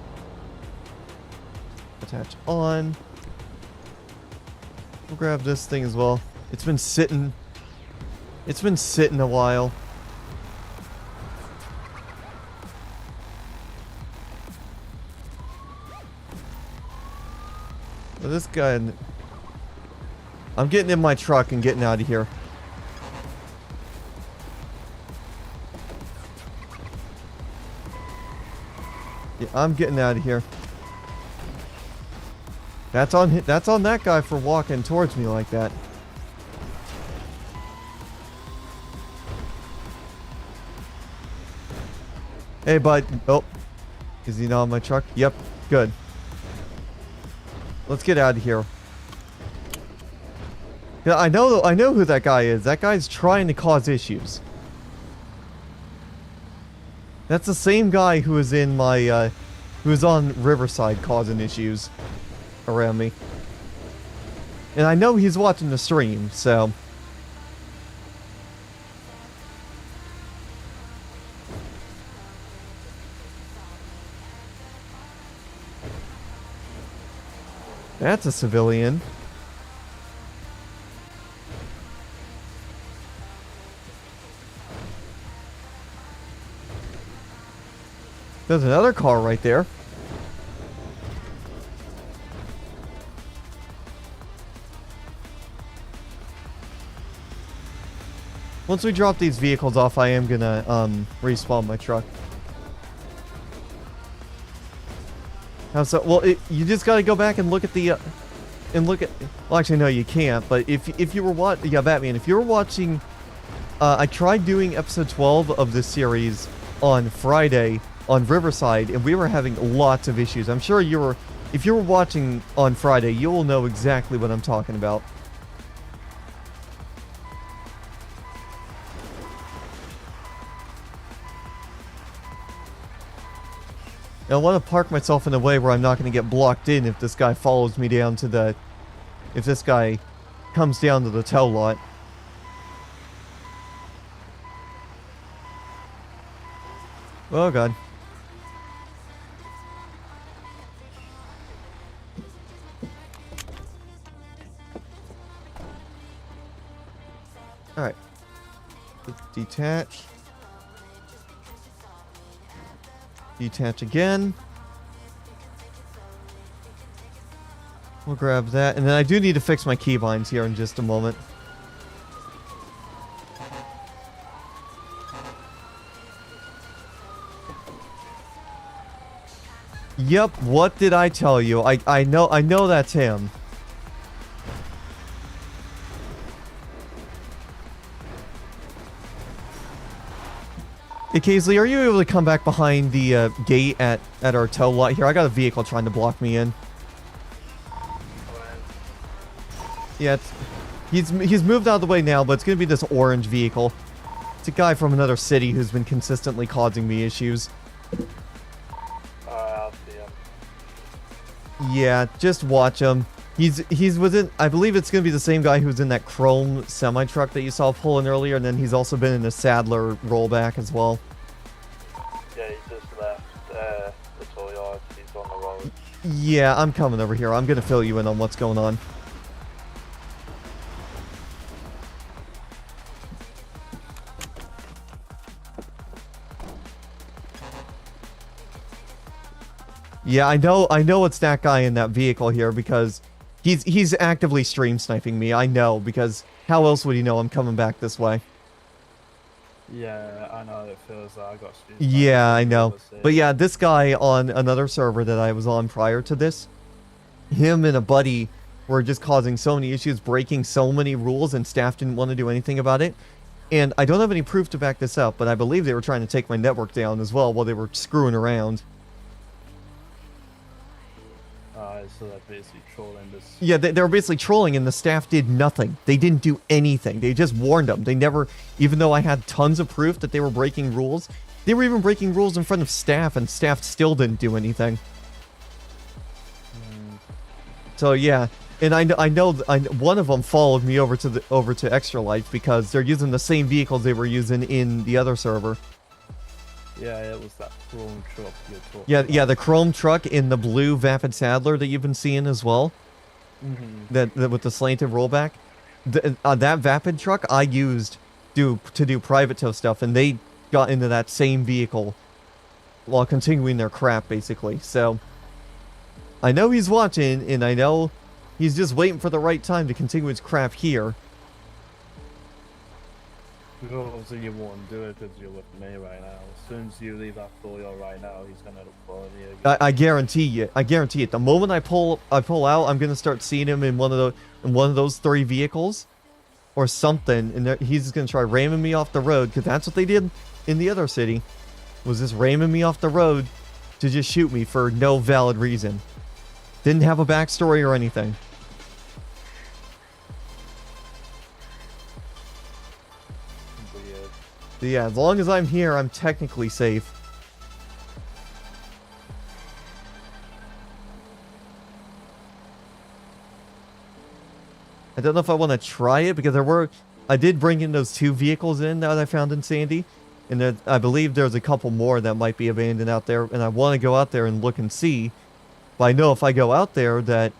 Attach on. We'll grab this thing as well. It's been sitting a while. This guy, I'm getting in my truck and getting out of here. Yeah, I'm getting out of here. That's on that guy for walking towards me like that. Hey, bud. Oh, is he not on my truck? Yep. Good. Let's get out of here. Yeah, I know who that guy is. That guy's trying to cause issues. That's the same guy who was in my, who was on Riverside causing issues around me. And I know he's watching the stream, so... That's a civilian. There's another car right there. Once we drop these vehicles off, I am gonna respawn my truck. So, well, you just gotta go back and look at the, well, actually, no, you can't, but if you were yeah, Batman, if you were watching, I tried doing episode 12 of this series on Friday on Riverside, and we were having lots of issues. I'm sure if you were watching on Friday, you will know exactly what I'm talking about. I want to park myself in a way where I'm not going to get blocked in if this guy follows me down to the... If this guy comes down to the tow lot. Oh, God. Alright. Let's detach. Detach again. We'll grab that. And then I do need to fix my keybinds here in just a moment. Yep, what did I tell you? I know that's him. Hey, Kaisley, are you able to come back behind the gate at our tow lot here? I got a vehicle trying to block me in. Yeah, he's moved out of the way now, but it's going to be this orange vehicle. It's a guy from another city who's been consistently causing me issues. I'll see him. Yeah, just watch him. He's within... I believe it's going to be the same guy who was in that chrome semi-truck that you saw pulling earlier, and then he's also been in a Sadler rollback as well. Yeah, he just left the tow yard. He's on the road. Yeah, I'm coming over here. I'm going to fill you in on what's going on. Yeah, I know it's that guy in that vehicle here because he's actively stream sniping me. I know, because how else would he know I'm coming back this way? Yeah, I know it feels like I got street. Yeah, I know. But yeah, this guy on another server that I was on prior to this, him and a buddy were just causing so many issues, breaking so many rules, and staff didn't want to do anything about it. And I don't have any proof to back this up, but I believe they were trying to take my network down as well while they were screwing around. So they're basically trolling this. Yeah, they were basically trolling, and the staff did nothing. They didn't do anything. They just warned them. They never, even though I had tons of proof that they were breaking rules, they were even breaking rules in front of staff, and staff still didn't do anything. So yeah, and I know one of them followed me over to ExtraLife because they're using the same vehicles they were using in the other server. Yeah, it was that chrome truck you're talking Yeah, the chrome truck in the blue Vapid Sadler that you've been seeing as well. Mm-hmm. That with the slanted rollback. That Vapid truck I used to do private tow stuff, and they got into that same vehicle while continuing their crap, basically. So I know he's watching, and I know He's just waiting for the right time to continue his crap here. Because obviously you won't do it because you're with me right now. As soon as you leave that door right now, he's gonna look for you again. I guarantee you. I guarantee it. The moment I pull out, I'm gonna start seeing him in one of those 3 vehicles, or something, and he's just gonna try ramming me off the road, because that's what they did in the other city. Was just ramming me off the road to just shoot me for no valid reason. Didn't have a backstory or anything. Weird. So yeah, as long as I'm here, I'm technically safe. I don't know if I want to try it, because I did bring in those 2 vehicles in that I found in Sandy, and I believe there's a couple more that might be abandoned out there, and I want to go out there and look and see. But I know if I go out there that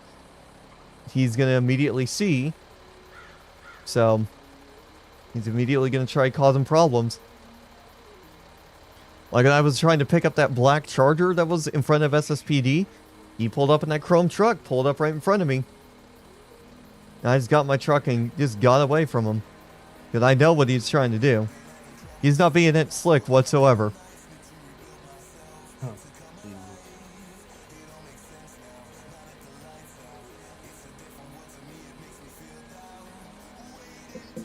he's going to immediately see, so he's immediately going to try causing problems. Like, I was trying to pick up that black Charger that was in front of SSPD. He pulled up in that chrome truck, pulled up right in front of me. And I just got my truck and just got away from him. Because I know what he's trying to do. He's not being it slick whatsoever. Huh. Jesus.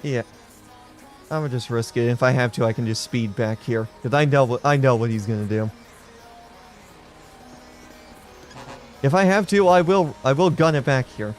Yeah. I'm gonna just risk it. If I have to, I can just speed back here. Because I know what he's gonna do. If I have to, I will gun it back here.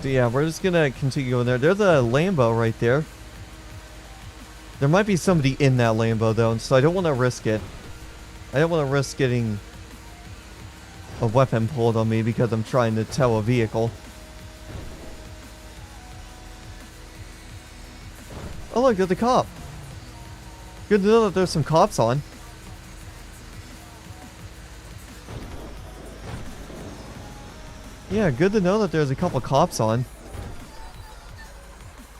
So yeah, we're just gonna continue going there. There's a Lambo right there. There might be somebody in that Lambo though, so I don't want to risk it. I don't want to risk getting a weapon pulled on me because I'm trying to tow a vehicle. Oh look, there's a cop. Good to know that there's some cops on. Yeah, good to know that there's a couple cops on.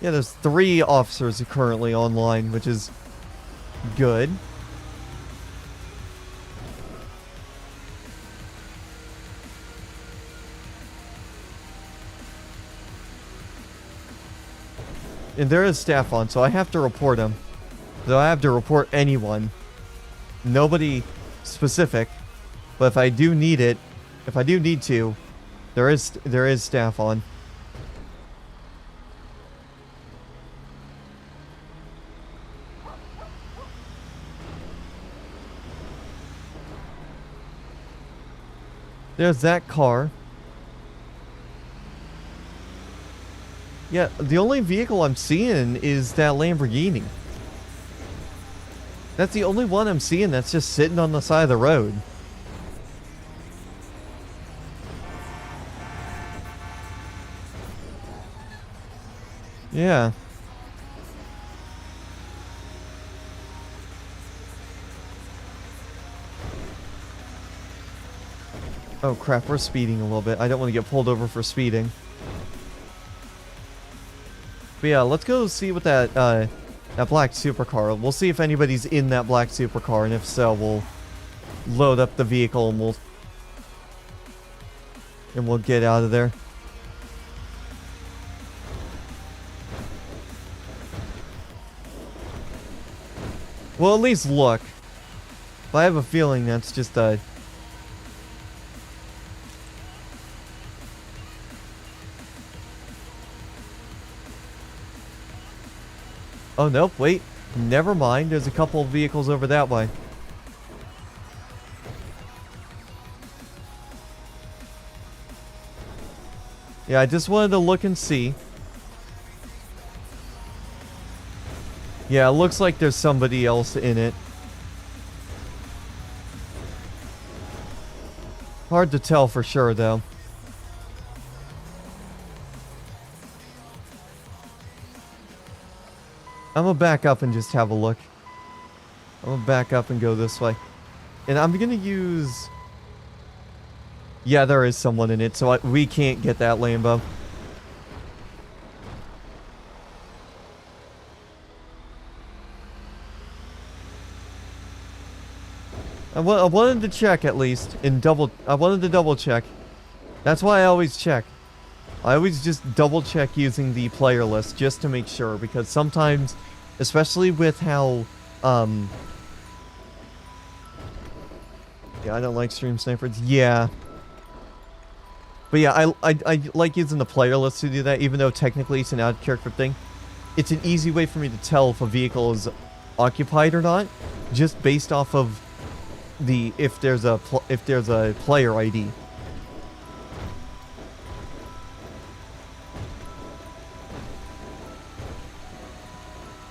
Yeah, there's 3 officers currently online, which is good. And there is staff on, so I have to report them. So I have to report anyone. Nobody specific. But if I do need it, if I do need to, there is staff on. There's that car. Yeah, the only vehicle I'm seeing is that Lamborghini. That's the only one I'm seeing that's just sitting on the side of the road. Yeah. Oh crap, we're speeding a little bit. I don't want to get pulled over for speeding. But yeah, let's go see what that black supercar. We'll see if anybody's in that black supercar, and if so, we'll load up the vehicle and we'll get out of there. Well, at least look. But I have a feeling that's just a... Oh, nope, wait. Never mind. There's a couple of vehicles over that way. Yeah, I just wanted to look and see. Yeah, it looks like there's somebody else in it. Hard to tell for sure, though. I'm gonna back up and just have a look. I'm gonna back up and go this way. And I'm gonna use... Yeah, there is someone in it, so we can't get that Lambo. I wanted to check at least, and I wanted to double check. That's why I always check. I always just double check using the player list just to make sure, because sometimes, especially with how, yeah, I don't like stream snipers. Yeah. But yeah, I like using the player list to do that, even though technically it's an out-of-character thing. It's an easy way for me to tell if a vehicle is occupied or not, just based off of if there's a player ID.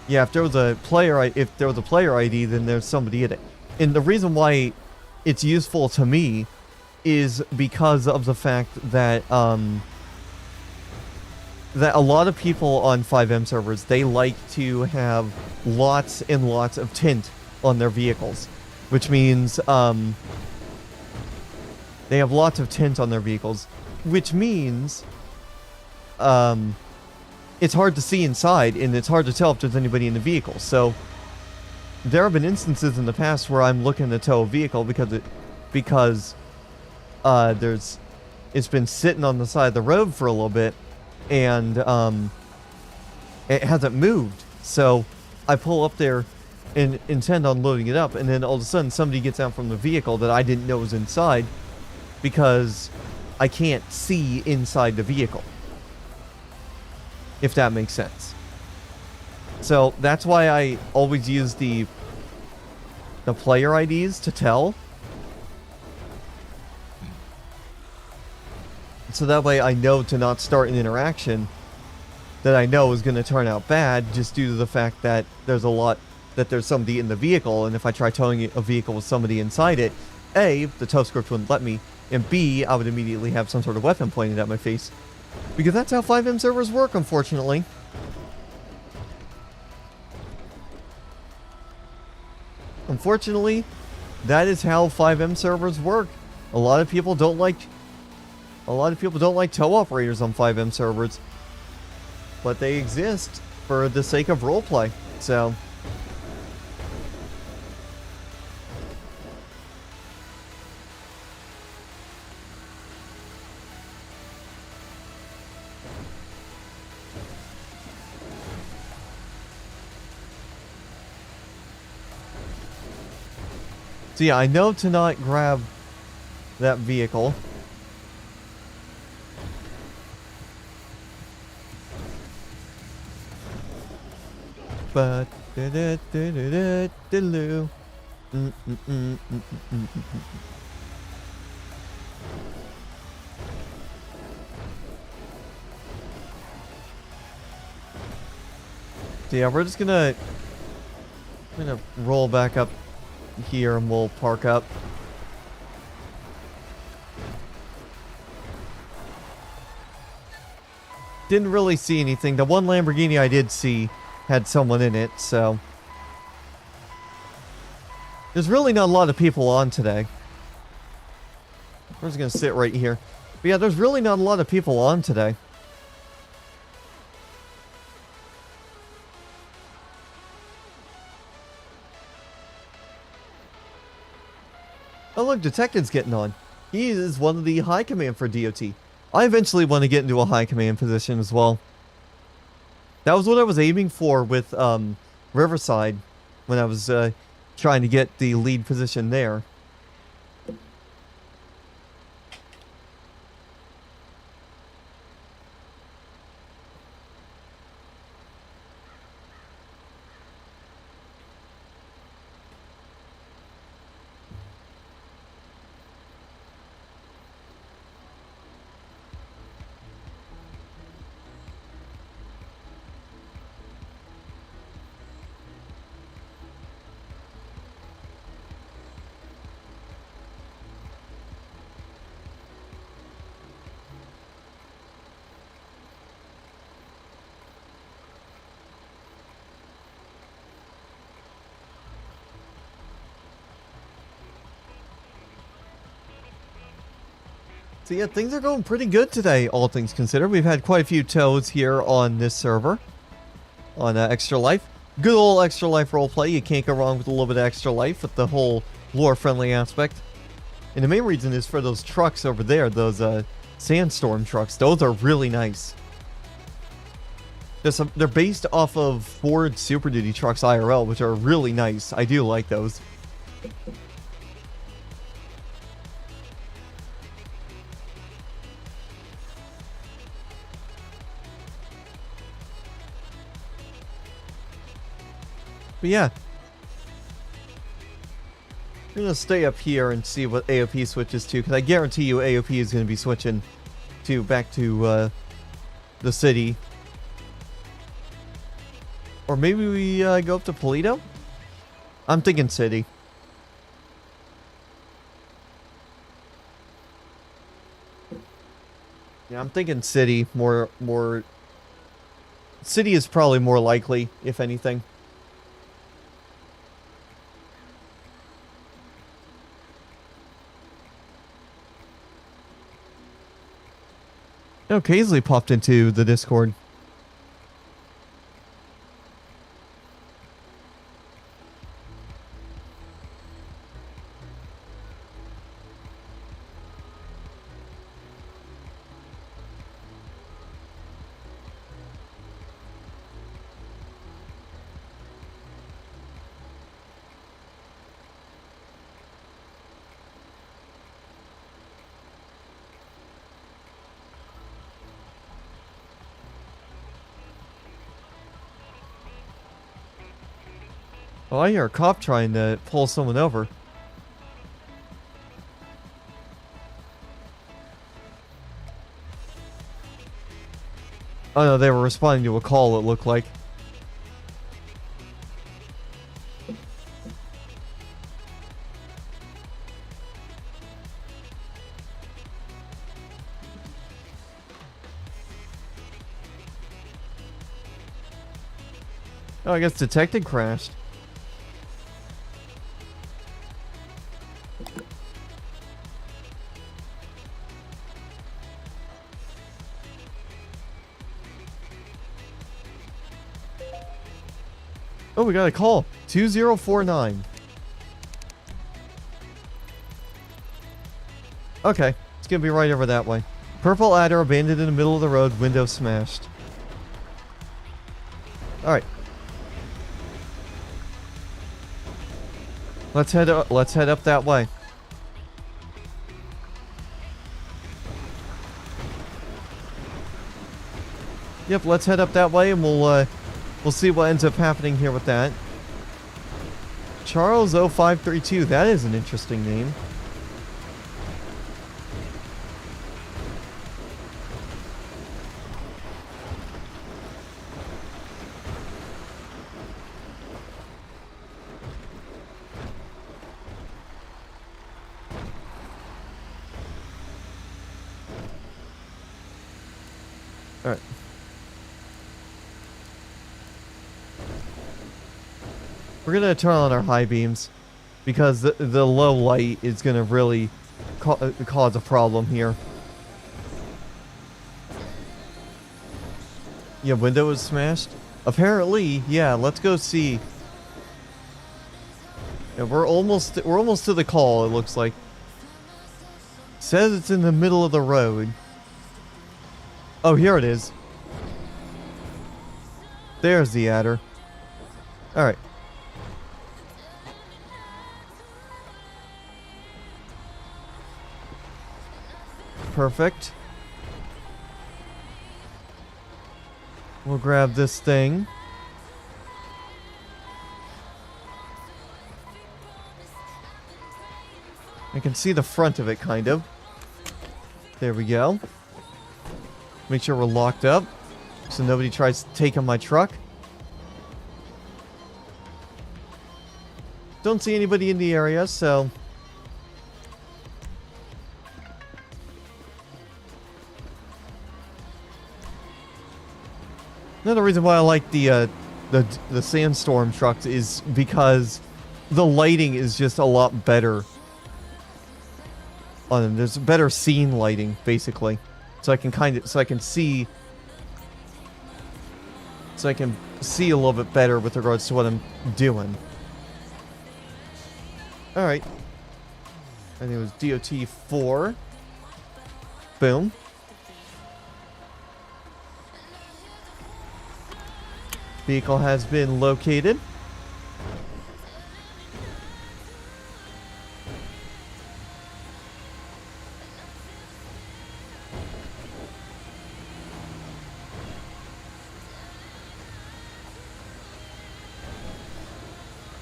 Yeah, if there was a player ID, then there's somebody in it. And the reason why it's useful to me is because of the fact that that a lot of people on FiveM servers, they like to have lots and lots of tint on their vehicles, which means they have lots of tint on their vehicles, which means it's hard to see inside, and it's hard to tell if there's anybody in the vehicle. So there have been instances in the past where I'm looking to tow a vehicle because it's been sitting on the side of the road for a little bit, and it hasn't moved. So I pull up there and intend on loading it up, and then all of a sudden somebody gets out from the vehicle that I didn't know was inside, because I can't see inside the vehicle, if that makes sense. So that's why I always use the player IDs to tell. So that way I know to not start an interaction that I know is going to turn out bad, just due to the fact that there's somebody in the vehicle, and if I try towing a vehicle with somebody inside it, A, the tow script wouldn't let me, and B, I would immediately have some sort of weapon pointed at my face. Because that's how FiveM servers work, unfortunately. Unfortunately, that is how FiveM servers work. A lot of people don't like tow operators on FiveM servers, but they exist for the sake of roleplay. So yeah, I know to not grab that vehicle. But so yeah, we're just gonna roll back up here and we'll park up. Didn't really see anything. The one Lamborghini I did see had someone in it, so there's really not a lot of people on today. We're just gonna sit right here. But yeah, there's really not a lot of people on today. Oh look, Detective's getting on. He is one of the high command for DOT. I eventually want to get into a high command position as well. That was what I was aiming for with Riverside when I was trying to get the lead position there. So yeah, things are going pretty good today, all things considered. We've had quite a few tows here on this server, on Extra Life. Good old Extra Life Roleplay. You can't go wrong with a little bit of Extra Life with the whole lore-friendly aspect. And the main reason is for those trucks over there, those Sandstorm trucks. Those are really nice. They're based off of Ford Super Duty trucks IRL, which are really nice. I do like those. But yeah, I'm gonna stay up here and see what AOP switches to, because I guarantee you AOP is gonna be switching to back to the city, or maybe we go up to Polito. I'm thinking city. Yeah, I'm thinking city. More. City is probably more likely, if anything. No, Kaisley popped into the Discord. Oh, I hear a cop trying to pull someone over. Oh no, they were responding to a call, it looked like. Oh, I guess detected crashed. Oh, we got a call. 2049. Okay, it's gonna be right over that way. Purple adder abandoned in the middle of the road, window smashed. Alright. Let's head up that way. Yep, let's head up that way and we'll see what ends up happening here with that. Charles 0532, that is an interesting name. Alright. We're gonna turn on our high beams because the low light is gonna really cause a problem here. Yeah, window was smashed. Apparently, yeah. Let's go see. Yeah, we're almost to the call. It looks like. Says it's in the middle of the road. Oh, here it is. There's the adder. All right. Perfect. We'll grab this thing. I can see the front of it, kind of. There we go. Make sure we're locked up, so nobody tries taking my truck. Don't see anybody in the area, so... Another reason why I like the Sandstorm trucks is because the lighting is just a lot better. on them. There's better scene lighting, basically, so I can see a little bit better with regards to what I'm doing. All right. I think it was DOT 4. Boom. Vehicle has been located.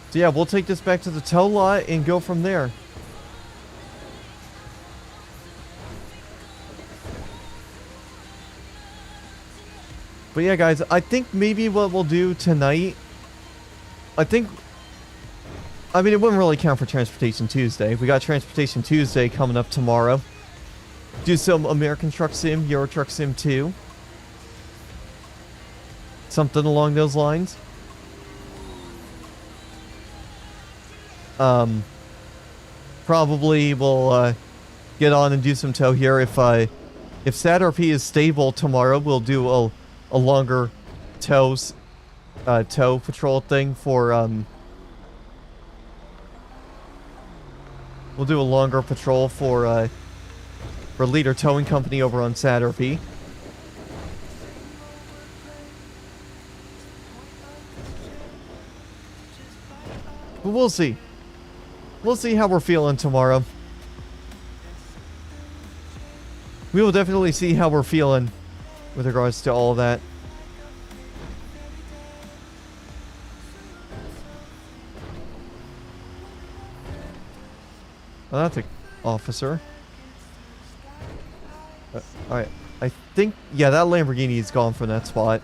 So yeah, we'll take this back to the tow lot and go from there. But yeah, guys, I think maybe what we'll do tonight, I mean, it wouldn't really count for Transportation Tuesday. We got Transportation Tuesday coming up tomorrow. Do some American Truck Sim, Euro Truck Sim 2. Something along those lines. Probably we'll get on and do some tow here. If SADRP is stable tomorrow, we'll do a longer tow patrol thing for we'll do a longer patrol for Leader Towing Company over on SADRP. But we'll see. We'll see how we're feeling tomorrow. We will definitely see how we're feeling with regards to all of that. Oh, that's an officer. Alright, I think, yeah, that Lamborghini is gone from that spot.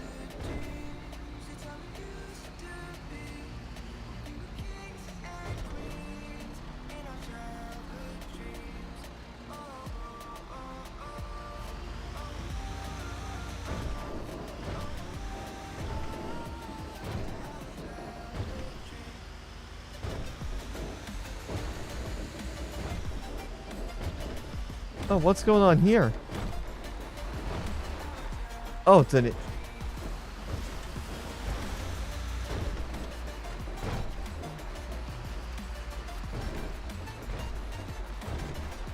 Oh, what's going on here? Oh, it's an...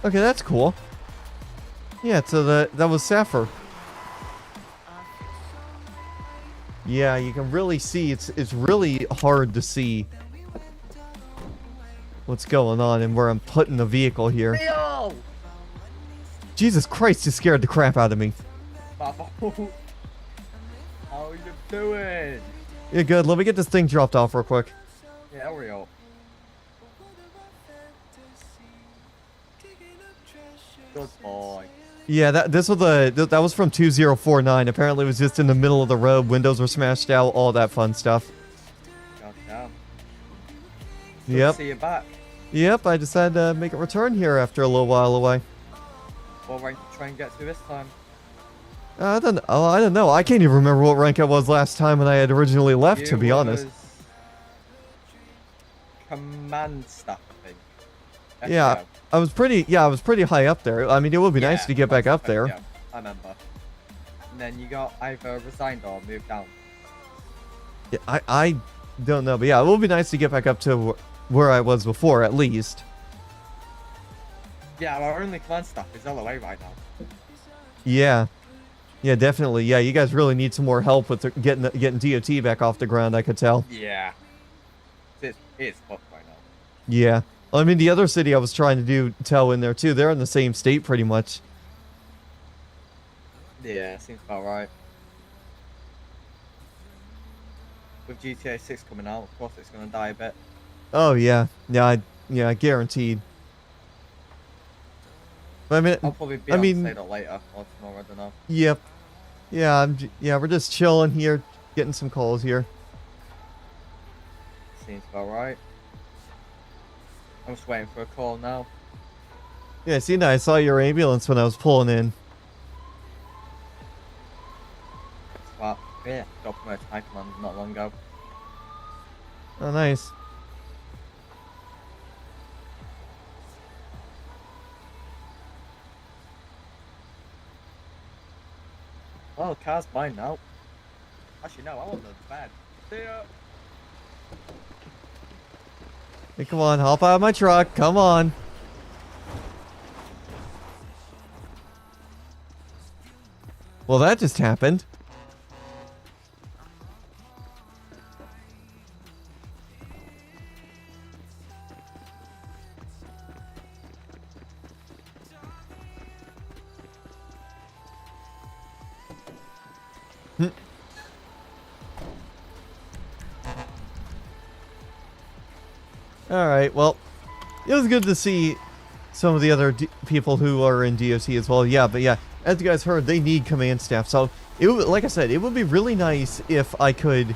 Okay, that's cool. Yeah, so that was Sapphire. Yeah, you can really see, it's really hard to see what's going on and where I'm putting the vehicle here. Leo! Jesus Christ, you scared the crap out of me. How you doing? Yeah, good. Let me get this thing dropped off real quick. Yeah, hurry up. Good boy. Yeah, that was from 2049. Apparently, it was just in the middle of the road. Windows were smashed out. All that fun stuff. God damn. Yep. See you back. Yep. I decided to make a return here after a little while away. What rank you try and get to this time? I don't know. I can't even remember what rank I was last time when I had originally left. To be honest. Command staff, I think. Yeah, I was pretty high up there. I mean, it would be nice to get back up there. Yeah, I remember. And then you got either resigned or moved down. Yeah, I don't know, but yeah, it would be nice to get back up to where I was before, at least. Yeah, our only command staff is all away right now. Yeah. Yeah, definitely. Yeah, you guys really need some more help with getting DOT back off the ground, I could tell. Yeah. It's fucked right now. Yeah. I mean, the other city I was trying to do tow in there, too. They're in the same state, pretty much. Yeah, seems about right. With GTA 6 coming out, of course it's going to die a bit. Oh, yeah. Yeah, guaranteed. I mean, I'll probably be on sale later or tomorrow, I don't know. Yep. Yeah, we're just chilling here, getting some calls here. Seems about right. I'm just waiting for a call now. Yeah, see, I saw your ambulance when I was pulling in. Well, yeah, got promoted to high command not long ago. Oh, nice. Oh, car's mine now. Actually, no, I want the bad. See ya. Hey, come on, hop out of my truck. Come on. Well, that just happened. Alright, well, it was good to see some of the other people who are in DOT as well. Yeah, but yeah, as you guys heard, they need command staff. So, like I said, it would be really nice if I could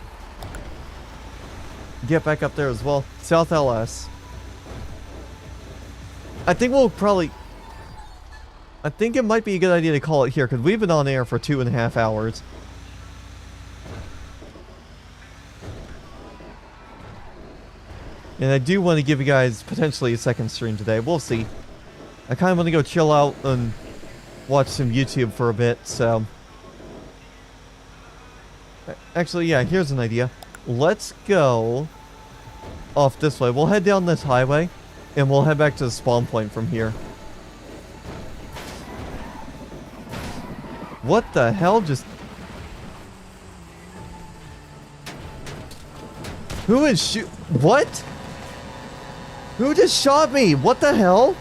get back up there as well. South LS. I think we'll probably... I think it might be a good idea to call it here, because we've been on air for 2.5 hours. And I do want to give you guys potentially a second stream today. We'll see. I kind of want to go chill out and watch some YouTube for a bit, so... Actually, yeah, here's an idea. Let's go off this way. We'll head down this highway, and we'll head back to the spawn point from here. What the hell just... Who is What? Who just shot me? What the hell?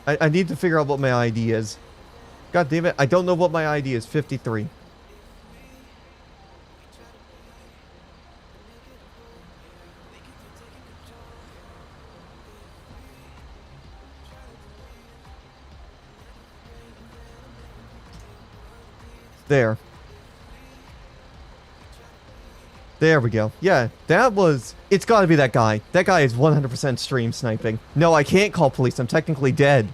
I need to figure out what my ID is. God damn it, I don't know what my ID is. 53. There. There we go. Yeah, that was... It's gotta be that guy. That guy is 100% stream sniping. No, I can't call police. I'm technically dead.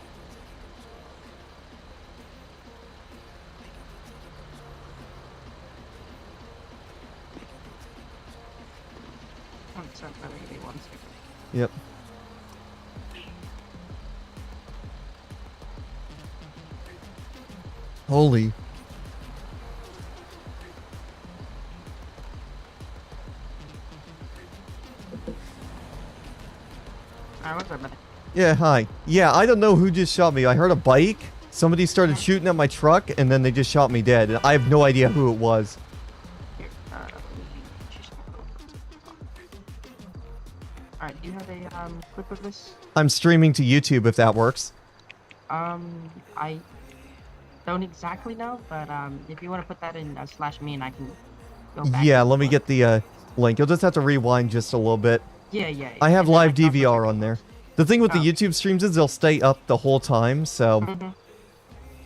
Yep. Holy. Yeah, hi. Yeah, I don't know who just shot me. I heard a bike. Somebody started shooting at my truck, and then they just shot me dead. And I have no idea who it was. Alright, do you have a clip of this? I'm streaming to YouTube if that works. I don't exactly know, but if you want to put that in /me and I can go back. Yeah, let me get the link. You'll just have to rewind just a little bit. Yeah. I have live DVR on there. The thing with the YouTube streams is they'll stay up the whole time, so...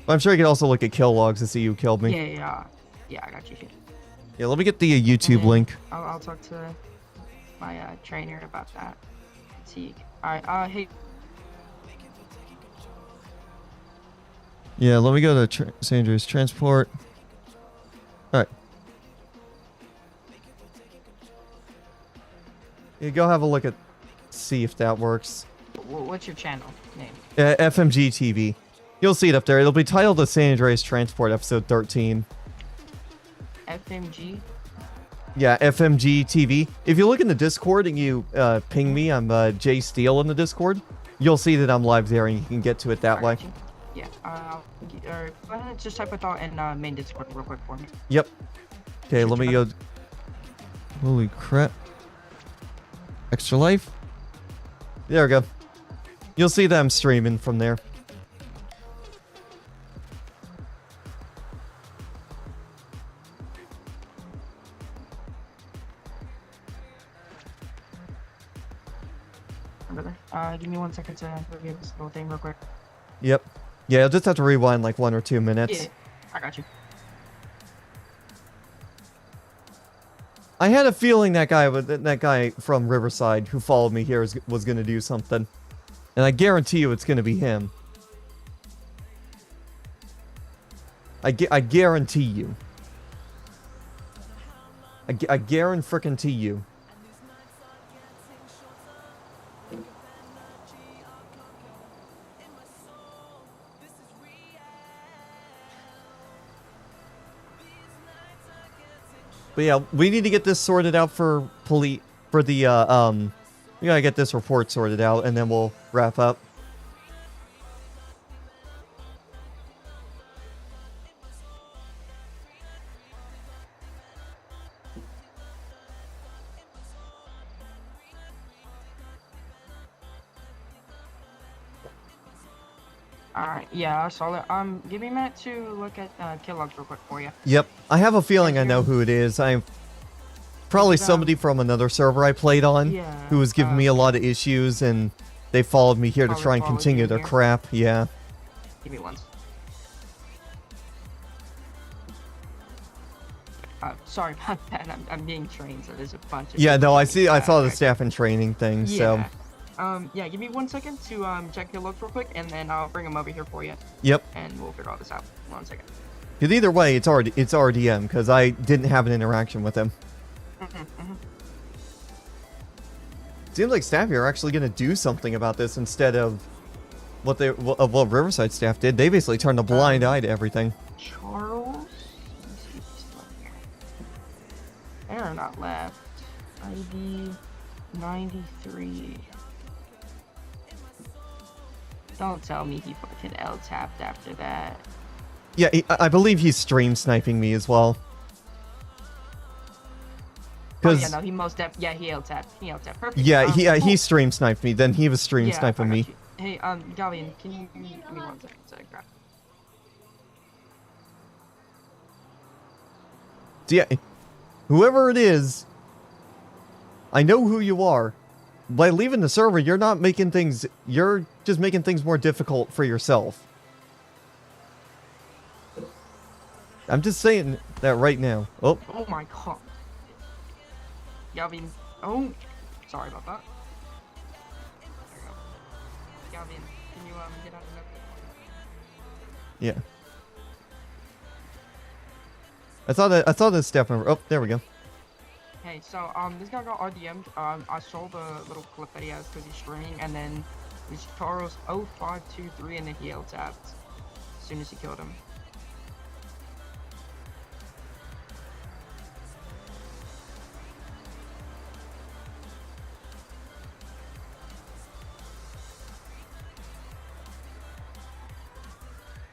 I'm sure you can also look at kill logs to see who killed me. Yeah, I got you. Yeah, let me get the YouTube link. I'll talk to my trainer about that. Let's see. Alright, hey. Yeah, let me go to San Andreas Transport. Alright. Yeah, go have a look at... See if that works. What's your channel name? FMG TV. You'll see it up there. It'll be titled the San Andreas Transport episode 13. FMG? Yeah, FMG TV. If you look in the Discord and you ping me, I'm Jay Steele in the Discord. You'll see that I'm live there and you can get to it that way. Yeah, go ahead and just type it out in main Discord real quick for me. Yep. Okay, let me go. Holy crap. Extra Life? There we go. You'll see that I'm streaming from there. Give me 1 second to review this little thing real quick. Yep. Yeah, you'll just have to rewind like 1 or 2 minutes. Yeah, I got you. I had a feeling that guy from Riverside who followed me here was going to do something. And I guarantee you it's going to be him. I guarantee you. I guarantee you. But yeah, we need to get this sorted out for we gotta get this report sorted out, and then we'll wrap up. Alright, yeah, I saw it. Give me a minute to look at kill logs real quick for you. Yep, I have a feeling I know who it is. I'm probably It's, somebody from another server I played on Yeah, who was giving me a lot of issues, and they followed me here to Probably try and followed continue you their here. crap. Yeah. Give me one. Sorry about that. I'm being trained, so there's a bunch of Yeah, people no, I training. see. I saw the Okay. staff and training thing. So, Yeah. Yeah, give me 1 second to check your logs real quick, and then I'll bring them over here for you, yep. and we'll figure all this out. 1 second. Because either way, it's RDM. Because I didn't have an interaction with him. Seems like staff here are actually going to do something about this instead of what Riverside staff did. They basically turned a blind eye to everything. Charles? Let me see if he's still in here. They're not left. ID 93. Don't tell me he fucking L-tapped after that. Yeah, I believe he's stream sniping me as well. Oh, yeah, Because no, he most yeah, he L-tapped. He L-tapped. Perfect. yeah, he cool. stream sniped me. Then he was stream Yeah, I sniping got me. you. Hey, Galvian, can you give me 1 second to grab? So yeah, whoever it is, I know who you are. By leaving the server, you're not making things. You're just making things more difficult for yourself. I'm just saying that right now. Oh, Oh my god. Galvian. Oh, sorry about that. There we go. Galvian, can you get out of that? yeah. I saw the staff member. Oh, there we go. Hey, so this guy got RDM'd. I saw the little clip that he has because he's streaming, and then it's Charles 0523, and then he L-tapped as soon as he killed him.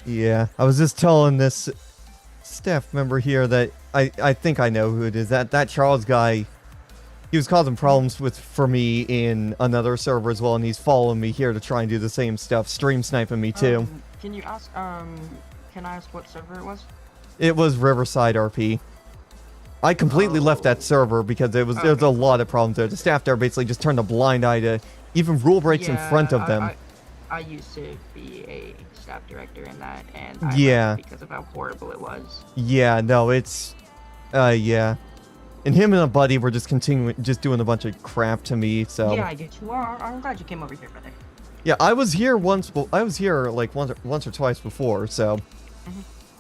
Yeah, I was just telling this staff member here that I think I know who it is. That Charles guy, he was causing problems for me in another server as well, and he's following me here to try and do the same stuff, stream sniping me too. Can you ask can I ask what server it was? It was Riverside RP. I completely left that server because there was a lot of problems there. The staff there basically just turned a blind eye to even rule breaks in front of them. I used to be a staff director in that, and I left because of how horrible it was. Yeah, no, it's yeah. And him and a buddy were just doing a bunch of crap to me, so. Yeah, I get you. Well, I'm glad you came over here, brother. Yeah, I was here like once or twice before, so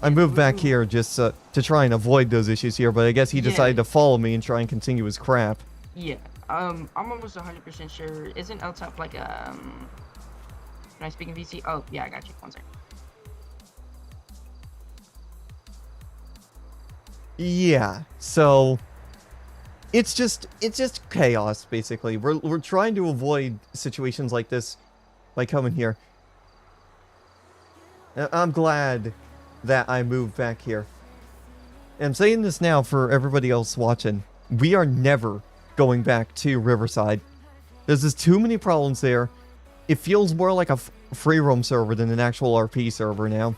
I moved back here just to try and avoid those issues here, but I guess he decided to follow me and try and continue his crap. Yeah, I'm almost 100% sure. Isn't LTAP like can I speak in VC? Oh, yeah, I got you. 1 second. Yeah, so it's just chaos basically. We're trying to avoid situations like this by coming here. I'm glad that I moved back here. And I'm saying this now for everybody else watching. We are never going back to Riverside. There's just too many problems there. It feels more like a free roam server than an actual RP server now.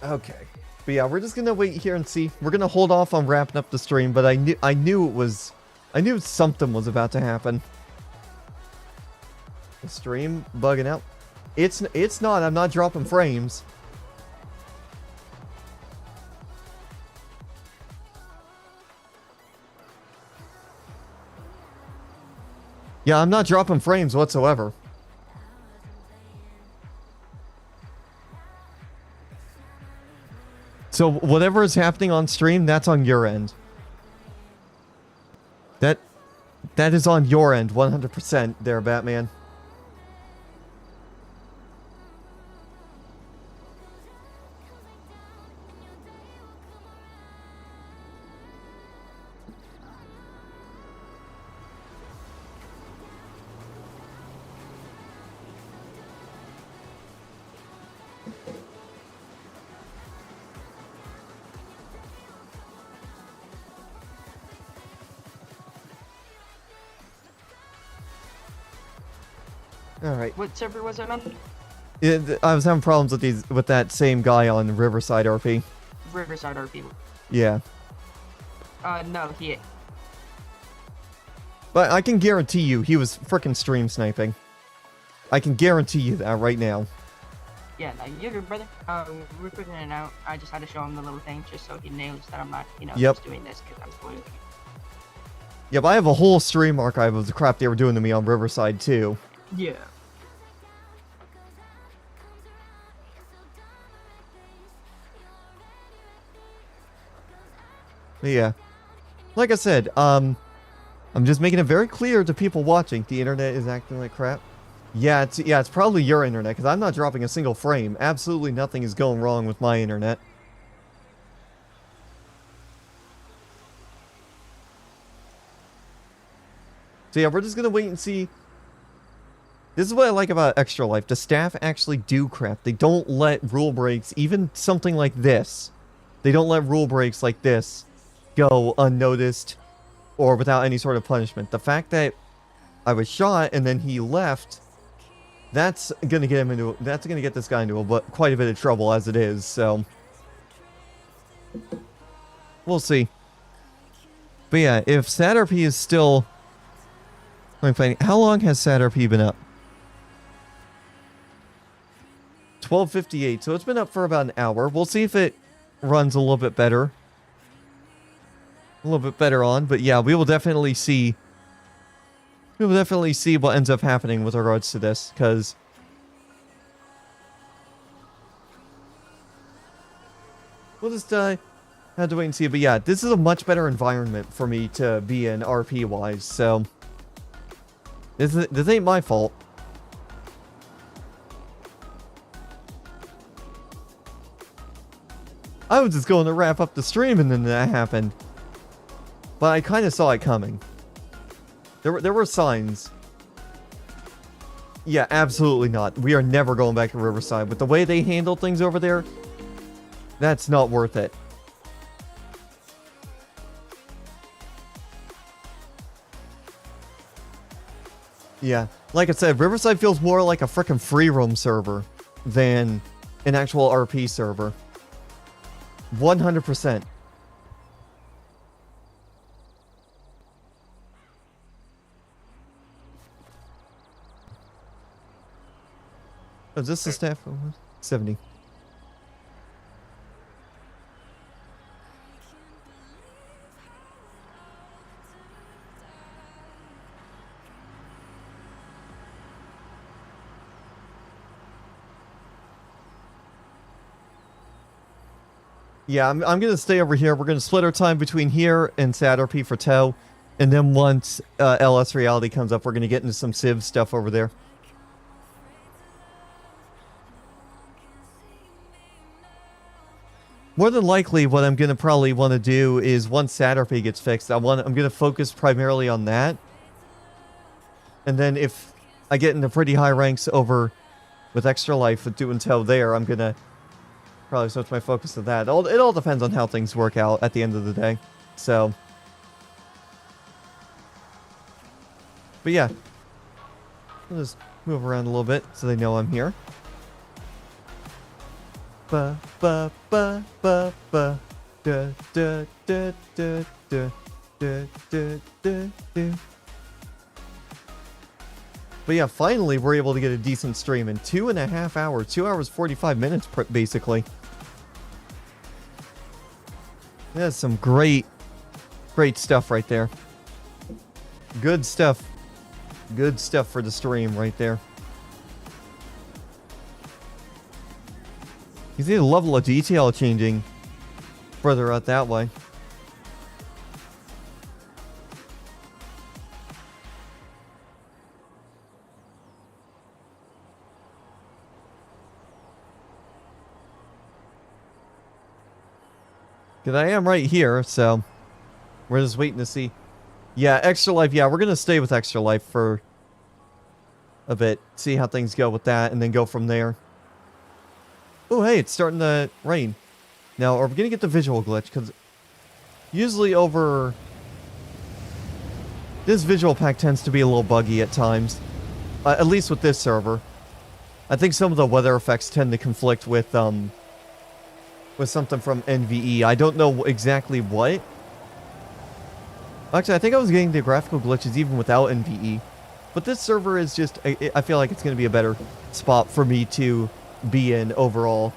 Okay. But yeah, we're just gonna wait here and see. We're gonna hold off on wrapping up the stream, but I knew something was about to happen. The stream bugging out. It's not. I'm not dropping frames. Yeah, I'm not dropping frames whatsoever. So whatever is happening on stream, that's on your end. That is on your end, 100% there, Batman. Alright. What server was it on? I was having problems with that same guy on Riverside RP. Riverside RP. Yeah. No, he. But I can guarantee you he was frickin' stream sniping. I can guarantee you that right now. Yeah, no, you're good, brother. We're putting it out. I just had to show him the little thing just so he knows that I'm not, just doing this because I'm spoiling. Yep, I have a whole stream archive of the crap they were doing to me on Riverside too. Yeah. But yeah. Like I said, I'm just making it very clear to people watching, the internet is acting like crap. Yeah, it's probably your internet, because I'm not dropping a single frame. Absolutely nothing is going wrong with my internet. So yeah, we're just gonna wait and see. This is what I like about ExtraLife. The staff actually do crap. They don't let rule breaks, even something like this. They don't let rule breaks like this go unnoticed or without any sort of punishment. The fact that I was shot and then he left, that's gonna get this guy into quite a bit of trouble as it is, so we'll see. But yeah, if SADRP is still how long has SADRP been up? 12:58, so it's been up for about an hour. We'll see if it runs a little bit better. A little bit better on, but yeah, we will definitely see what ends up happening with regards to this, because we'll just have to wait and see. But yeah, this is a much better environment for me to be in RP wise, so this ain't my fault. I was just going to wrap up the stream and then that happened. But I kind of saw it coming. There were signs. Yeah, absolutely not. We are never going back to Riverside. With the way they handle things over there, that's not worth it. Yeah, like I said, Riverside feels more like a frickin' free roam server than an actual RP server. 100%. Oh, is this the staff? 70. Yeah, I'm going to stay over here. We're going to split our time between here and SADRP for tow. And then once LS Reality comes up, we're going to get into some Civ stuff over there. More than likely, what I'm going to probably want to do is once SADRP gets fixed, I'm going to focus primarily on that. And then if I get into pretty high ranks over with ExtraLife with doing tow there, I'm going to probably switch my focus to that. It all depends on how things work out at the end of the day. So, but yeah, I'll just move around a little bit so they know I'm here. Ba ba ba ba ba da da da da da da da da da. But yeah, finally we're able to get a decent stream in 2.5 hours. 2 hours, 45 minutes, basically. That's some great stuff right there. Good stuff. Good stuff for the stream right there. You see the level of detail changing further out that way. Because I am right here, so we're just waiting to see. Yeah, ExtraLife, yeah, we're going to stay with ExtraLife for a bit. See how things go with that, and then go from there. Oh, hey, it's starting to rain. Now, are we going to get the visual glitch? Because usually over... This visual pack tends to be a little buggy at times. At least with this server. I think some of the weather effects tend to conflict with something from NVE. I don't know exactly what. Actually, I think I was getting the graphical glitches even without NVE. But this server is just... I feel like it's going to be a better spot for me to be in overall.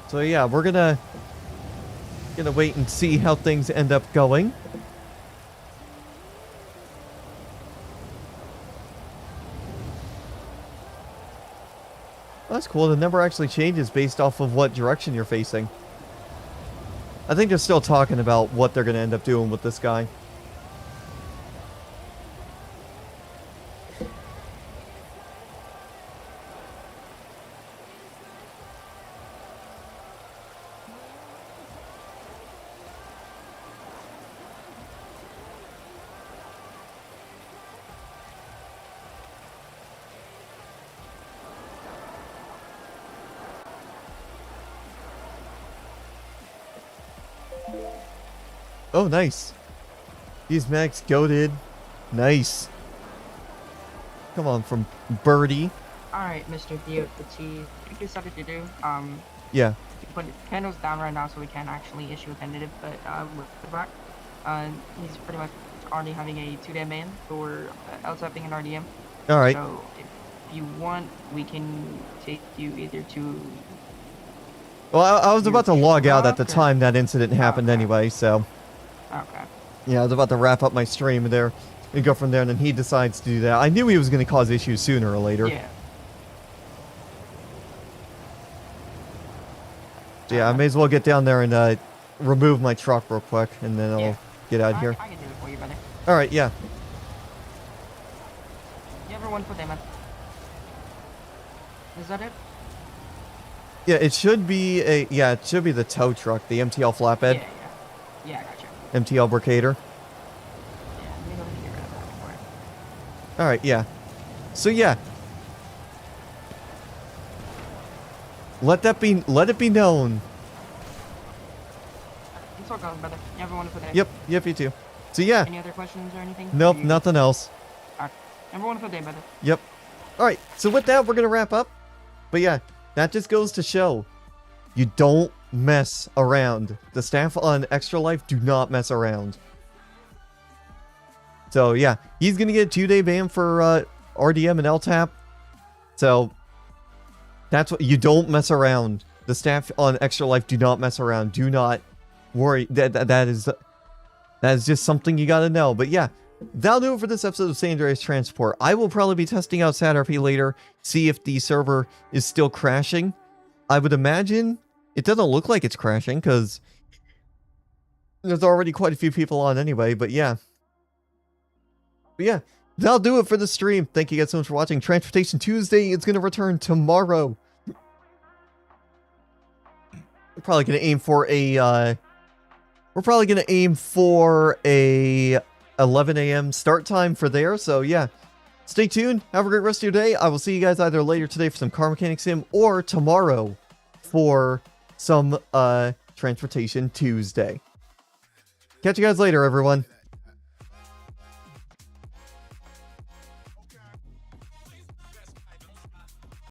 So yeah, we're gonna wait and see how things end up going. That's cool. The number actually changes based off of what direction you're facing. I think they're still talking about what they're going to end up doing with this guy. Oh, nice. These Max goated. Nice. Come on, from Birdie. Alright, Mr. Theo, you decided to do, Yeah. you put candles down right now so we can't actually issue a tentative, but, with the back, he's pretty much already having a 2-day ban for LTAPing and RDM. Alright. So, if you want, we can take you either to... Well, I was about to log out at the time that incident happened anyway, so... Okay. Yeah, I was about to wrap up my stream there and go from there, and then he decides to do that. I knew he was going to cause issues sooner or later. Yeah. So yeah, I may as well get down there and remove my truck real quick, and then I'll get out of here. I can do it for you, brother. Alright, yeah. You ever one for them, man? Is that it? Yeah, it should be it should be the tow truck, the MTL flatbed. Yeah, I got you. MTL Bricator. Yeah, let me go and get rid of that for it. Alright, yeah. So yeah. Let it be known. It's all gone, brother. You ever one for them? Yep, you too. So yeah. Any other questions or anything? Nope, nothing else. Alright. Everyone for the day, brother. Yep. Alright, so with that, we're going to wrap up. But yeah, that just goes to show you don't mess around. The staff on ExtraLife do not mess around. So yeah, he's going to get a 2-day ban for RDM and LTAP. So that's what you don't mess around. The staff on ExtraLife do not mess around. Do not worry. That is just something you got to know. But yeah, that'll do it for this episode of San Andreas Transport. I will probably be testing out SADRP later, see if the server is still crashing. I would imagine it doesn't look like it's crashing because there's already quite a few people on anyway, but yeah. But yeah, that'll do it for the stream. Thank you guys so much for watching. Transportation Tuesday is going to return tomorrow. We're probably going to aim for a 11 a.m. start time for there, so yeah. Stay tuned. Have a great rest of your day. I will see you guys either later today for some Car Mechanic Sim or tomorrow for some Transportation Tuesday. Catch you guys later, everyone.